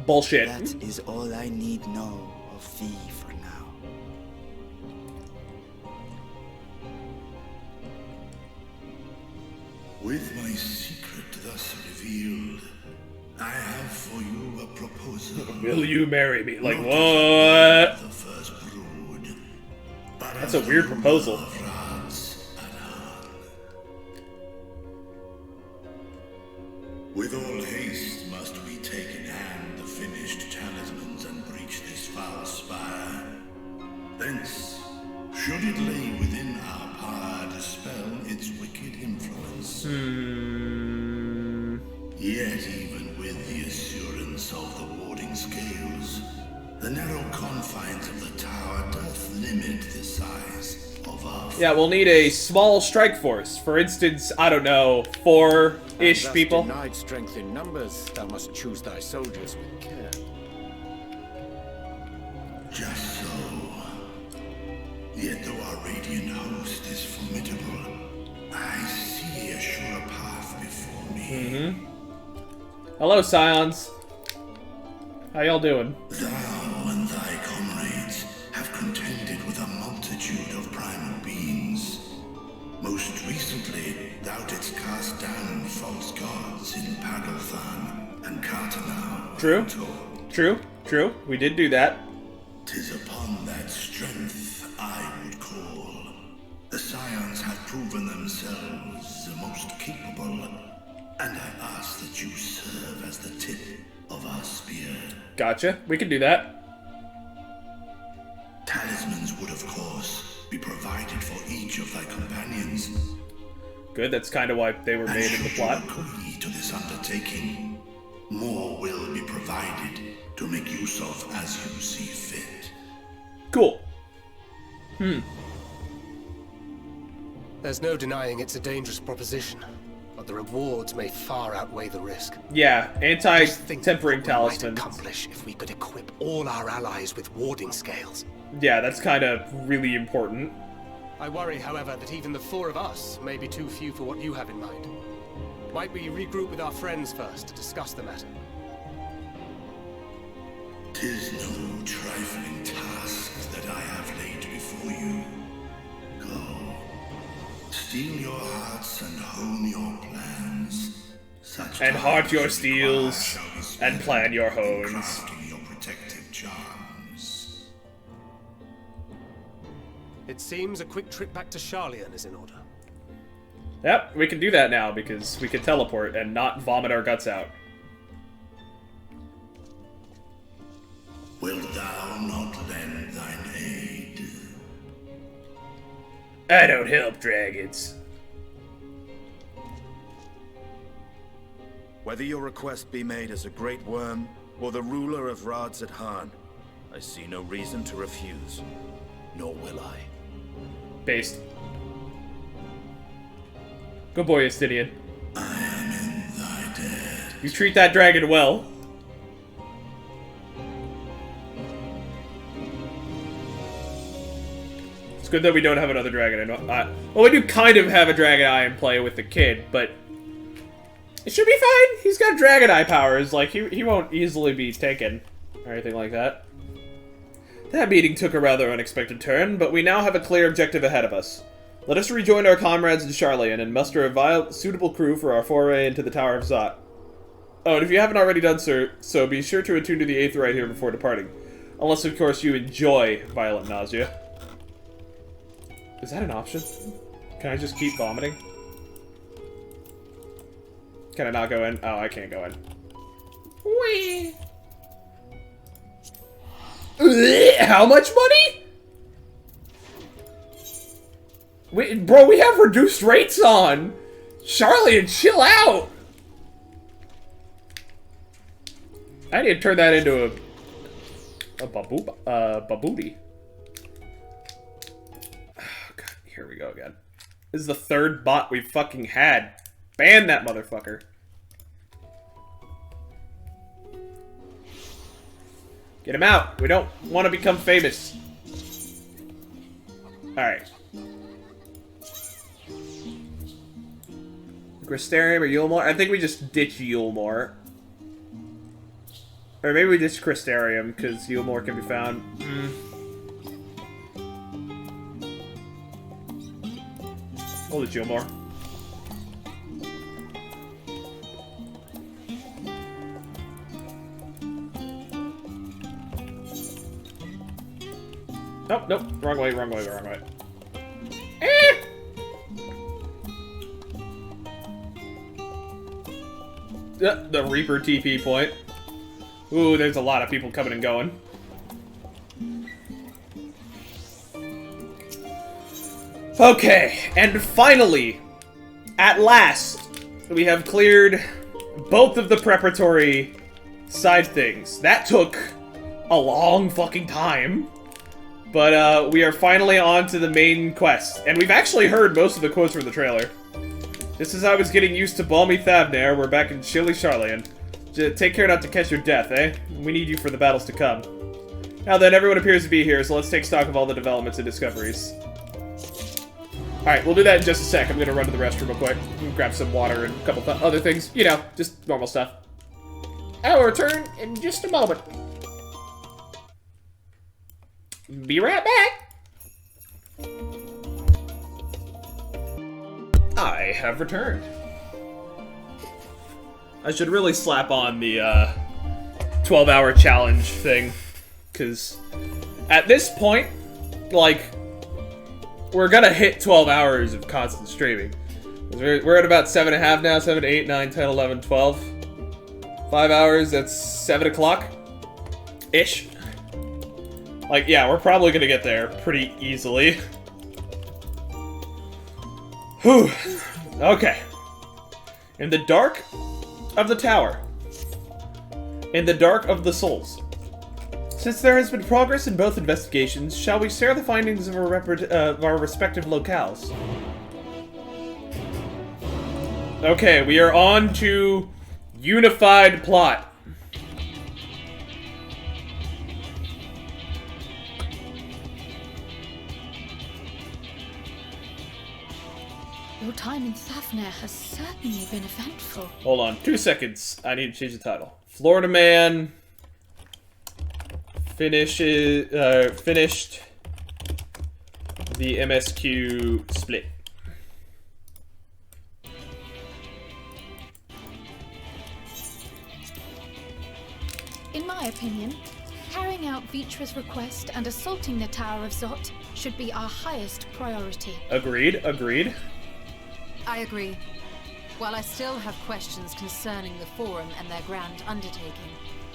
bullshit. That is all I need know of thee for now. With my secret thus revealed, I have for you a proposal. Will you marry me? Like, what? The first brood, but That's a weird proposal. With all haste must we take in hand the finished talismans and breach this foul spire. Thence, should it lay within our power, dispel its wicked influence. Yet even with the assurance of the warding scales, the narrow confines of the tower doth limit the size of our... Yeah, we'll need a small strike force. For instance, I don't know, 4-ish people. Denied strength in numbers, thou must choose thy soldiers with care. Just so. Yet though our radiant host is formidable, I see a sure path before me. Hello, Scions. How y'all doing? Thou and thy comrades have contended with a multitude of primal beings. Most recently, thou didst cast down false gods in Pagalthan and Cartanau. True. We did do that. 'Tis upon that strength I would call. The Scions have proven themselves the most capable, and I ask that you serve as the tip of our spear. Gotcha. We can do that. Talismans would, of course, be provided for each of thy companions. Good, that's kind of why they were made in the plot. Agree to this undertaking, more will be provided to make use of as you see fit. Cool. There's no denying it's a dangerous proposition, but the rewards may far outweigh the risk. Yeah, anti-tempering talismans. Might accomplish if we could equip all our allies with warding scales. Yeah, that's kind of really important. I worry, however, that even the 4 of us may be too few for what you have in mind. Might we regroup with our friends first to discuss the matter? 'Tis no trifling task that I have laid before you. Go, steel your hearts and hone your plans. And heart your steels, and plan your hones. Crafting your protective charms. It seems a quick trip back to Charlian is in order. Yep, we can do that now because we can teleport and not vomit our guts out. Wilt thou not lend thine aid? I don't help dragons. Whether your request be made as a great worm or the ruler of Rads at Han, I see no reason to refuse, nor will I. Based. Good boy, Estinian. I am in thy dead. You treat that dragon well. It's good that we don't have another dragon. Well, we do kind of have a dragon eye in play with the kid, but it should be fine. He's got dragon eye powers. Like, he won't easily be taken or anything like that. That meeting took a rather unexpected turn, but we now have a clear objective ahead of us. Let us rejoin our comrades in Charlian and muster a suitable crew for our foray into the Tower of Zot. Oh, and if you haven't already done so, be sure to attune to the Aether right here before departing. Unless, of course, you enjoy violent nausea. Is that an option? Can I just keep vomiting? Can I not go in? Oh, I can't go in. Whee! How much money? Bro, we have reduced rates on. Charlie, chill out. I need to turn that into a babooty. Oh, God, here we go again. This is the third bot we've fucking had. Ban that motherfucker. Get him out. We don't want to become famous. Alright. Crystarium or Yulmore? I think we just ditch Yulmore. Or maybe we ditch Crystarium, because Yulmore can be found. We'll ditch Yulmore. Nope, nope. Wrong way, wrong way, wrong way. The Reaper TP point. Ooh, there's a lot of people coming and going. Okay, and finally, at last, we have cleared both of the preparatory side things. That took a long fucking time. But we are finally on to the main quest. And we've actually heard most of the quotes from the trailer. Just as I was getting used to balmy Thavnair, we're back in chilly Charlian. Take care not to catch your death, eh? We need you for the battles to come. Now then, everyone appears to be here, so let's take stock of all the developments and discoveries. Alright, we'll do that in just a sec. I'm gonna run to the restroom real quick. Grab some water and a couple other things. You know, just normal stuff. I will return in just a moment. Be right back! I have returned. I should really slap on the 12-hour challenge thing, because at this point, like, we're gonna hit 12 hours of constant streaming. We're at about 7.5 now, 7, 8, 9, 10, 11, 12. 5 hours, that's 7 o'clock-ish. Like, yeah, we're probably gonna get there pretty easily. Whew. Okay. In the dark of the tower. In the dark of the souls. Since there has been progress in both investigations, shall we share the findings of our respective locales? Okay, we are on to unified plot. Your time in Thavnair has certainly been eventful. Hold on, 2 seconds. I need to change the title. Florida Man finished the MSQ split. In my opinion, carrying out Vitra's request and assaulting the Tower of Zot should be our highest priority. Agreed, agreed. I agree. While I still have questions concerning the Forum and their grand undertaking,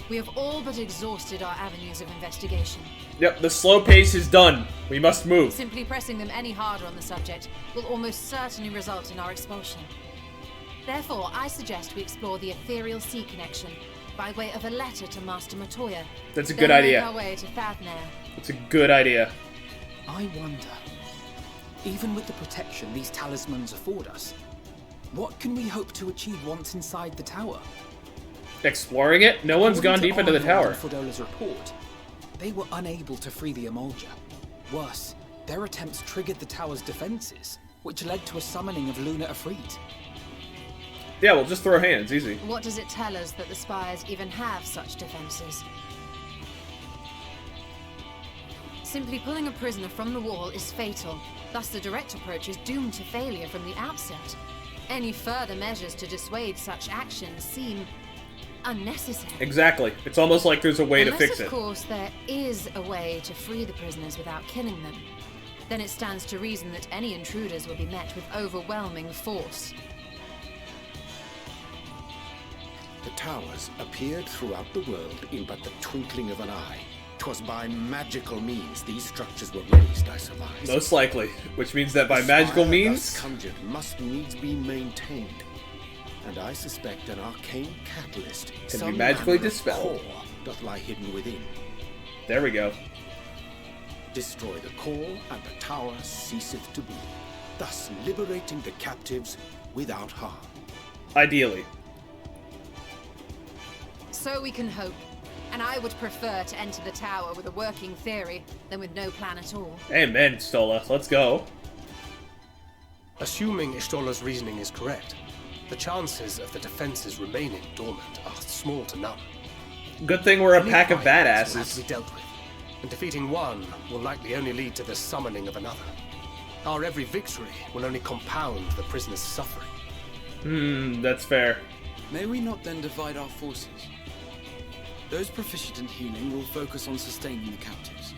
we have all but exhausted our avenues of investigation. Yep, the slow pace is done. We must move. Simply pressing them any harder on the subject will almost certainly result in our expulsion. Therefore, I suggest we explore the ethereal sea connection by way of a letter to Master Matoya. That's a good idea. Make our way to Thavnair. That's a good idea. I wonder, even with the protection these talismans afford us, what can we hope to achieve once inside the tower? Exploring it? No one's gone deep into the tower. Fodola's report, they were unable to free the Emolja. Worse, their attempts triggered the tower's defenses, which led to a summoning of Luna Afrit. Yeah, we'll just throw hands, easy. What does it tell us that the Spires even have such defenses? Simply pulling a prisoner from the wall is fatal, thus the direct approach is doomed to failure from the outset. Any further measures to dissuade such actions seem unnecessary. Exactly. It's almost like there's a way to fix it. Unless, of course, there is a way to free the prisoners without killing them. Then it stands to reason that any intruders will be met with overwhelming force. The towers appeared throughout the world in but the twinkling of an eye. 'Twas by magical means these structures were raised, I surmise. Most likely. Which means that by The magical spire means... thus conjured must needs be maintained. And I suspect an arcane catalyst Can be magically manner of dispelled. core doth lie hidden within. There we go. Destroy the core, and the tower ceaseth to be, thus liberating the captives without harm. Ideally. So we can hope. And I would prefer to enter the tower with a working theory than with no plan at all. Amen, Stola. Let's go. Assuming Ishtola's reasoning is correct, the chances of the defenses remaining dormant are small to none. Good thing we're a Any pack of rivals will have badasses. to be dealt with, and defeating one will likely only lead to the summoning of another. Our every victory will only compound the prisoner's suffering. That's fair. May we not then divide our forces? Those proficient in healing will focus on sustaining the captives.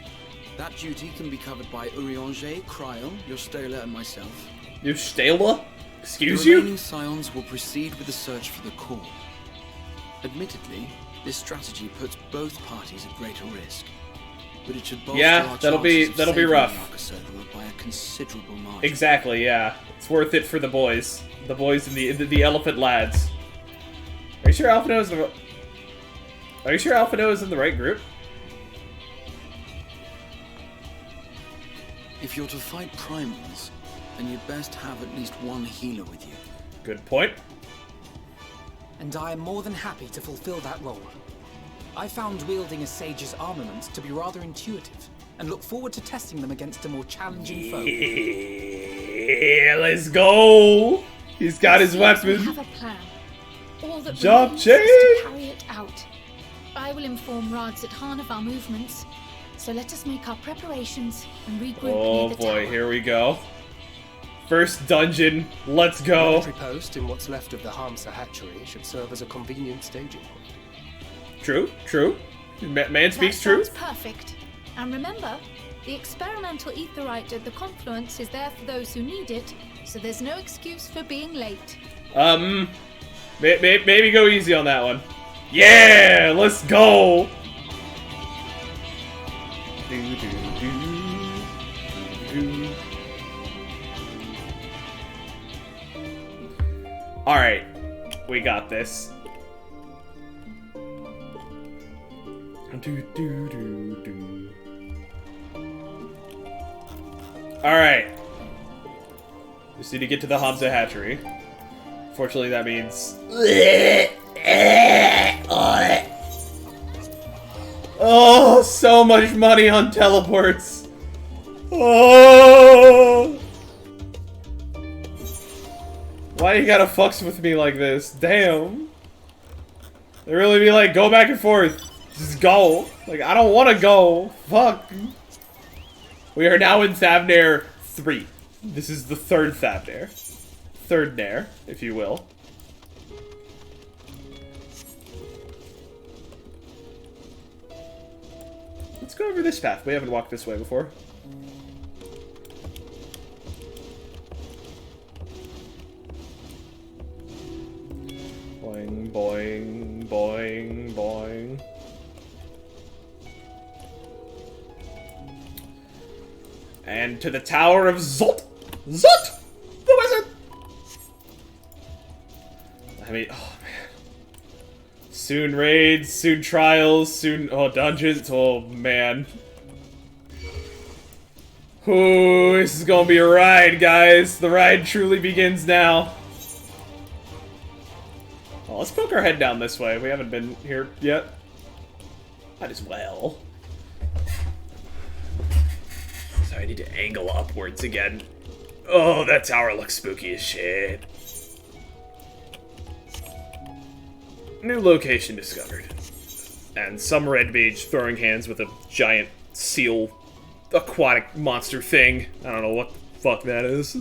That duty can be covered by Urianger, Cryle, Yostela, and myself. Yostela? Excuse the you? remaining scions will proceed with the search for the core. Admittedly, this strategy puts both parties at greater risk, but it should bolster Yeah, our that'll be chances of rough. saving the Arcosaurus by a considerable margin. Exactly, yeah. It's worth it for the boys. The boys and the elephant lads. Are you sure Alphino is the... Are you sure Alphino is in the right group? If you're to fight primals, then you'd best have at least one healer with you. Good point. And I am more than happy to fulfill that role. I found wielding a sage's armaments to be rather intuitive, and look forward to testing them against a more challenging foe. Yeah, let's go! He's got his We weapon. have a plan. All that Job remains is to change! carry it out. I will inform Radz-at-Han of our movements, so let us make our preparations and regroup Oh near the boy, tower. here we go. First dungeon, let's go. Military post in what's left of the Hamsa hatchery should serve as a convenient staging point. True, true. Man speaks That truth. sounds perfect. And remember, the experimental etherite at the confluence is there for those who need it, so there's no excuse for being late. Maybe go easy on that one. Yeah, let's go. All right, we got this. All right. Just need to get to the Hamza hatchery. Fortunately, that means. Oh, so much money on teleports. Oh. Why you gotta fucks with me like this? Damn. They really be like, go back and forth. Just go. Like, I don't want to go. Fuck. We are now in Thavnair 3. This is the third Thavnair. Third Nair, if you will. Let's go over this path. We haven't walked this way before. Boing, boing, boing, boing. And to the Tower of Zot! Zot! The wizard! I mean, oh man. Soon raids, soon trials, soon, oh, dungeons, oh man. Ooh, this is gonna be a ride, guys. The ride truly begins now. Well, let's poke our head down this way. We haven't been here yet. Might as well. So I need to angle upwards again. Oh, that tower looks spooky as shit. New location discovered. And some red mage throwing hands with a giant seal aquatic monster thing. I don't know what the fuck that is.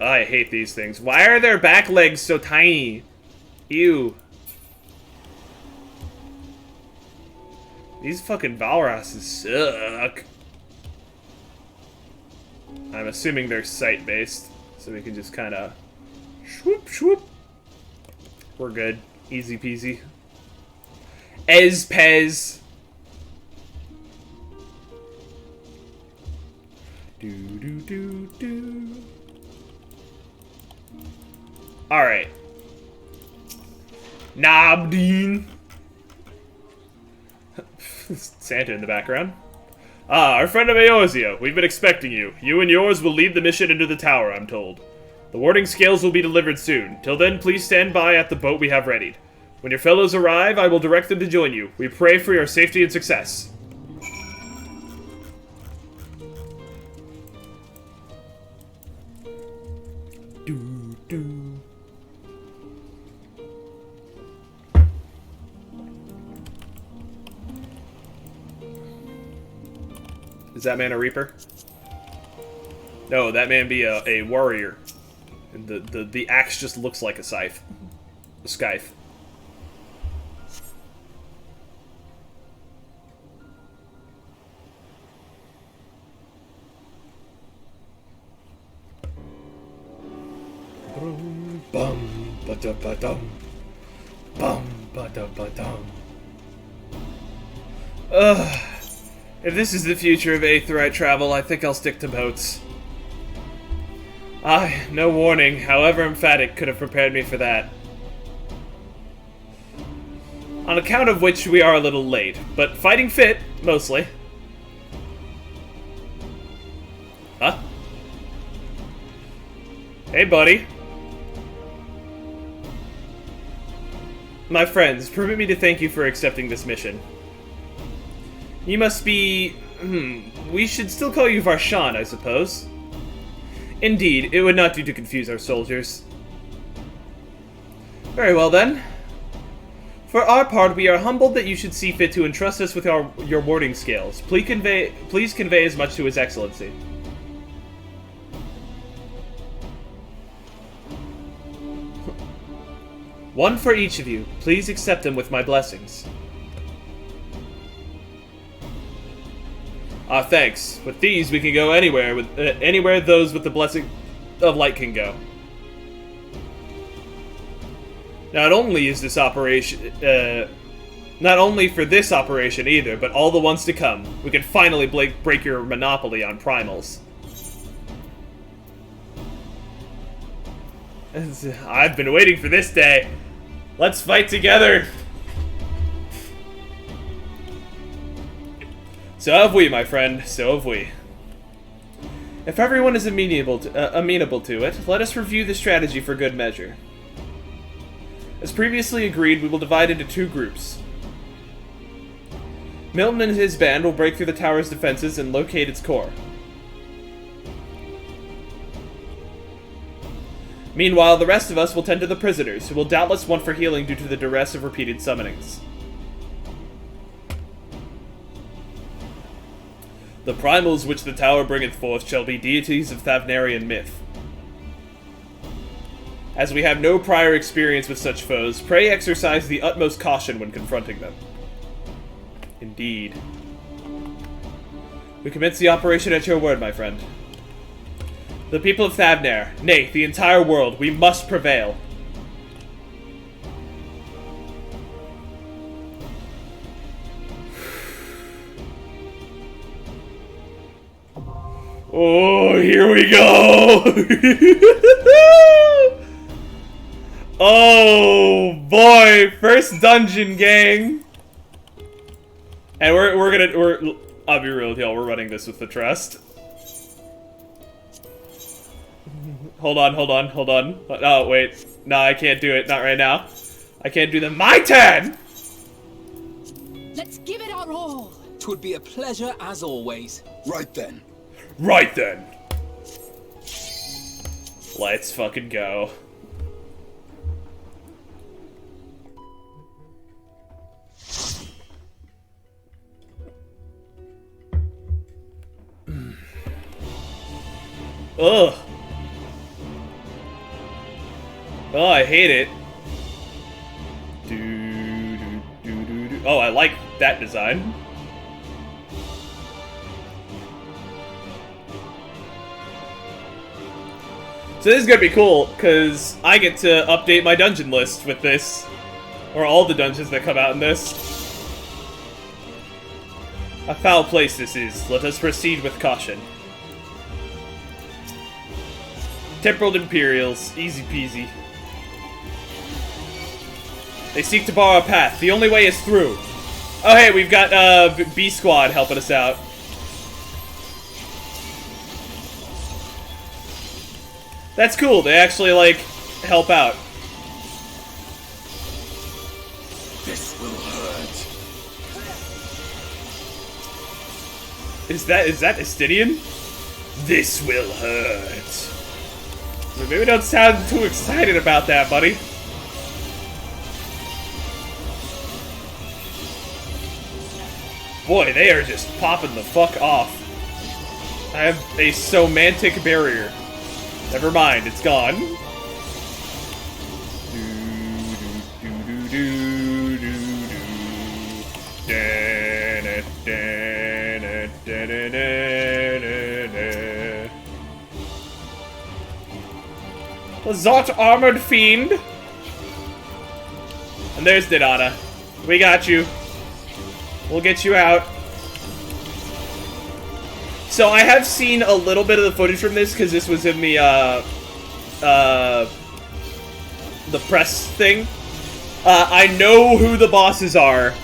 I hate these things. Why are their back legs so tiny? Ew. These fucking Valrasses suck. I'm assuming they're sight-based, so we can just kind of swoop, swoop. We're good. Easy peasy. Pez. Alright. Nabdeen. Santa in the background. Ah, our friend of Eorzea. We've been expecting you. You and yours will lead the mission into the tower, I'm told. The warding scales will be delivered soon. Till then, please stand by at the boat we have readied. When your fellows arrive, I will direct them to join you. We pray for your safety and success. Is that man a reaper? No, that man be a warrior. And the axe just looks like a scythe. A scythe. Bum ba da ba dum. Bum ba da ba dum. Ugh. If this is the future of Aetheryte travel, I think I'll stick to boats. Aye, no warning, however emphatic, could have prepared me for that. On account of which we are a little late, but fighting fit, mostly. Huh? Hey, buddy. My friends, permit me to thank you for accepting this mission. You must be... we should still call you Varshan, I suppose. Indeed, it would not do to confuse our soldiers. Very well, then. For our part, we are humbled that you should see fit to entrust us with your warding scales. Please convey as much to His Excellency. One for each of you. Please accept them with my blessings. Ah, thanks. With these, we can go anywhere anywhere those with the blessing of light can go. Not only is this operation, not only for this operation either, but all the ones to come. We can finally break your monopoly on primals. I've been waiting for this day. Let's fight together. So have we, my friend. So have we. If everyone is amenable to it, let us review the strategy for good measure. As previously agreed, we will divide into two groups. Milton and his band will break through the tower's defenses and locate its core. Meanwhile, the rest of us will tend to the prisoners, who will doubtless want for healing due to the duress of repeated summonings. The primals which the tower bringeth forth shall be deities of Thavnairian myth. As we have no prior experience with such foes, pray exercise the utmost caution when confronting them. Indeed. We commence the operation at your word, my friend. The people of Thavnair, nay, the entire world, we must prevail. Oh, here we go! Oh boy, first dungeon, gang. And I'll be real with y'all, we're running this with the trust. Hold on. Oh, wait. No, I can't do it. Not right now. I can't do my turn! Let's give it our all. 'Twould be a pleasure as always. Right then. Right then. Let's fucking go. Ugh. Oh, I hate it. Oh, I like that design. So this is gonna be cool, because I get to update my dungeon list with this. Or all the dungeons that come out in this. A foul place this is. Let us proceed with caution. Temporal Imperials. Easy peasy. They seek to bar our path. The only way is through. Oh hey, we've got B Squad helping us out. That's cool. They actually, like, help out. This will hurt. Is that Estidian? This will hurt. Maybe don't sound too excited about that, buddy. Boy, they are just popping the fuck off. I have a somantic barrier. Never mind, it's gone. The Zot Armored Fiend. And there's Didana. We got you. We'll get you out. So I have seen a little bit of the footage from this because this was in the press thing. I know who the bosses are,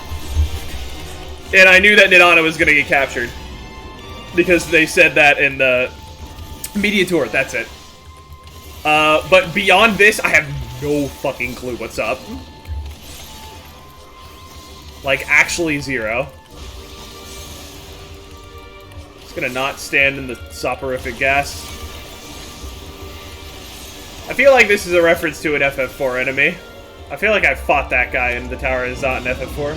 and I knew that Nidana was gonna get captured because they said that in the media tour. That's it. But beyond this, I have no fucking clue what's up. Like, actually zero. Gonna not stand in the soporific gas. I feel like this is a reference to an FF4 enemy. I feel like I fought that guy in the Tower of Zot in FF4.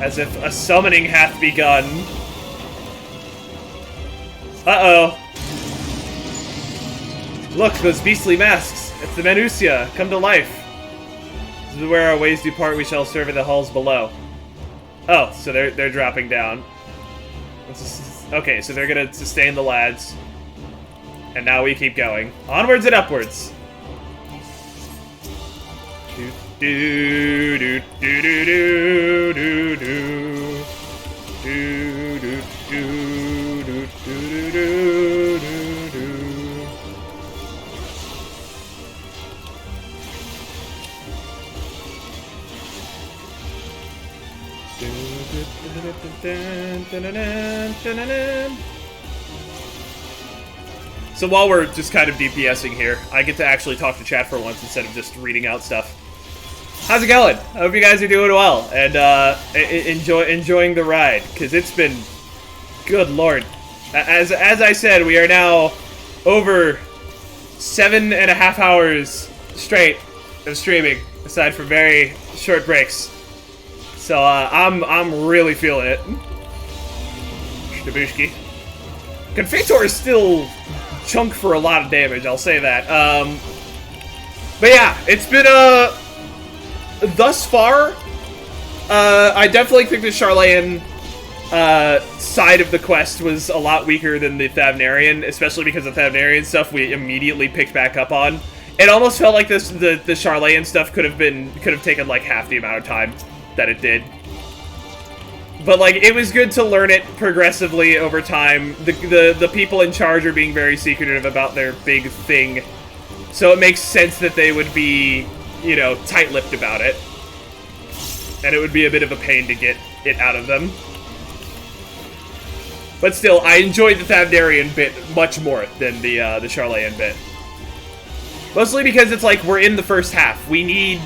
As if a summoning hath begun. Uh-oh. Look, those beastly masks. It's the Menusia, come to life. This is where our ways depart, we shall serve in the halls below. Oh, so they're dropping down. Okay, so they're gonna sustain the lads. And now we keep going. Onwards and upwards! Do do do do do do do do do do do do do do. So while we're just kind of DPSing here, I get to actually talk to chat for once instead of just reading out stuff. How's it going? I hope you guys are doing well and enjoying the ride, because it's been, good lord. As I said, we are now over 7.5 hours straight of streaming, aside from very short breaks. So I'm really feeling it. Shabushki. Confator is still chunk for a lot of damage, I'll say that. But yeah, it's been thus far, I definitely think the Charlayan side of the quest was a lot weaker than the Thavnairian, especially because the Thavnairian stuff we immediately picked back up on. It almost felt like the Charlayan stuff could have taken like half the amount of time that it did. But like, it was good to learn it progressively over time. The people in charge are being very secretive about their big thing. So it makes sense that they would be, you know, tight-lipped about it. And it would be a bit of a pain to get it out of them. But still, I enjoyed the Thavnairian bit much more than the Charlayan bit. Mostly because it's like, we're in the first half. We need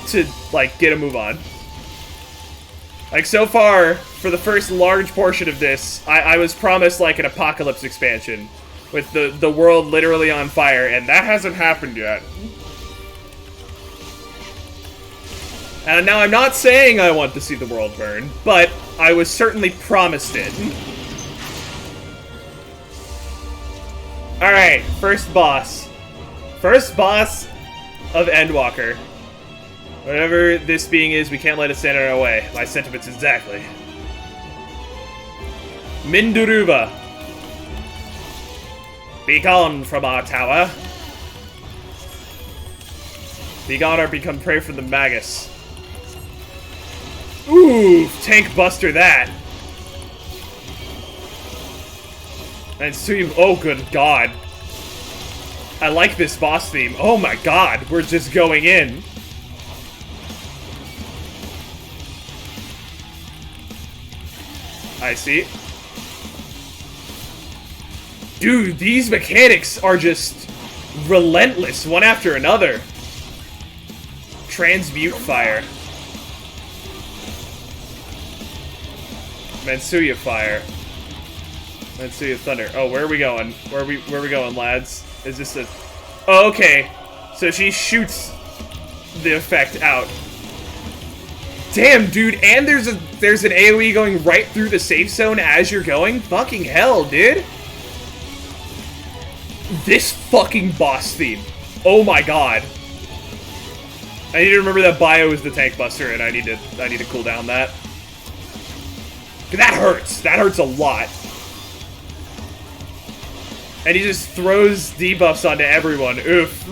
to, like, get a move on. Like, so far, for the first large portion of this, I was promised, like, an apocalypse expansion. With the world literally on fire, and that hasn't happened yet. And now, I'm not saying I want to see the world burn, but I was certainly promised it. Alright, first boss. First boss of Endwalker. Whatever this being is, we can't let it stand in our way. My sentiments exactly. Minduruva. Be gone from our tower. Be gone or become prey for the Magus. Ooh, tank buster that. And sweep. Oh, good God. I like this boss theme. Oh my God, we're just going in. I see. Dude, these mechanics are just relentless, one after another. Transmute fire. Mansuya fire. Mansuya thunder. Oh, where are we going? Where are we going, lads? Is this a... Oh, okay. So she shoots the effect out. Damn, dude, and there's an AoE going right through the safe zone as you're going? Fucking hell, dude. This fucking boss theme. Oh my God. I need to remember that bio is the tank buster, and I need to cool down that. That hurts. That hurts a lot. And he just throws debuffs onto everyone. Oof.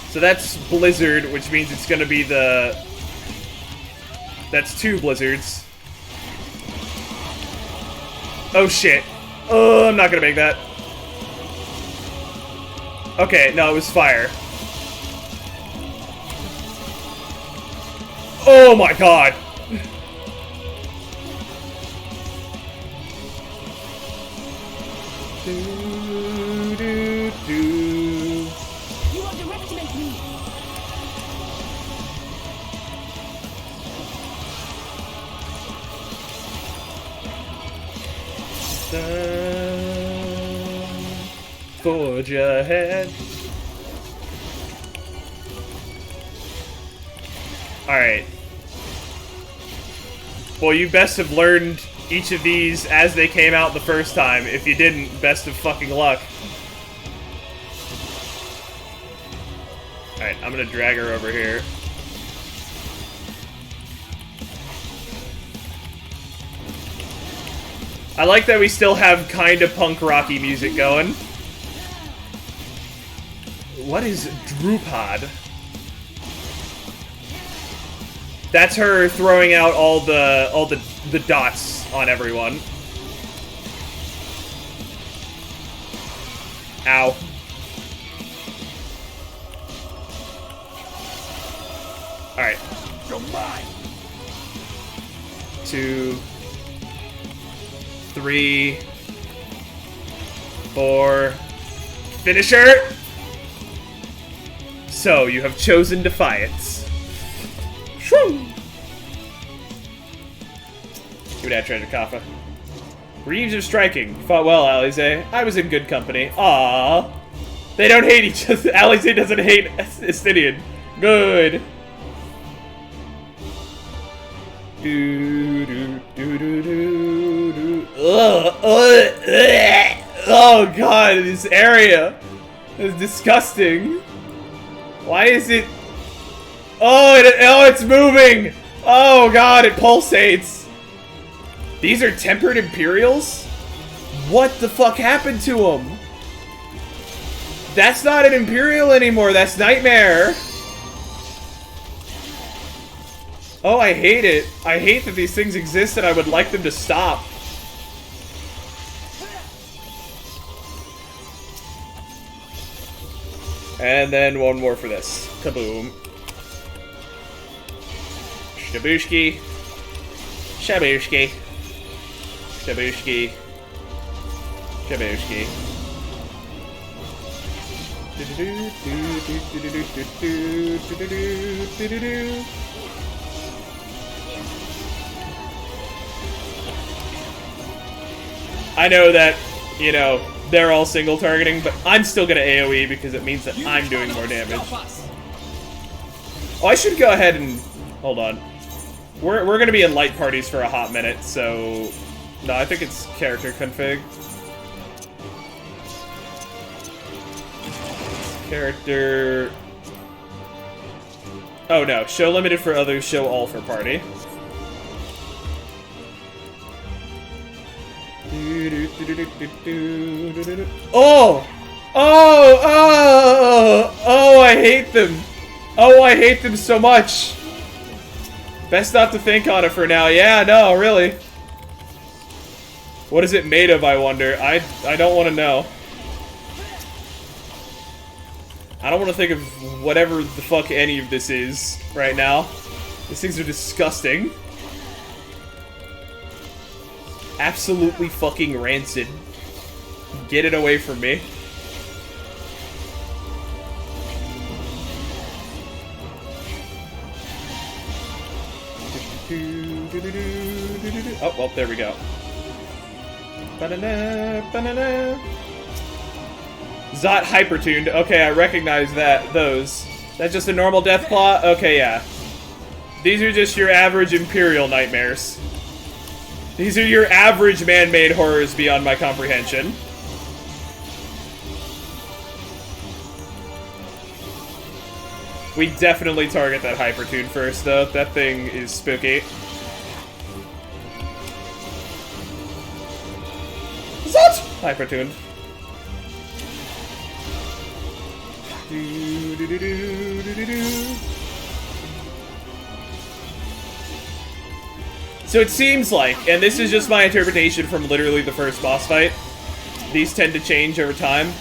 So that's Blizzard, which means it's gonna be the... That's 2 Blizzards. Oh shit. Oh, I'm not gonna make that. Okay, no, it was fire. Oh my God. You underestimate me. Forge ahead. Alright. Well, you best have learned each of these as they came out the first time. If you didn't, best of fucking luck. Alright, I'm gonna drag her over here. I like that we still have kinda punk rocky music going. What is Drupad? That's her throwing out all the dots on everyone. Ow. Alright. 2, 3, 4. Finisher! So, you have chosen Defiance. Shoo! Give me that treasure, Kaffa. Reeves of striking. Fought well, Alize. I was in good company. Aww. They don't hate each other. Alize doesn't hate Estinian. Good. Oh god, this area is disgusting. Why is it... Oh, it's moving! Oh god, it pulsates. These are tempered Imperials? What the fuck happened to them? That's not an Imperial anymore, that's Nightmare. Oh, I hate it. I hate that these things exist and I would like them to stop. And then one more for this. Kaboom. Shabushki. Shabushki. Shabushki. Shabushki. I know that, you know, they're all single targeting, but I'm still gonna AoE because it means that I'm doing more damage. Oh, I should go ahead and... Hold on. We're gonna be in light parties for a hot minute, so... No, I think it's character config. Character... Oh no, show limited for others, show all for party. Oh! Oh, I hate them. Oh, I hate them so much. Best not to think on it for now. Yeah, no, really. What is it made of, I wonder? I don't want to know. I don't want to think of whatever the fuck any of this is right now. These things are disgusting. Absolutely fucking rancid. Get it away from me. Oh, well, there we go. Zot hypertuned. Okay, I recognize those. That's just a normal Deathclaw? Okay, yeah. These are just your average Imperial nightmares. These are your average man-made horrors beyond my comprehension. We definitely target that hypertune first, though. That thing is spooky. Zot! Hypertuned. So it seems like, and this is just my interpretation from literally the first boss fight, these tend to change over time.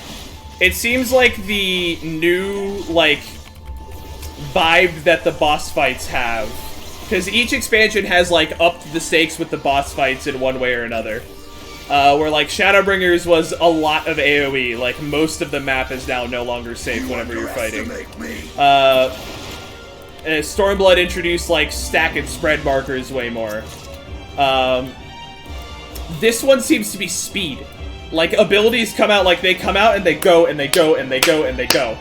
It seems like the new, like, vibe that the boss fights have, because each expansion has, like, upped the stakes with the boss fights in one way or another. Where, like, Shadowbringers was a lot of AoE, like, most of the map is now no longer safe whenever you're fighting. Stormblood introduced, like, stack and spread markers way more. This one seems to be speed. Like, abilities come out, like, they come out and they go, and they go, and they go, and they go.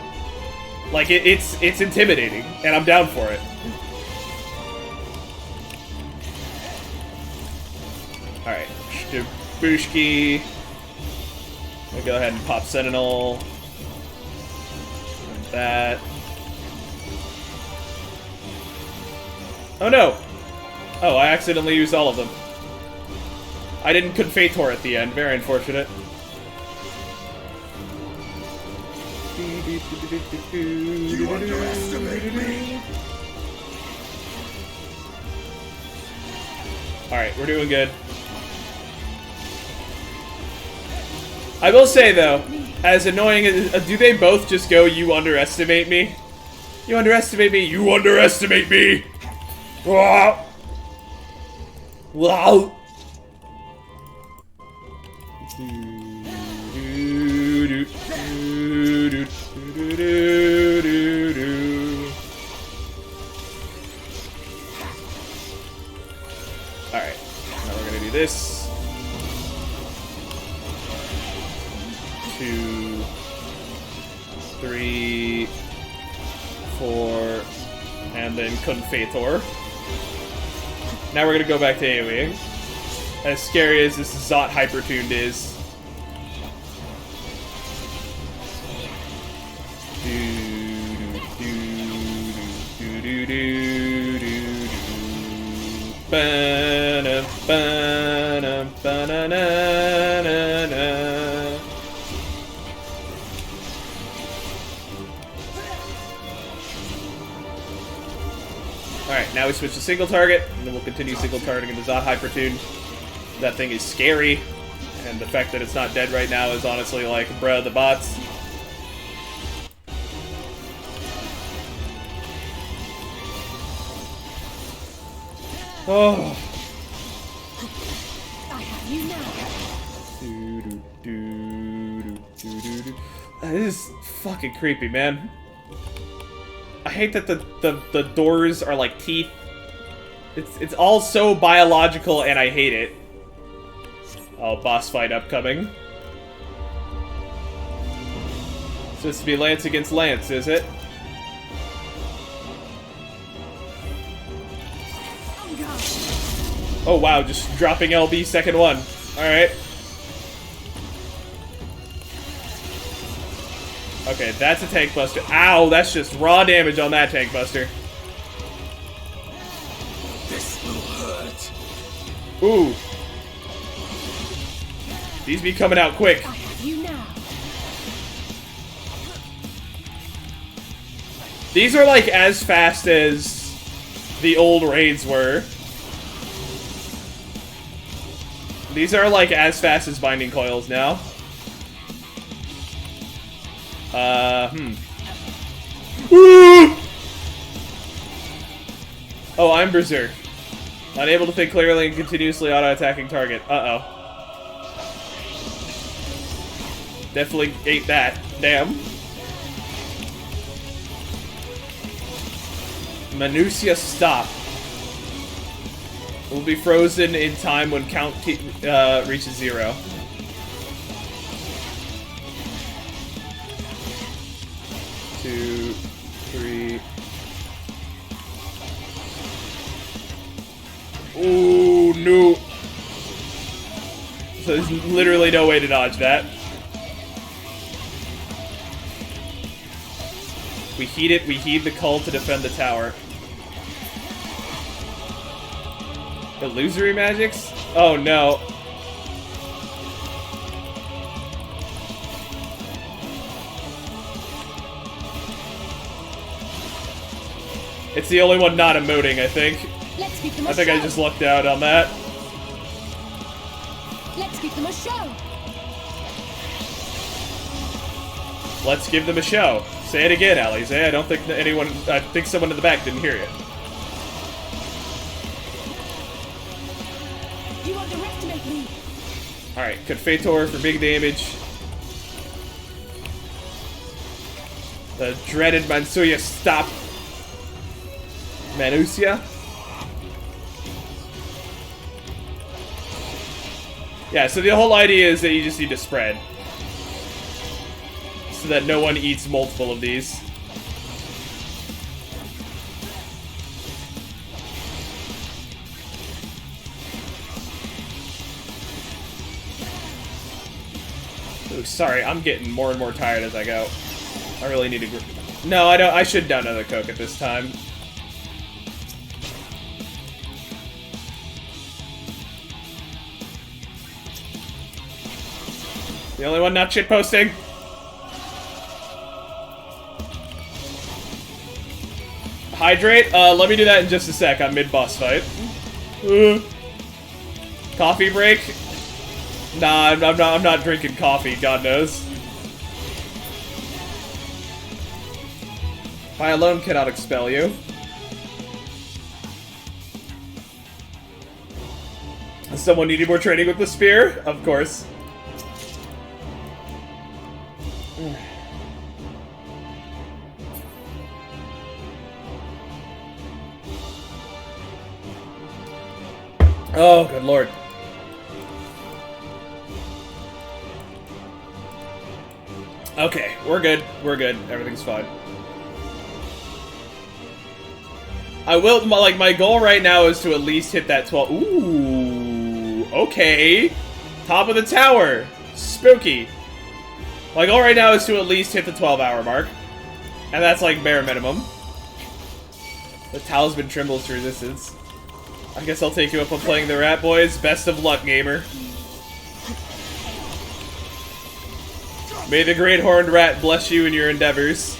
Like, it's intimidating, and I'm down for it. Alright. Bushki. I'll go ahead and pop Sentinel. Like that. Oh no! Oh, I accidentally used all of them. I didn't Confator at the end. Very unfortunate. You underestimate me. Alright, we're doing good. I will say, though, as annoying as... do they both just go, you underestimate me? You underestimate me? You underestimate me! Wow! Wow! Alright, now we're gonna do this. 2, 3, 4, and then Confator. Now we're gonna go back to AoE. As scary as this Zot hypertuned is. Alright, now we switch to single target, and then we'll continue single targeting the Zot hypertune. That thing is scary, and the fact that it's not dead right now is honestly like, bruh, the bots. Oh. I have you now. This is fucking creepy, man. I hate that the doors are like teeth. It's all so biological, and I hate it. Oh, boss fight upcoming. It's supposed to be Lance against Lance, is it? Oh wow, just dropping LB second one. Alright. Okay, that's a tank buster. Ow, that's just raw damage on that tank buster. This will hurt. Ooh. These be coming out quick. I have you now. These are like as fast as the old raids were. These are like as fast as binding coils now. Oh, I'm Berserk. Unable to think clearly and continuously auto-attacking target. Uh-oh. Definitely ate that. Damn. Minutia stop. Will be frozen in time when count reaches 0. Two, three. Ooh, no. So there's literally no way to dodge that. We heed it, we heed the call to defend the tower. Illusory magics? Oh no. It's the only one not emoting, I think. Let's give them a I think show. I just lucked out on that. Let's give them a show. Let's give them a show. Say it again, Alize. I don't think anyone... I think someone in the back didn't hear you. You underestimate me. Alright, Confetor for big damage. The dreaded Mansuya stop. Manusia. Yeah, so the whole idea is that you just need to spread. So that no one eats multiple of these. Ooh, sorry, I'm getting more and more tired as I go. I really need to... No, I don't. I should down another Coke at this time. The only one not shitposting. Hydrate? Let me do that in just a sec. I'm mid-boss fight. Coffee break? Nah, I'm not drinking coffee, God knows. I alone cannot expel you. Someone needed more training with the spear? Of course. Oh, good lord. Okay, we're good. We're good. Everything's fine. I will, like, my goal right now is to at least hit that 12. Ooh, okay. Top of the tower. Spooky. My goal right now is to at least hit the 12-hour mark. And that's, like, bare minimum. The talisman trembles to resistance. I guess I'll take you up on playing the Rat Boys. Best of luck, gamer. May the Great Horned Rat bless you in your endeavors.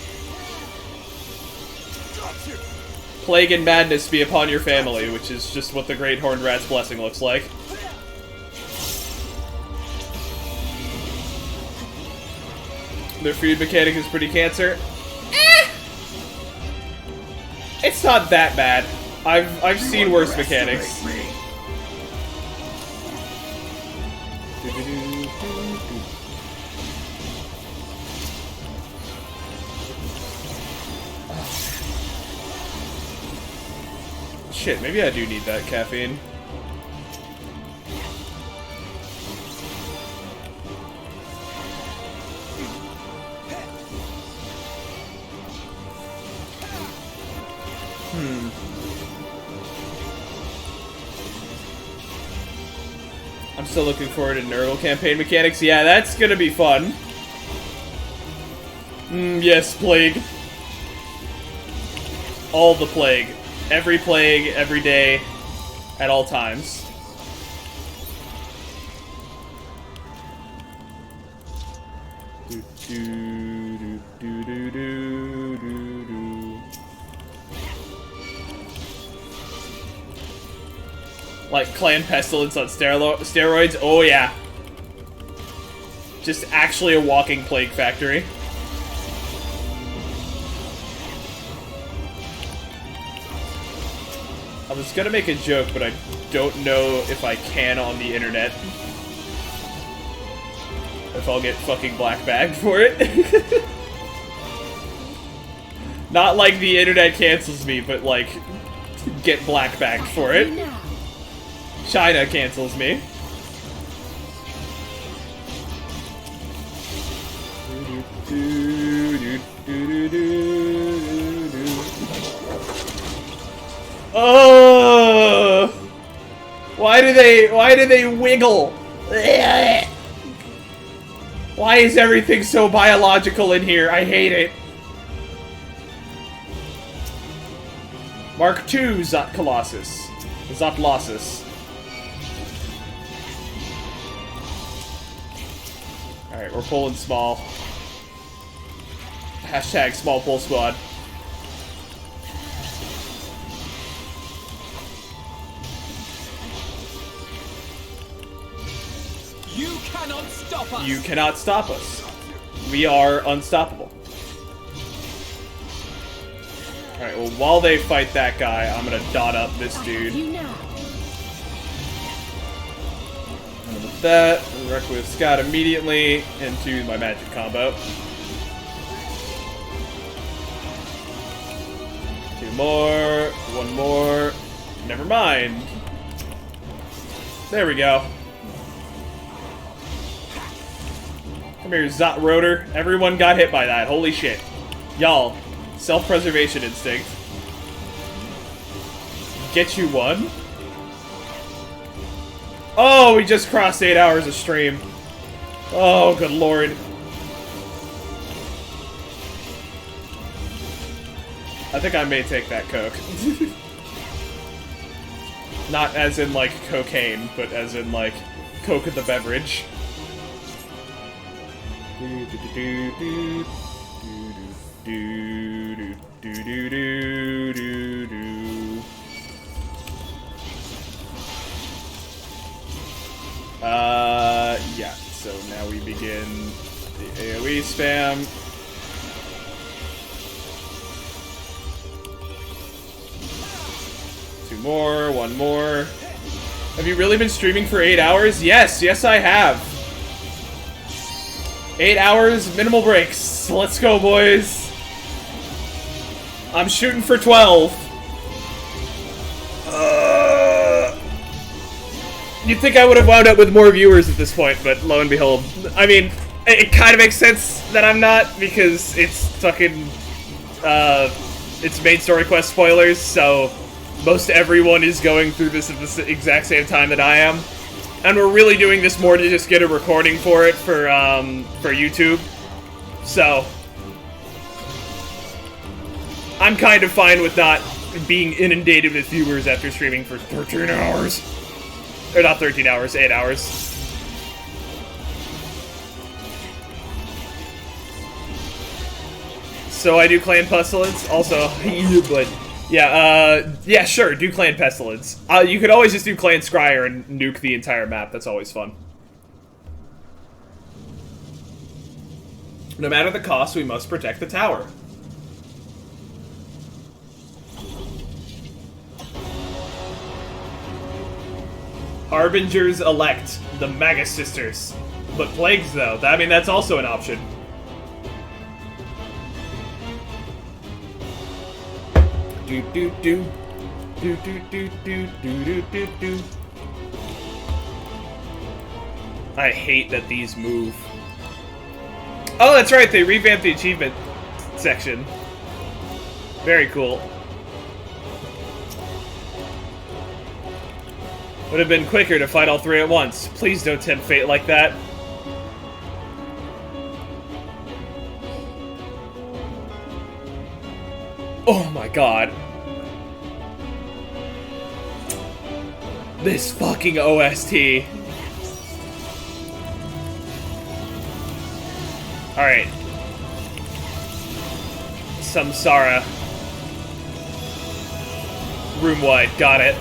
Plague and madness be upon your family, which is just what the Great Horned Rat's blessing looks like. Their food mechanic is pretty cancer. It's not that bad. I've seen worse mechanics. Shit, maybe I do need that caffeine. I'm still looking forward to Nurgle campaign mechanics. Yeah, that's gonna be fun. Yes, Plague. All the Plague. Every Plague, every day, at all times. Like Clan Pestilence on steroids? Oh yeah. Just actually a walking plague factory. I was gonna make a joke, but I don't know if I can on the internet. If I'll get fucking black bagged for it. Not like the internet cancels me, but like, get black bagged for it. China cancels me. Oh! Why do they wiggle? Why is everything so biological in here? I hate it. Mark II Zot Colossus. Zotlossus. Alright, we're pulling small. Hashtag small pull squad. You cannot stop us! You cannot stop us. We are unstoppable. Alright, well, while they fight that guy, I'm gonna dot up this dude. And with that, wreck with Scott immediately into my magic combo. 2 more, 1 more. Never mind. There we go. Come here, Zot Rotor. Everyone got hit by that. Holy shit. Y'all, self-preservation instinct. Get you one. Oh, we just crossed 8 hours of stream. Oh, good lord. I think I may take that Coke. Not as in, like, cocaine, but as in, like, Coke at the beverage. Yeah, so now we begin the AoE spam. Two more, 1 more. Have you really been streaming for 8 hours? Yes, yes I have. 8 hours, minimal breaks. Let's go, boys. I'm shooting for 12. You'd think I would have wound up with more viewers at this point, but lo and behold. I mean, it kind of makes sense that I'm not, because it's fucking, it's main story quest spoilers, so most everyone is going through this at the exact same time that I am. And we're really doing this more to just get a recording for it for YouTube. So I'm kind of fine with not being inundated with viewers after streaming for 13 hours. Or not 13 hours, 8 hours. So I do Clan Pestilence, also, but yeah, sure, do Clan Pestilence. You could always just do Clan Scryer and nuke the entire map, that's always fun. No matter the cost, we must protect the tower. Harbingers elect, the Magus Sisters. But plagues, though. I mean, that's also an option. Do do do. Do do do do do do do do. I hate that these move. Oh, that's right, they revamped the achievement section. Very cool. Would have been quicker to fight all 3 at once. Please don't tempt fate like that. Oh my god. This fucking OST. Alright. Samsara. Room wide, got it.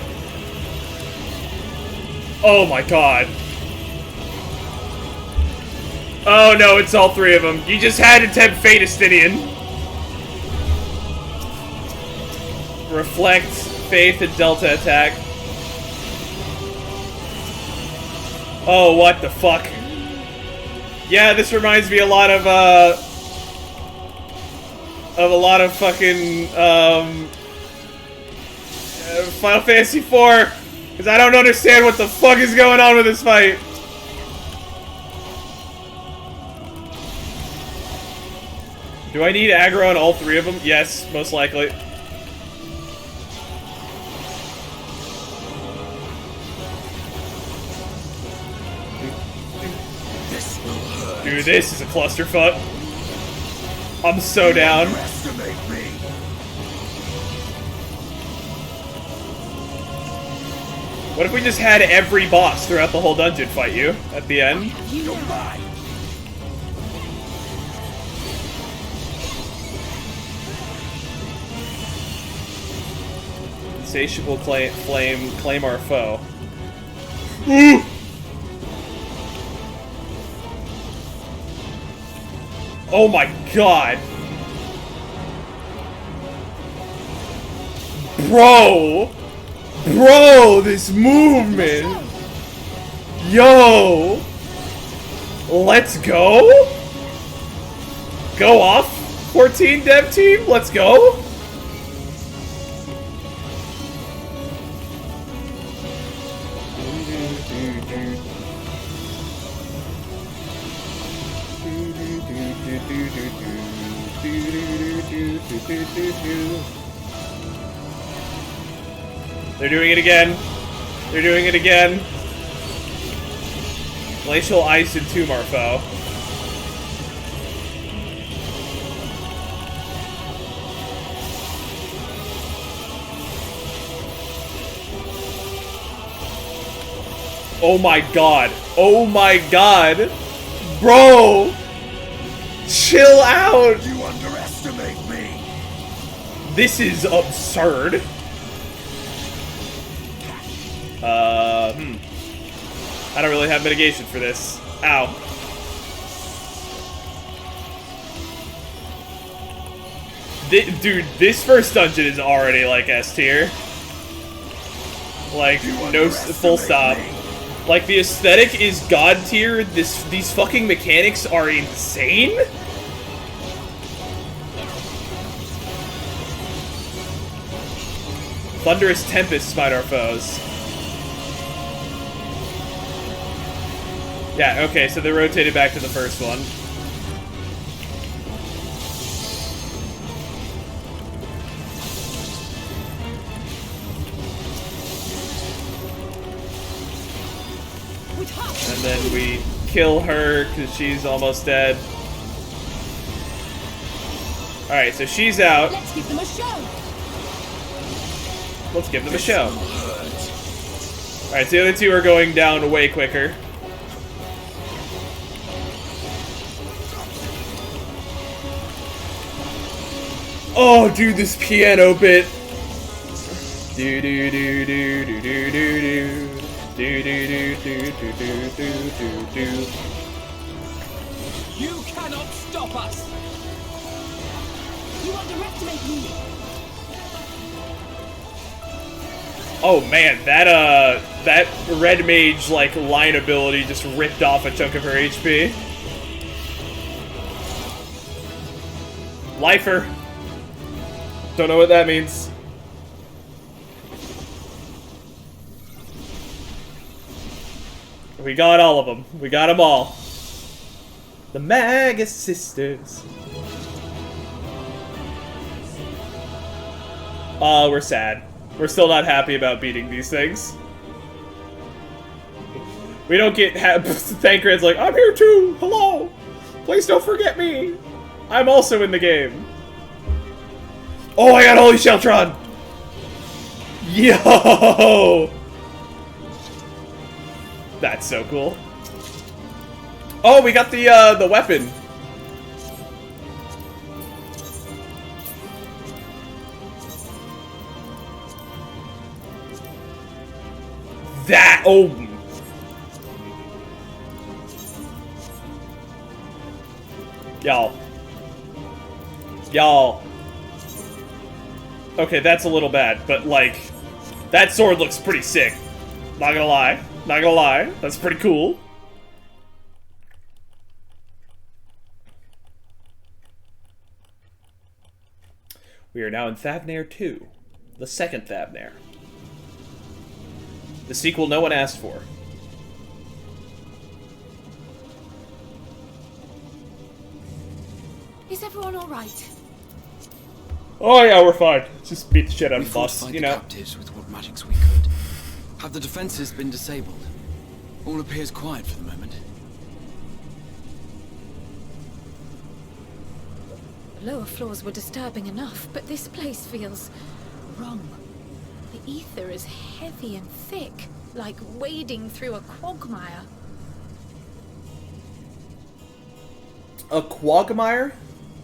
Oh my god. Oh no, it's all three of them. You just had to tempt Fate Estinian. Reflect, Faith, and Delta attack. Oh, what the fuck? Yeah, this reminds me a lot of a lot of fucking, Final Fantasy IV. Because I don't understand what the fuck is going on with this fight. Do I need aggro on all three of them? Yes, most likely. Dude, this is a clusterfuck. I'm so down. What if we just had every boss throughout the whole dungeon fight you at the end? Insatiable flame, claim our foe. Oh my god! Bro! Bro, this movement! Yo! Let's go? Go off, 14 dev team? Let's go? They're doing it again. They're doing it again. Glacial Ice and Tomb our foe. Oh my god. Oh my god. Bro! Chill out! You underestimate me! This is absurd. I don't really have mitigation for this. Ow. Dude, this first dungeon is already like S tier. Like, no full stop. Like, the aesthetic is god tier. These fucking mechanics are insane. Thunderous Tempest smite our foes. Yeah, okay, so they rotated back to the first one. And then we kill her because she's almost dead. Alright, so she's out. Let's give them a show. Let's give them a show. Alright, so the other two are going down way quicker. Oh, dude, this piano bit. Do do do do do do do do do do do do do do do. You cannot stop us. You underestimate me. Oh man, that red mage like line ability just ripped off a chunk of her HP. Lifer. Don't know what that means. We got all of them. We got them all. The Magus Sisters. Oh, we're sad. We're still not happy about beating these things. We don't get Thancred's like, I'm here too! Hello! Please don't forget me! I'm also in the game. Oh, I got Holy Sheltron! Yo! That's so cool. Oh, we got the weapon. That, oh, Y'all. Y'all. Okay, that's a little bad, but, like, that sword looks pretty sick. Not gonna lie. Not gonna lie. That's pretty cool. We are now in Thavnair 2. The second Thavnair. The sequel no one asked for. Is everyone all right? Oh yeah, we're fine. Just beat the shit out of the boss, fortified you the know. captives with what magics we could. Have the defenses been disabled? All appears quiet for the moment. The lower floors were disturbing enough, but this place feels wrong. The ether is heavy and thick, like wading through a quagmire. A quagmire?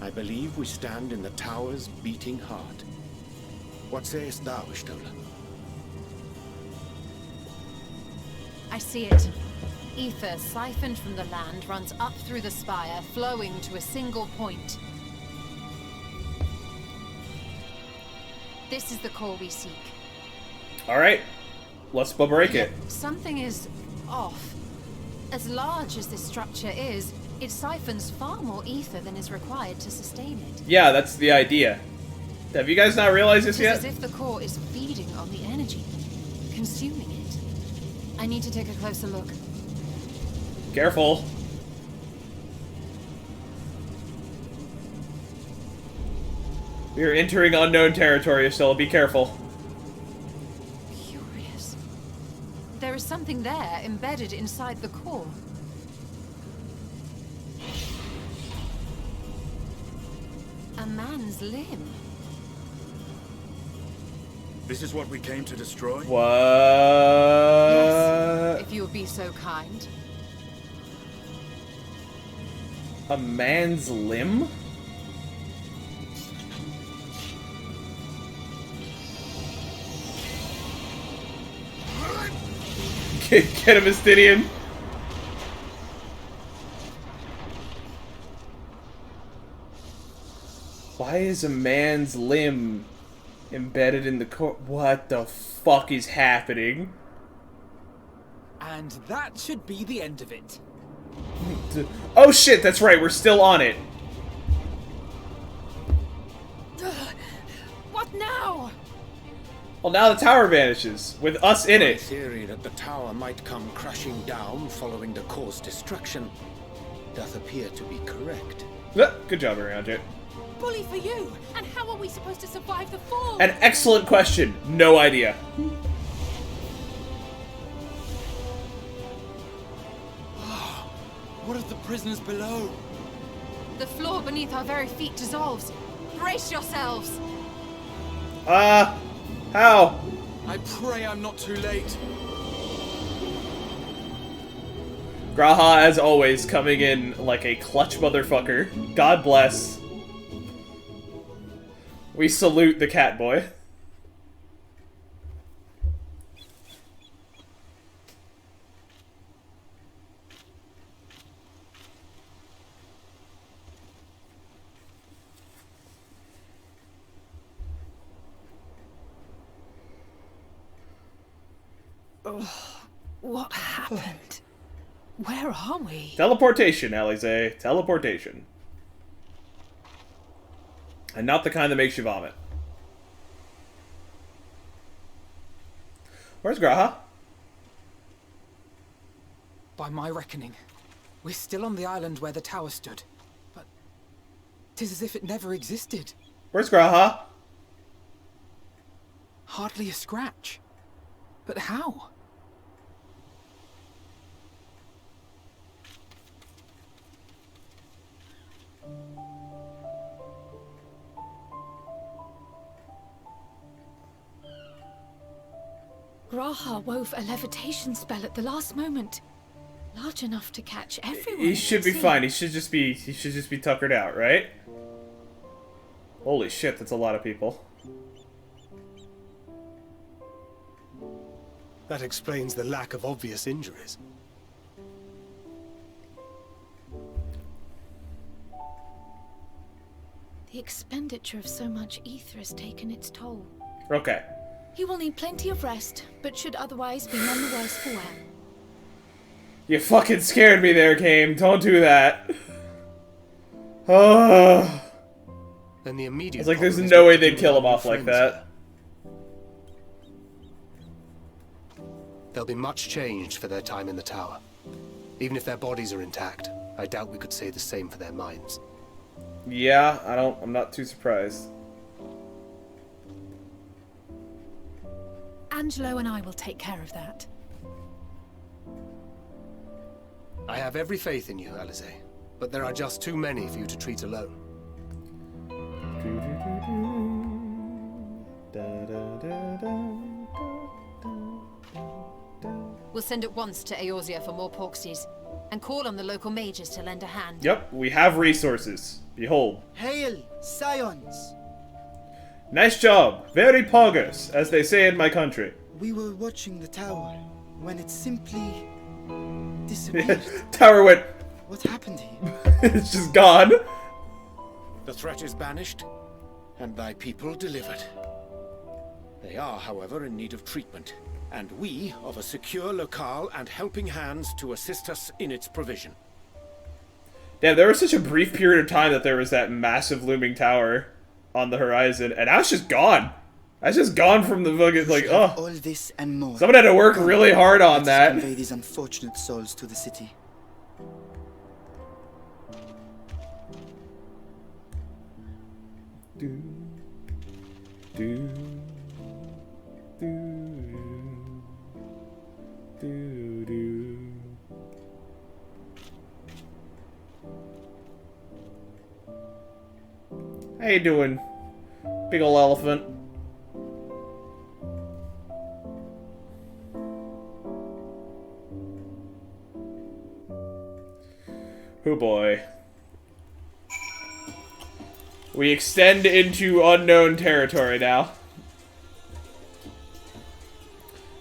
I believe we stand in the tower's beating heart. What sayest thou, Ishtola? I see it. Ether siphoned from the land runs up through the spire, flowing to a single point. This is the core we seek. Alright. Let's break it. Something is off. As large as this structure is, it siphons far more ether than is required to sustain it. Yeah, that's the idea. Have you guys not realized this yet? It's as if the core is feeding on the energy, consuming it. I need to take a closer look. Careful. We are entering unknown territory, so be careful. Curious. There is something there embedded inside the core. A man's limb. This is what we came to destroy? What? Yes, if you would be so kind. A man's limb? Get him, Astidian. Why is a man's limb embedded in the core? What the fuck is happening? And that should be the end of it. Oh shit, that's right, we're still on it. What now? Well, now the tower vanishes, with us in My it. theory that the tower might come crashing down following the core's destruction doth appear to be correct. Good job, Arianjit. Bully for you! And how are we supposed to survive the fall? An excellent question. No idea. What of the prisoners below? The floor beneath our very feet dissolves. Brace yourselves! How? I pray I'm not too late. Graha, as always, coming in like a clutch motherfucker. God bless. We salute the cat boy. What happened? Where are we? Teleportation, Alize. Teleportation. And not the kind that makes you vomit. Where's Graha? By my reckoning, we're still on the island where the tower stood. But 'tis as if it never existed. Where's Graha? Hardly a scratch. But how? Graha wove a levitation spell at the last moment. Large enough to catch everyone. He should be at sea. fine. He should just be tuckered out, right? Holy shit, that's a lot of people. That explains the lack of obvious injuries. The expenditure of so much ether has taken its toll. Okay. He will need plenty of rest, but should otherwise be none the worse for wear. You fucking scared me there, Kame. Don't do that. Oh. Then the immediate. It's like there's no way they'd kill him off like that. They'll be much changed for their time in the tower. Even if their bodies are intact, I doubt we could say the same for their minds. Yeah, I'm not too surprised. Angelo and I will take care of that. I have every faith in you, Alize, but there are just too many for you to treat alone. We'll send at once to Eorzea for more porksies, and call on the local mages to lend a hand. Yep, we have resources. Behold. Hail, scions! Nice job. Very poggers, as they say in my country. We were watching the tower when it simply disappeared. Tower went... What happened here? It's just gone. The threat is banished, and thy people delivered. They are, however, in need of treatment, and we of a secure locale and helping hands to assist us in its provision. Damn, there was such a brief period of time that there was that massive looming tower on the horizon, and now it's just gone. That's just gone from the fucking, like, oh. All this and more. Someone had to work really hard on that. Convey these unfortunate souls to the city. How you doing, big ol' elephant? Oh boy. We extend into unknown territory now.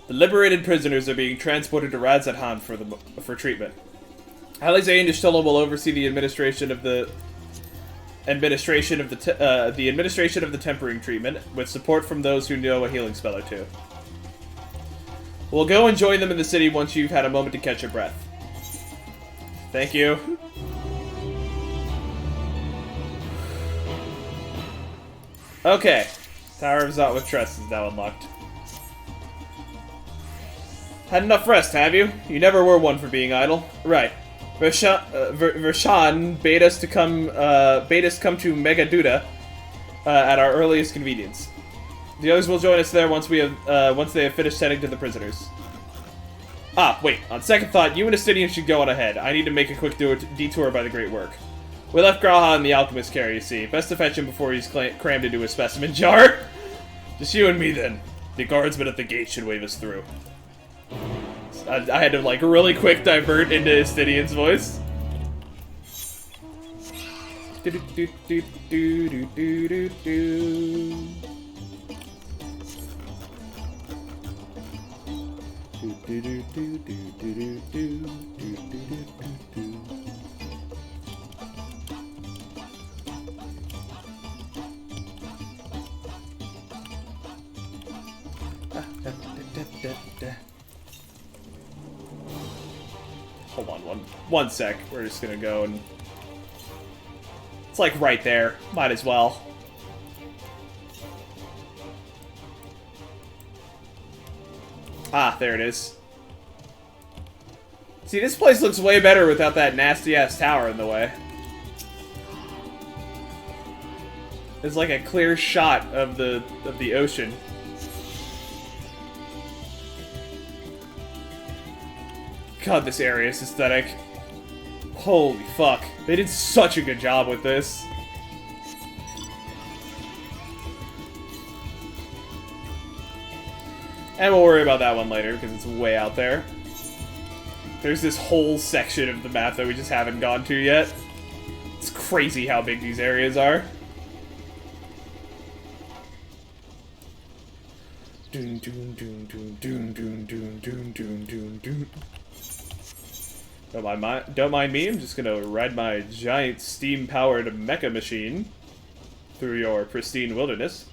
The liberated prisoners are being transported to Radzathan for treatment. Alize and Y'shtola will oversee the administration of the tempering treatment, with support from those who know a healing spell or two. We'll go and join them in the city once you've had a moment to catch your breath. Thank you. Okay. Tower of Zot with Tress is now unlocked. Had enough rest, have you? You never were one for being idle. Right. Vershan bade us come to Megaduda at our earliest convenience. The others will join us there once they have finished sending to the prisoners. Ah, wait. On second thought, you and Astidian should go on ahead. I need to make a quick detour by the Great Work. We left Graha in the alchemist care, you see. Best to fetch him before he's crammed into a specimen jar. Just you and me, then. The guardsman at the gate should wave us through. I had to, like, really quick divert into Astidian's voice. Hold on one sec. We're just gonna go and... It's like right there. Might as well. Ah, there it is. See, this place looks way better without that nasty-ass tower in the way. It's like a clear shot of the ocean. God, this area is aesthetic. Holy fuck. They did such a good job with this. And we'll worry about that one later, because it's way out there. There's this whole section of the map that we just haven't gone to yet. It's crazy how big these areas are. Doon doon doon doon doon doon doon doon doon doon doon. Don't mind me, I'm just gonna ride my giant steam-powered mecha machine. through your pristine wilderness.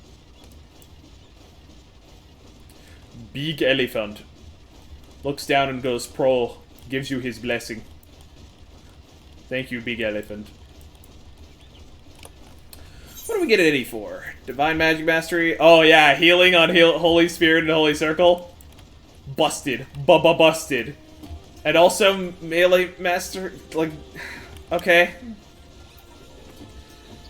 Big elephant. Looks down and goes pro. Gives you his blessing. Thank you, big elephant. What do we get an 80 for? Divine Magic Mastery? Oh yeah, healing on Holy Spirit and Holy Circle. Busted. Busted. And also melee master, like, okay.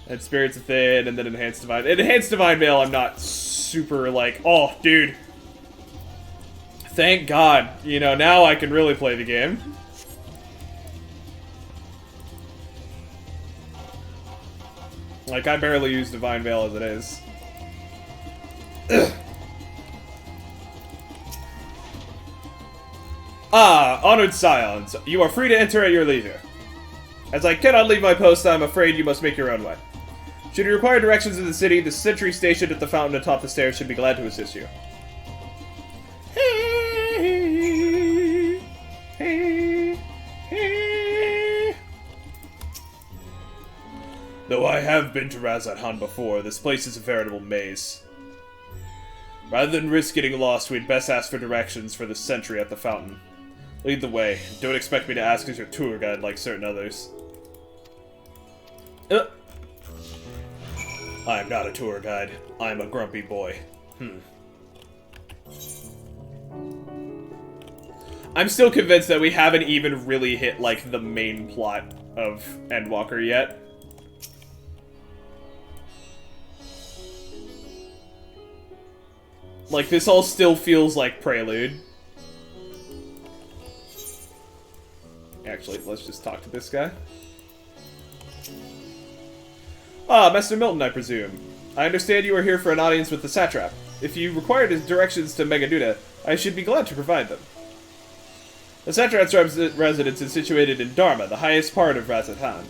And Spirits Within, and then Enhanced Divine. Enhanced Divine Veil, I'm not super like, oh, dude. Thank God. You know, now I can really play the game. Like, I barely use Divine Veil as it is. Ugh. Ah, honored scions, you are free to enter at your leisure. As I cannot leave my post, I am afraid you must make your own way. Should you require directions in the city, the sentry stationed at the fountain atop the stairs should be glad to assist you. Though I have been to Razat-Han before, this place is a veritable maze. Rather than risk getting lost, we'd best ask for directions for the sentry at the fountain. Lead the way. Don't expect me to ask as your tour guide like certain others. I am not a tour guide. I am a grumpy boy. I'm still convinced that we haven't even really hit, like, the main plot of Endwalker yet. Like, this all still feels like prelude. Actually, let's just talk to this guy. Ah, Master Milton, I presume. I understand you are here for an audience with the satrap. If you require directions to Megaduda, I should be glad to provide them. The satrap's residence is situated in Dharma, the highest part of Razat-Han.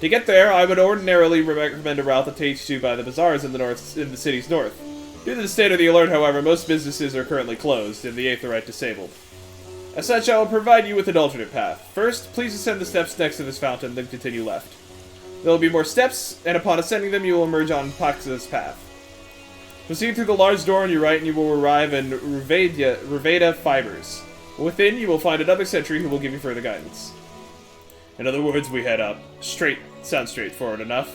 To get there, I would ordinarily recommend a route that takes you by the bazaars in the city's north. Due to the state of the alert, however, most businesses are currently closed, and the Aetherite disabled. As such, I will provide you with an alternate path. First, please ascend the steps next to this fountain, then continue left. There will be more steps, and upon ascending them, you will emerge on Paxa's path. Proceed through the large door on your right, and you will arrive in Ruveda Fibers. Within, you will find another sentry who will give you further guidance. In other words, we head up. Sounds straightforward enough.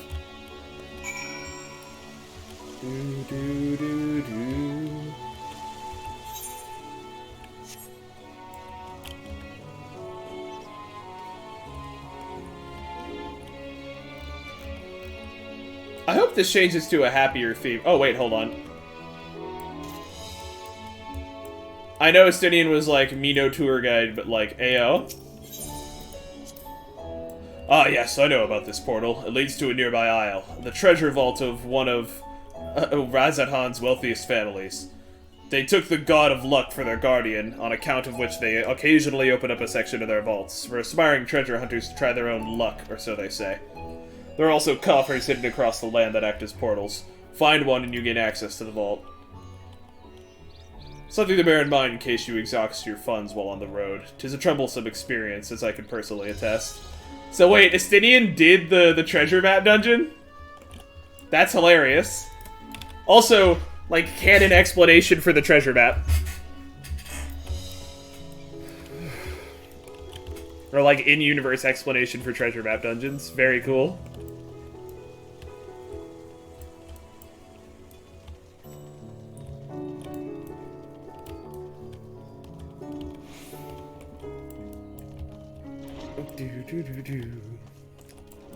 I hope this changes to a happier theme. Oh, wait, hold on. I know Estinian was like, me no tour guide, but like, AO? Ah, yes, I know about this portal. It leads to a nearby isle. The treasure vault of one of Razat-Han's wealthiest families. They took the God of Luck for their guardian, on account of which they occasionally open up a section of their vaults, for aspiring treasure hunters to try their own luck, or so they say. There are also coffers hidden across the land that act as portals. Find one and you gain access to the vault. Something to bear in mind in case you exhaust your funds while on the road. 'Tis a troublesome experience, as I can personally attest. So wait, Estinian did the treasure map dungeon? That's hilarious. Also, like, canon explanation for the treasure map. Or like, in-universe explanation for treasure map dungeons. Very cool.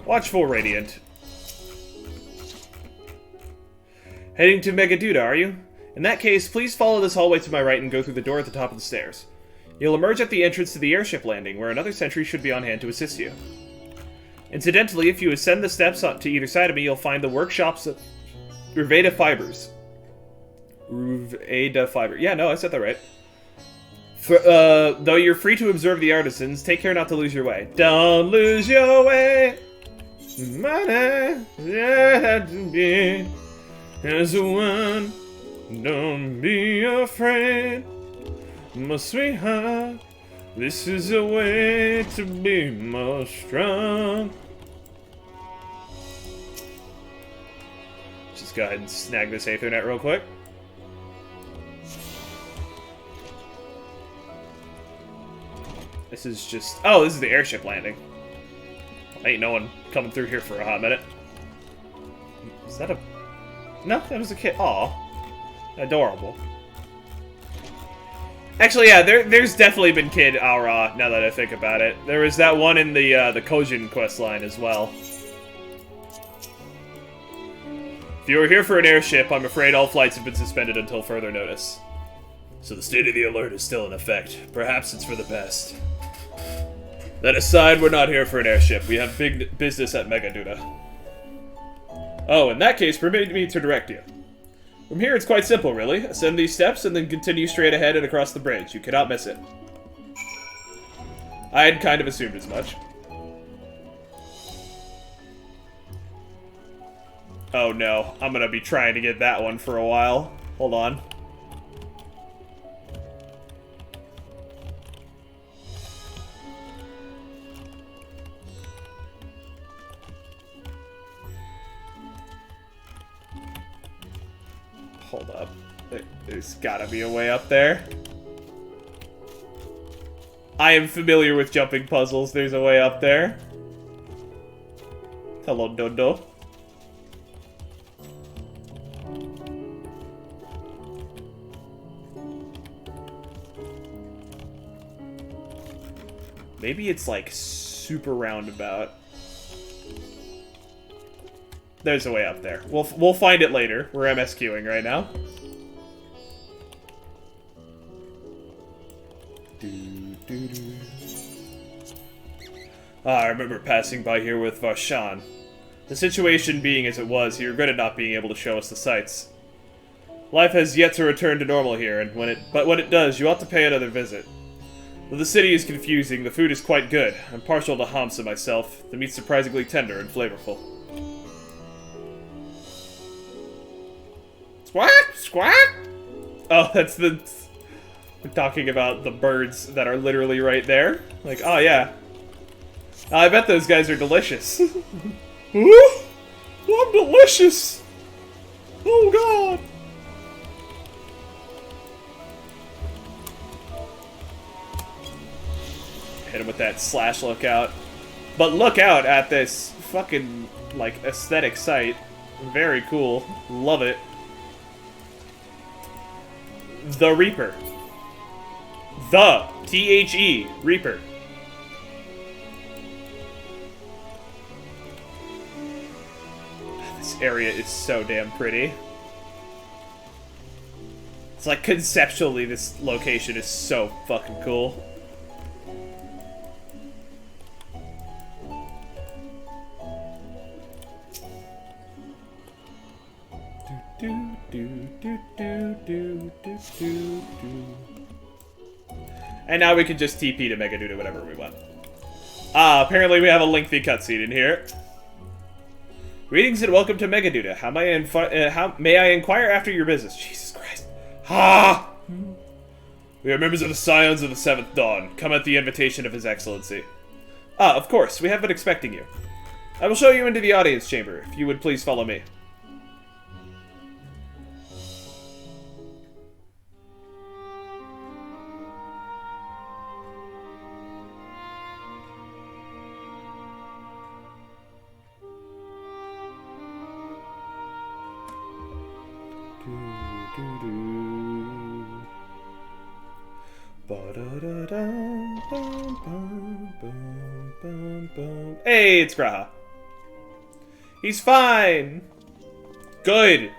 Watchful Radiant. Heading to Megaduda, are you? In that case, please follow this hallway to my right and go through the door at the top of the stairs. You'll emerge at the entrance to the airship landing, where another sentry should be on hand to assist you. Incidentally, if you ascend the steps to either side of me, you'll find the workshops of Ruveda Fibers. Ruveda Fiber. Yeah, no, I said that right. Though you're free to observe the artisans, take care not to lose your way. Don't lose your way. Money, yeah, to be as one. Don't be afraid, my sweetheart. This is a way to be more strong. Just go ahead and snag this Aethernet real quick. This is just... Oh, this is the airship landing. Ain't no one coming through here for a hot minute. Is that a... No, that was a kid. Aw. Adorable. Actually, yeah, there's definitely been Kid Aura, now that I think about it. There was that one in the Kojin questline as well. If you are here for an airship, I'm afraid all flights have been suspended until further notice. So the state of the alert is still in effect. Perhaps it's for the best. That aside, we're not here for an airship. We have big business at Megaduda. Oh, in that case, permit me to direct you. From here, it's quite simple, really. Ascend these steps and then continue straight ahead and across the bridge. You cannot miss it. I had kind of assumed as much. Oh no, I'm gonna be trying to get that one for a while. Hold on. Hold up. There's gotta be a way up there. I am familiar with jumping puzzles. There's a way up there. Hello, Dodo. Maybe it's like super roundabout. There's a way up there. We'll find it later. We're MSQing right now. I remember passing by here with Varshan. The situation being as it was, he regretted not being able to show us the sights. Life has yet to return to normal here, and when it does, you ought to pay another visit. Though the city is confusing, the food is quite good. I'm partial to Hamsa myself. The meat's surprisingly tender and flavorful. Squawk! Squawk! Oh, that's the... We're talking about the birds that are literally right there. Like, oh yeah. I bet those guys are delicious. Ooh, I'm delicious! Oh god! Hit him with that slash lookout. But look out at this fucking, like, aesthetic sight. Very cool. Love it. The Reaper. The T-H-E Reaper. This area is so damn pretty. It's like conceptually this location is so fucking cool. And now we can just TP to Megaduda whatever we want. Apparently we have a lengthy cutscene in here. Greetings and welcome to Megaduda. How may I inquire after your business? Jesus Christ. Ha! We are members of the Scions of the Seventh Dawn, come at the invitation of His Excellency. Of course, we have been expecting you. I will show you into the audience chamber, if you would please follow me. Hey, it's Graha. He's fine. Good.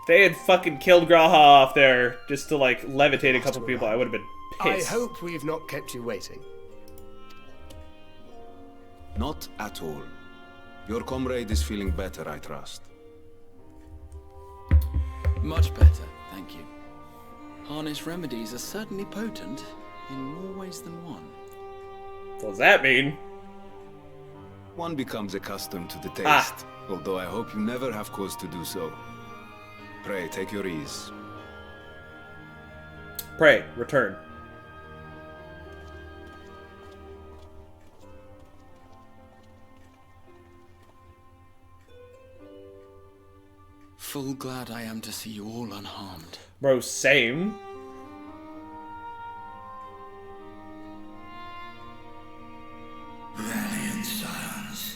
They had fucking killed Graha off there just to, like, levitate a couple people. I would have been pissed. I hope we've not kept you waiting. Not at all. Your comrade is feeling better, I trust. Much better, thank you. Harness remedies are certainly potent in more ways than one. What does that mean? One becomes accustomed to the taste, although I hope you never have cause to do so. Pray, take your ease. Pray, return. Full glad I am to see you all unharmed. Bro, same. Valiant scions,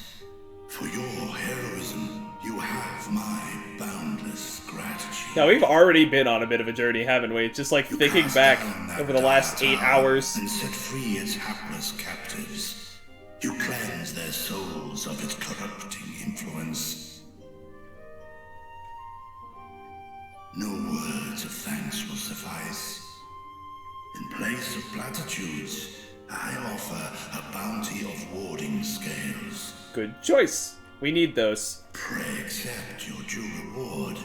for your heroism, you have my boundless gratitude. Now, we've already been on a bit of a journey, haven't we? Just like thinking back over the last 8 hours. And set free its hapless captives. You cleanse their souls of its corrupting influence. No words of thanks will suffice. In place of platitudes, I offer a bounty of warding scales. Good choice. We need those. Pray accept your due reward,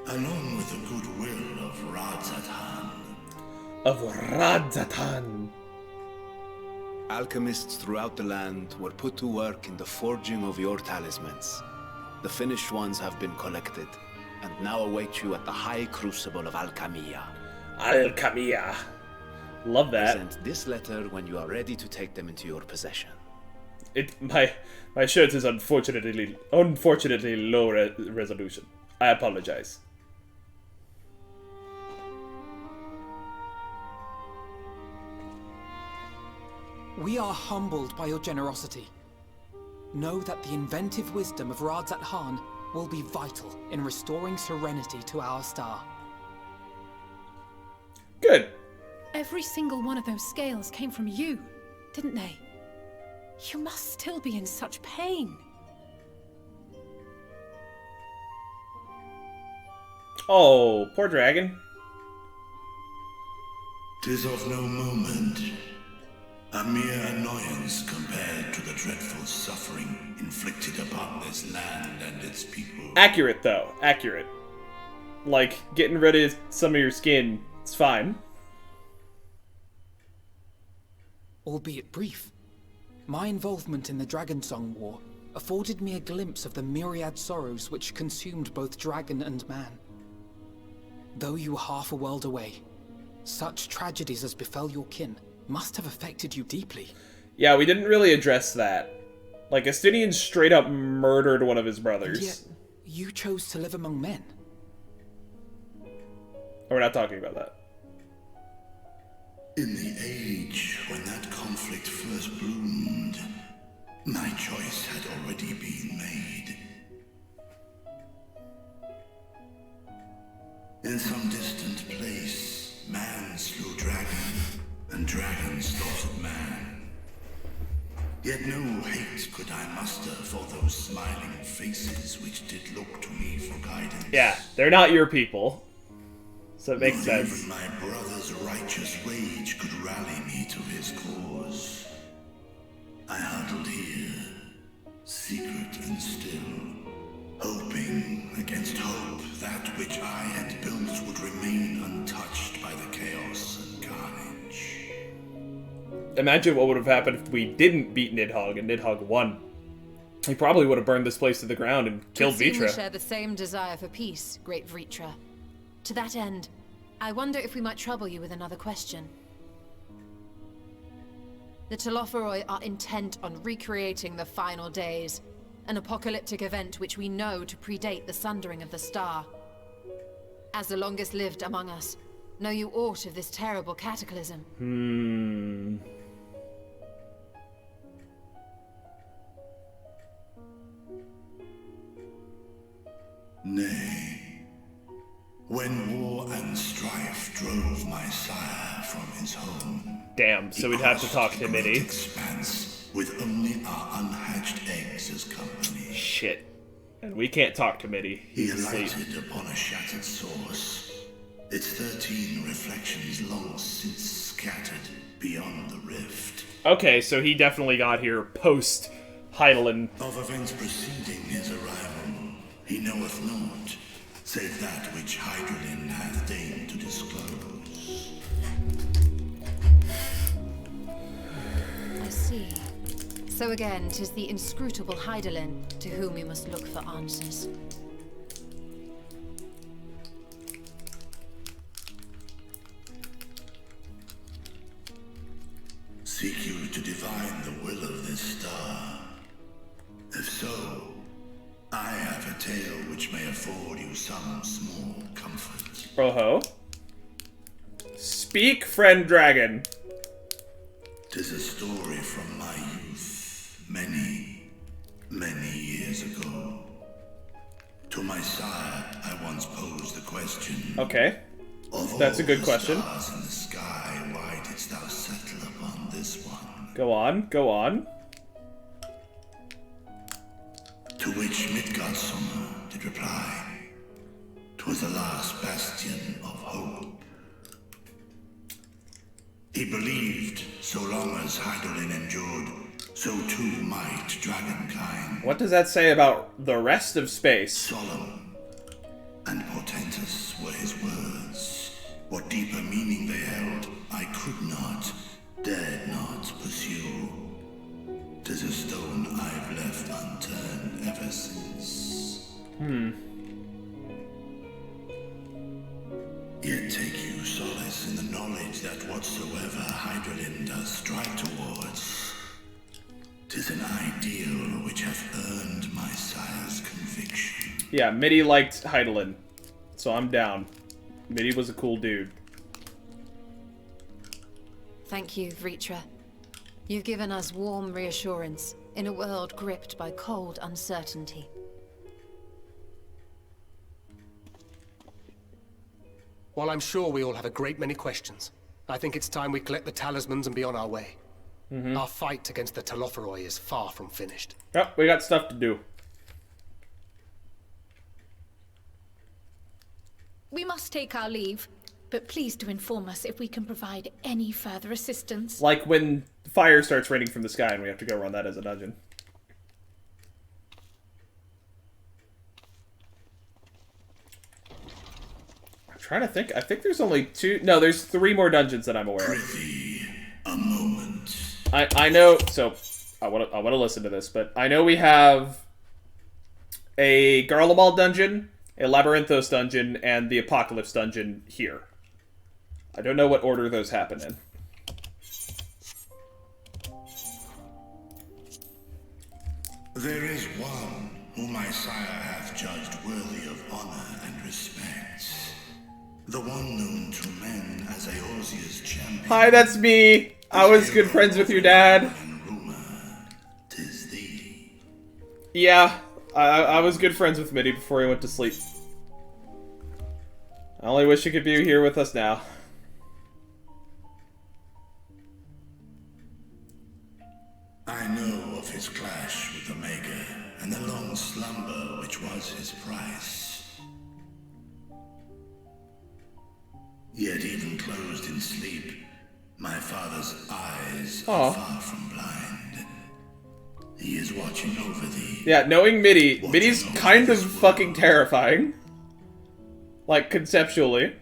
along with the goodwill of Radzatan. Of Radzatan. Alchemists throughout the land were put to work in the forging of your talismans. The finished ones have been collected, and now await you at the High Crucible of Alchemia. Alchemia. Love that. Present this letter when you are ready to take them into your possession. My shirt is unfortunately low resolution. I apologize. We are humbled by your generosity. Know that the inventive wisdom of Radzat Khan will be vital in restoring serenity to our star. Good. Every single one of those scales came from you, didn't they? You must still be in such pain. Oh, poor dragon. 'Tis of no moment. A mere annoyance compared to the dreadful suffering inflicted upon this land and its people. Accurate, though. Accurate. Like, getting rid of some of your skin, it's fine. Albeit brief, my involvement in the Dragonsong War afforded me a glimpse of the myriad sorrows which consumed both dragon and man. Though you were half a world away, such tragedies as befell your kin must have affected you deeply. Yeah, we didn't really address that. Like, Estinian straight up murdered one of his brothers. And yet, you chose to live among men. We're not talking about that. In the age when that conflict first bloomed, my choice had already been made. In some distant place, man slew dragon, and dragon slaughtered man. Yet no hate could I muster for those smiling faces which did look to me for guidance. Yeah, they're not your people. So it makes Not sense. even my brother's righteous rage could rally me to his cause. I huddled here, secret and still, hoping against hope that which I had built would remain untouched by the chaos and carnage. Imagine what would have happened if we didn't beat Nidhogg and Nidhogg won. He probably would have burned this place to the ground and killed It seems we Vitra. share the same desire for peace, great Vritra. To that end, I wonder if we might trouble you with another question. The Telophoroi are intent on recreating the final days, an apocalyptic event which we know to predate the sundering of the star. As the longest lived among us, know you aught of this terrible cataclysm? Nay. When war and strife drove my sire from his home, Damn, so we'd have to talk to Mitty. expanse with only our unhatched eggs as company. Shit. And we can't talk to Mitty. He He's asleep. alighted upon a shattered source, its 13 reflections long since scattered beyond the rift. Okay, so he definitely got here post Heidelin. Of events preceding his arrival, he knoweth not, save that which Hydralin hath deigned to disclose. I see. So again, 'tis the inscrutable Hydelin to whom we must look for answers. Seek you to divine the will of this star? If so, I have a tale which may afford you some small comfort. Oh-ho. Speak, friend dragon. 'Tis a story from my youth, many, many years ago. To my sire, I once posed the question. Okay. That's a good question. Stars in the sky, why didst thou settle upon this one? Go on, go on. To which Midgardsummer did reply, 'twas the last bastion of hope. He believed so long as Hydaelyn endured, so too might dragonkind. What does that say about the rest of space? Solemn and portentous were his words. What deeper meaning they held, I could not, dared not pursue. 'Tis a stone I've left unturned ever since. Yet take you solace in the knowledge that whatsoever Hydaelyn does strive towards, 'tis an ideal which hath earned my sire's conviction. Yeah, Midi liked Hydaelyn, so I'm down. Midi was a cool dude. Thank you, Vritra. You've given us warm reassurance in a world gripped by cold uncertainty. While I'm sure we all have a great many questions, I think it's time we collect the talismans and be on our way. Our fight against the Talophoroi is far from finished. Yep, we got stuff to do. We must take our leave, but please do inform us if we can provide any further assistance. Like when fire starts raining from the sky and we have to go run that as a dungeon. I'm trying to think. I think there's only two. No, there's 3 more dungeons that I'm aware of. Prithee, a moment. I know. So I want to listen to this, but I know we have a Garlemald dungeon, a Labyrinthos dungeon, and the Apocalypse dungeon here. I don't know what order those happen in. There is one whom my sire hath judged worthy of honor and respect. The one known to men as Eorzea's champion. Hi, that's me. I was good friends with your dad. Yeah, I was good friends with Midi before he went to sleep. I only wish he could be here with us now. I know of his clash with Omega, and the long slumber which was his price. Yet even closed in sleep, my father's eyes are far from blind. He is watching over thee. Yeah, knowing Midi's kind of fucking terrifying. Like, conceptually.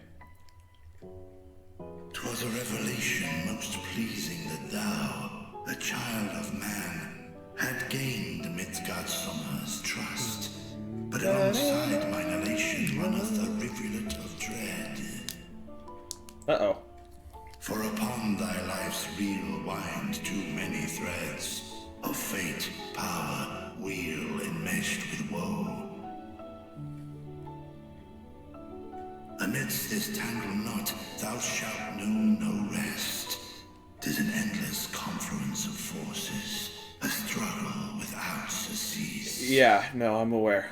'Twas a revelation most pleasing that thou, a child of man, had gained Midgardsummer's trust. But alongside mine elation runneth a rivulet of dread. Uh-oh. For upon thy life's reel wind too many threads of fate, power, wheel enmeshed with woe. Amidst this tangled knot, thou shalt know no rest. 'Tis an endless confluence of forces, a struggle without surcease. Yeah, no, I'm aware.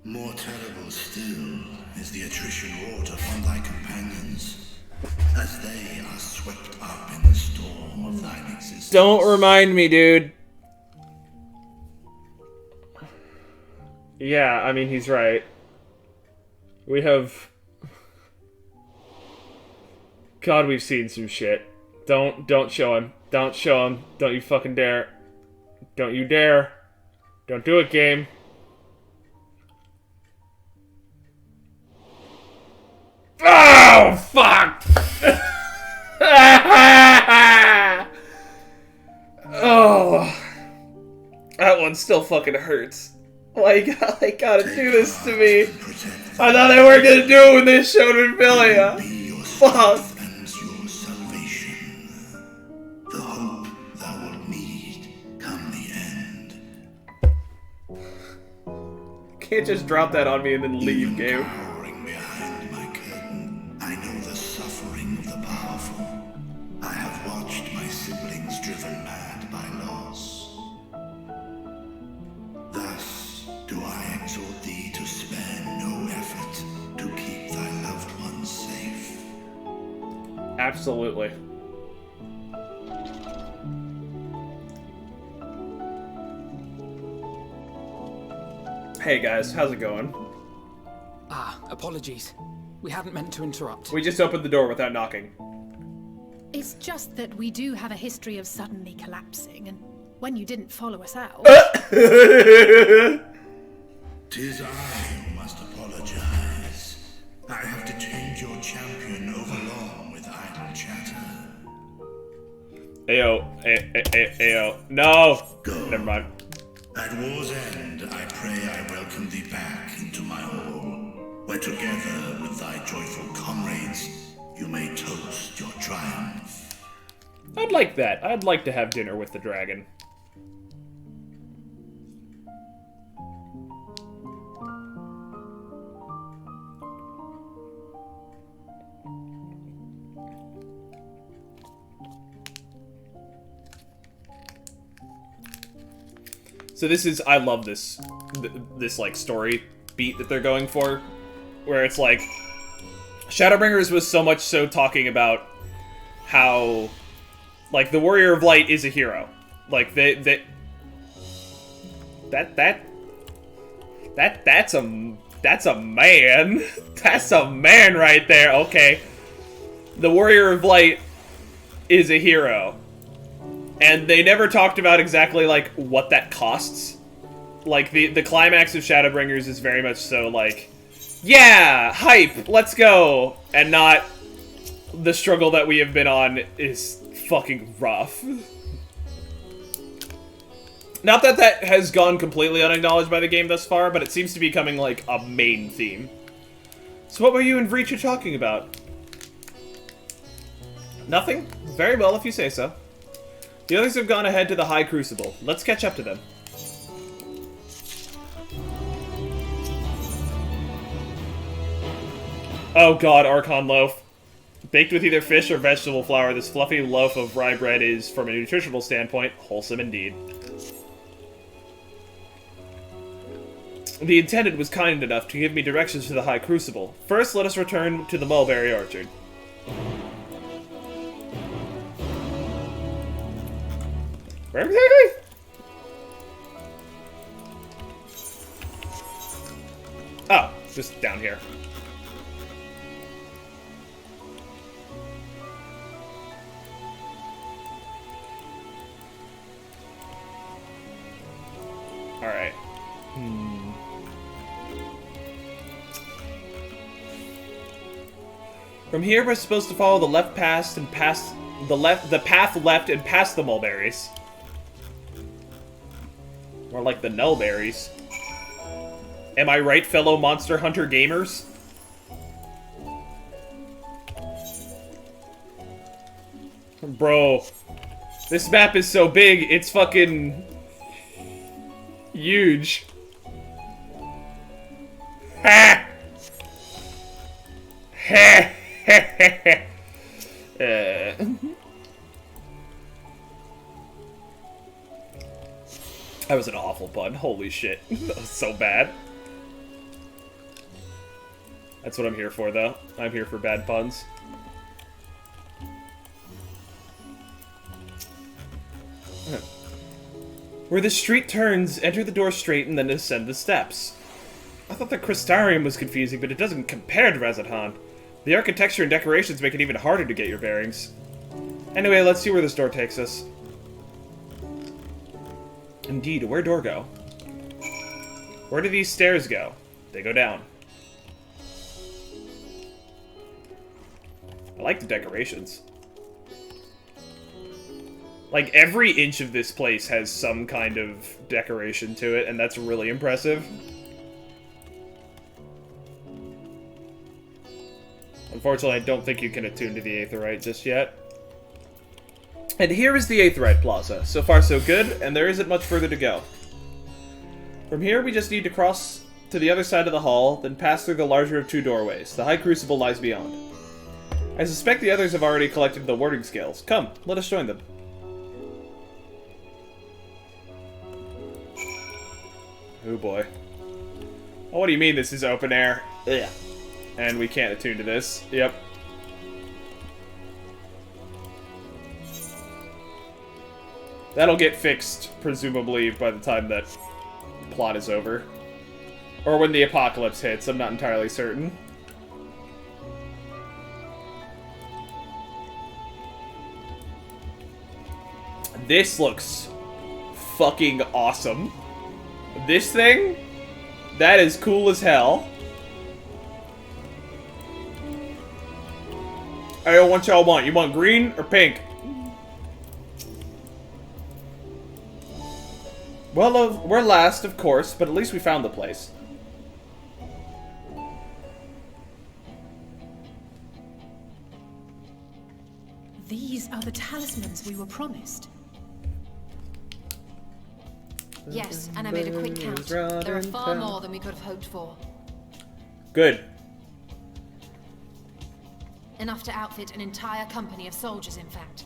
More terrible still is the attrition wrought upon thy companions, as they are swept up in the storm of thine existence. Don't remind me, dude. Yeah, I mean, he's right. We have... God, we've seen some shit. Don't show him. Don't show him. Don't you fucking dare. Don't you dare. Don't do it, game. Oh, fuck! Oh. That one still fucking hurts. Why you gotta do this to me? I thought they weren't gonna do it when they showed Infilia. Fuck. The hope thou wilt need come the end. can't just drop that on me and then leave, game. Cowering behind my curtain, I know the suffering of the powerful. I have watched my siblings driven mad by loss. Thus do I exhort thee to spare no effort to keep thy loved ones safe. Absolutely. Hey guys, how's it going? Ah, apologies. We hadn't meant to interrupt. We just opened the door without knocking. It's just that we do have a history of suddenly collapsing, and when you didn't follow us out... Tis I who must apologize. I have detained your champion overlong with idle chatter. Ayo. No! Go. Never mind. At war's end, I pray I welcome thee back into my hall, where together with thy joyful comrades, you may toast your triumph. I'd like that. I'd like to have dinner with the dragon. So this is, I love this, like, story beat that they're going for, where it's like, Shadowbringers was so much so talking about how, like, the Warrior of Light is a hero. Like, that's a man. That's a man right there, okay. The Warrior of Light is a hero. And they never talked about exactly, like, what that costs. Like, the climax of Shadowbringers is very much so, like, yeah, hype, let's go! And not, the struggle that we have been on is fucking rough. Not that that has gone completely unacknowledged by the game thus far, but it seems to be becoming, like, a main theme. So what were you and Vreacher talking about? Nothing? Very well, if you say so. The others have gone ahead to the High Crucible. Let's catch up to them. Oh god, Archon Loaf. Baked with either fish or vegetable flour, this fluffy loaf of rye bread is, from a nutritional standpoint, wholesome indeed. The intendant was kind enough to give me directions to the High Crucible. First, let us return to the mulberry orchard. Where exactly? Oh, just down here. Alright. From here, we're supposed to follow the left path and past the path left and past the mulberries. More like the nullberries. Am I right, fellow Monster Hunter gamers? Bro, this map is so big, it's fucking huge. Ha! Ha! That was an awful pun. Holy shit. That was so bad. That's what I'm here for, though. I'm here for bad puns. Where the street turns, enter the door straight and then ascend the steps. I thought the Crystarium was confusing, but it doesn't compare to Razathan. The architecture and decorations make it even harder to get your bearings. Anyway, let's see where this door takes us. Indeed, where'd door go? Where do these stairs go? They go down. I like the decorations. Like, every inch of this place has some kind of decoration to it, and that's really impressive. Unfortunately, I don't think you can attune to the Aetheryte just yet. And here is the Aetheryte Plaza. So far, so good, and there isn't much further to go. From here, we just need to cross to the other side of the hall, then pass through the larger of two doorways. The High Crucible lies beyond. I suspect the others have already collected the warding scales. Come, let us join them. Oh boy. Oh, what do you mean this is open air? Ugh. And we can't attune to this. Yep. That'll get fixed, presumably, by the time that plot is over. Or when the apocalypse hits, I'm not entirely certain. This looks fucking awesome. This thing? That is cool as hell. I don't want y'all want. You want green or pink? Well, we're last, of course, but at least we found the place. These are the talismans we were promised. Yes, and I made a quick count. There are far more than we could have hoped for. Good. Enough to outfit an entire company of soldiers, in fact.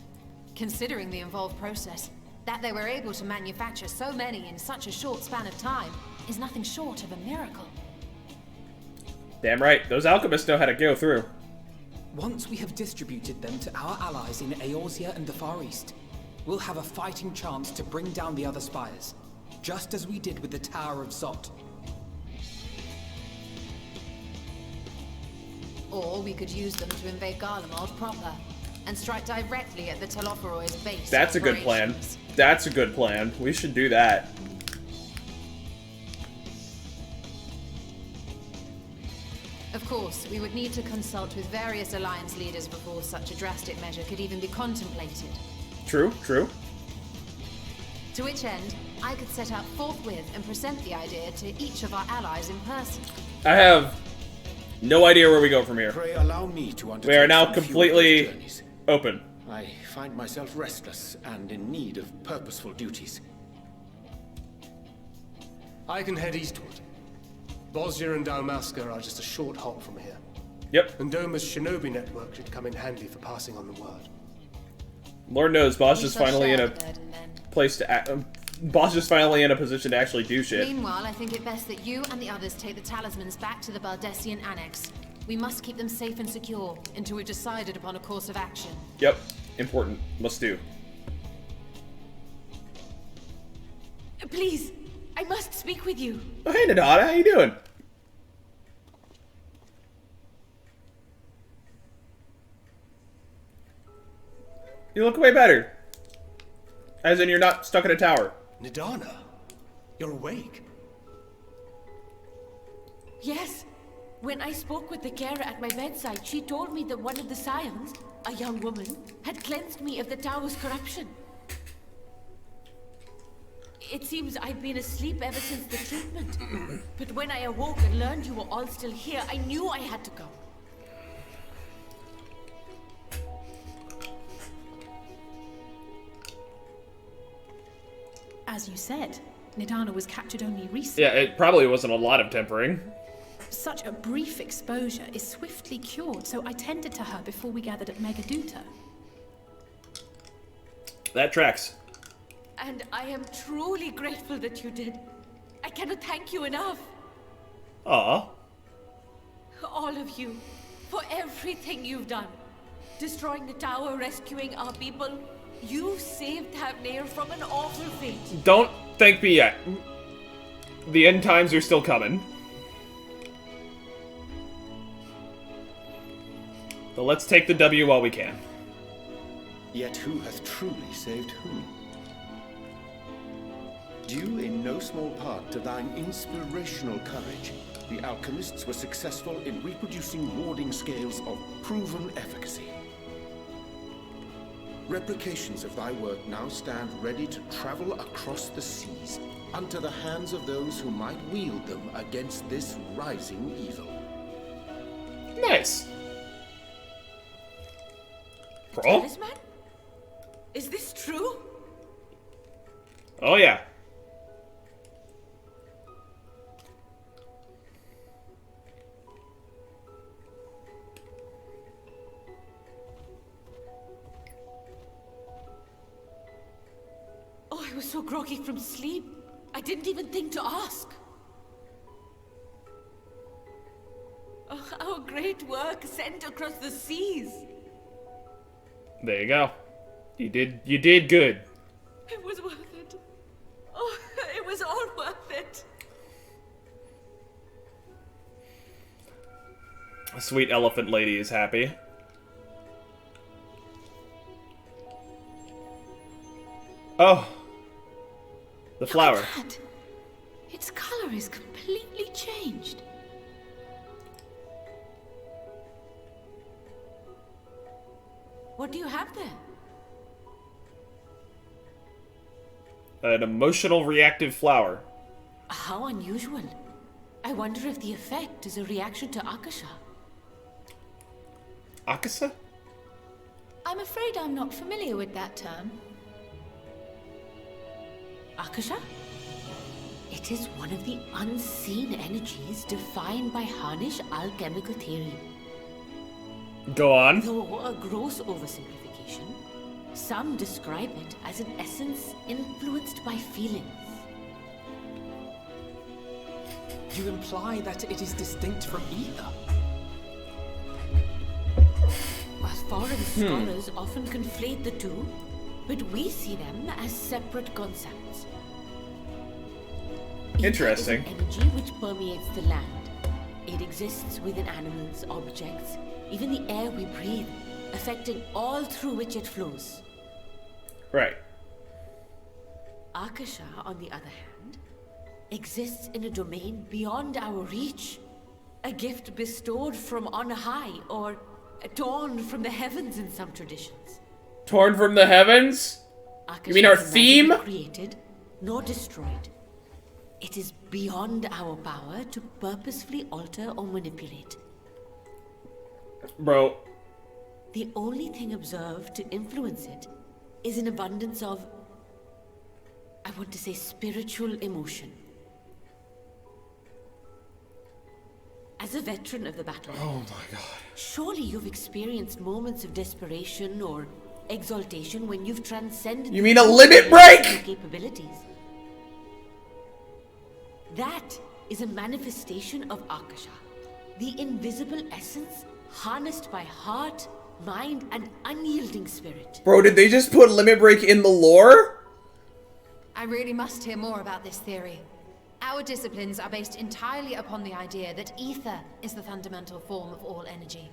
Considering the involved process, that they were able to manufacture so many in such a short span of time is nothing short of a miracle. Damn right. Those alchemists know how to go through. Once we have distributed them to our allies in Eorzea and the Far East, we'll have a fighting chance to bring down the other spires, just as we did with the Tower of Zot. Or we could use them to invade Garlemald proper, and strike directly at the Telophoroid's base. That's a good plan. That's a good plan. We should do that. Of course, we would need to consult with various alliance leaders before such a drastic measure could even be contemplated. True, true. To which end, I could set out forthwith and present the idea to each of our allies in person. I have no idea where we go from here. Pray allow me to undertake We are now some few completely journeys. open. I find myself restless and in need of purposeful duties. I can head eastward. Bosnia and Dalmasca are just a short hop from here. Yep. And Doma's shinobi network should come in handy for passing on the word. Lord knows, Boss is shall finally in share a the burden, then. place to act. Boss is finally in a position to actually do shit. Meanwhile, I think it best that you and the others take the talismans back to the Baldessian Annex. We must keep them safe and secure until we've decided upon a course of action. Yep. Important. Must do. Please, I must speak with you. Oh, hey, Nadada. How you doing? You look way better. As in, you're not stuck in a tower. Nidana, you're awake. Yes. When I spoke with the carer at my bedside, she told me that one of the scions, a young woman, had cleansed me of the tower's corruption. It seems I'd been asleep ever since the treatment. But when I awoke and learned you were all still here, I knew I had to go. As you said, Nidana was captured only recently. Yeah, it probably wasn't a lot of tempering. Such a brief exposure is swiftly cured, so I tended to her before we gathered at Megaduta. That tracks. And I am truly grateful that you did. I cannot thank you enough. Aw. All of you, for everything you've done. Destroying the tower, rescuing our people. You saved Thavnair from an awful fate. Don't thank me yet. The end times are still coming. So let's take the W while we can. Yet who hath truly saved whom? Due in no small part to thine inspirational courage, the alchemists were successful in reproducing warding scales of proven efficacy. Replications of thy work now stand ready to travel across the seas, unto the hands of those who might wield them against this rising evil. Nice. Talisman? Is this true? Oh yeah. was so groggy from sleep, I didn't even think to ask. Oh, our great work sent across the seas. There you go. You did good. It was worth it. Oh, it was all worth it. A sweet elephant lady is happy. Oh. The flower. Look at that. Its color is completely changed. What do you have there? An emotional reactive flower. How unusual. I wonder if the effect is a reaction to Akasha. Akasa? I'm afraid I'm not familiar with that term. Akasha? It is one of the unseen energies defined by Harnish alchemical theory. Go on. Though a gross oversimplification, some describe it as an essence influenced by feelings. You imply that it is distinct from ether? Foreign scholars often conflate the two, but we see them as separate concepts. Interesting. Ether is an energy which permeates the land. It exists within animals, objects, even the air we breathe, affecting all through which it flows. Right. Akasha, on the other hand, exists in a domain beyond our reach. A gift bestowed from on high, or torn from the heavens in some traditions. Torn from the heavens? Akasha You mean our is theme? neither created nor destroyed. It is beyond our power to purposefully alter or manipulate. Bro. The only thing observed to influence it is an abundance of, I want to say, spiritual emotion. As a veteran of the battle, oh my god, surely you've experienced moments of desperation or exaltation when you've transcended. You mean a limit break? Capabilities. That is a manifestation of Akasha, the invisible essence harnessed by heart, mind, and unyielding spirit. Bro, did they just put limit break in the lore? I really must hear more about this theory. Our disciplines are based entirely upon the idea that ether is the fundamental form of all energy.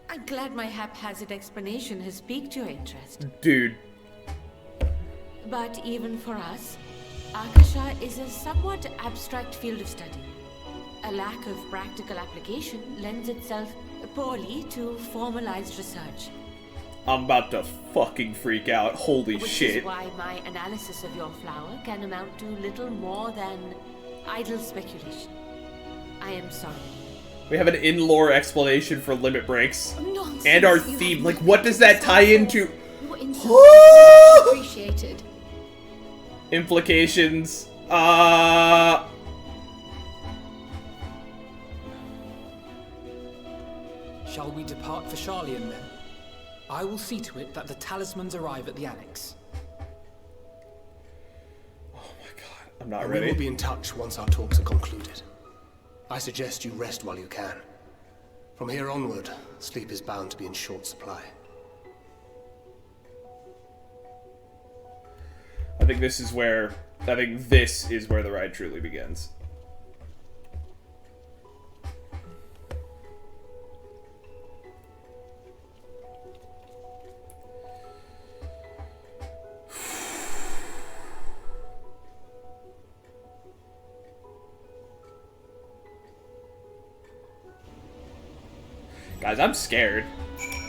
I'm glad my haphazard explanation has piqued your interest. Dude. But even for us, Akasha is a somewhat abstract field of study. A lack of practical application lends itself poorly to formalized research. I'm about to fucking freak out. Holy Which shit. is why my analysis of your flower can amount to little more than idle speculation. I am sorry. We have an in-lore explanation for limit breaks. Nonsense. And our You theme. have Like, what does that tie into? Your insight is appreciated. Implications. Shall we depart for Charlian then? I will see to it that the talismans arrive at the annex. I'm not And ready. We will be in touch once our talks are concluded. I suggest you rest while you can. From here onward, sleep is bound to be in short supply. I think this is where the ride truly begins. Guys, I'm scared.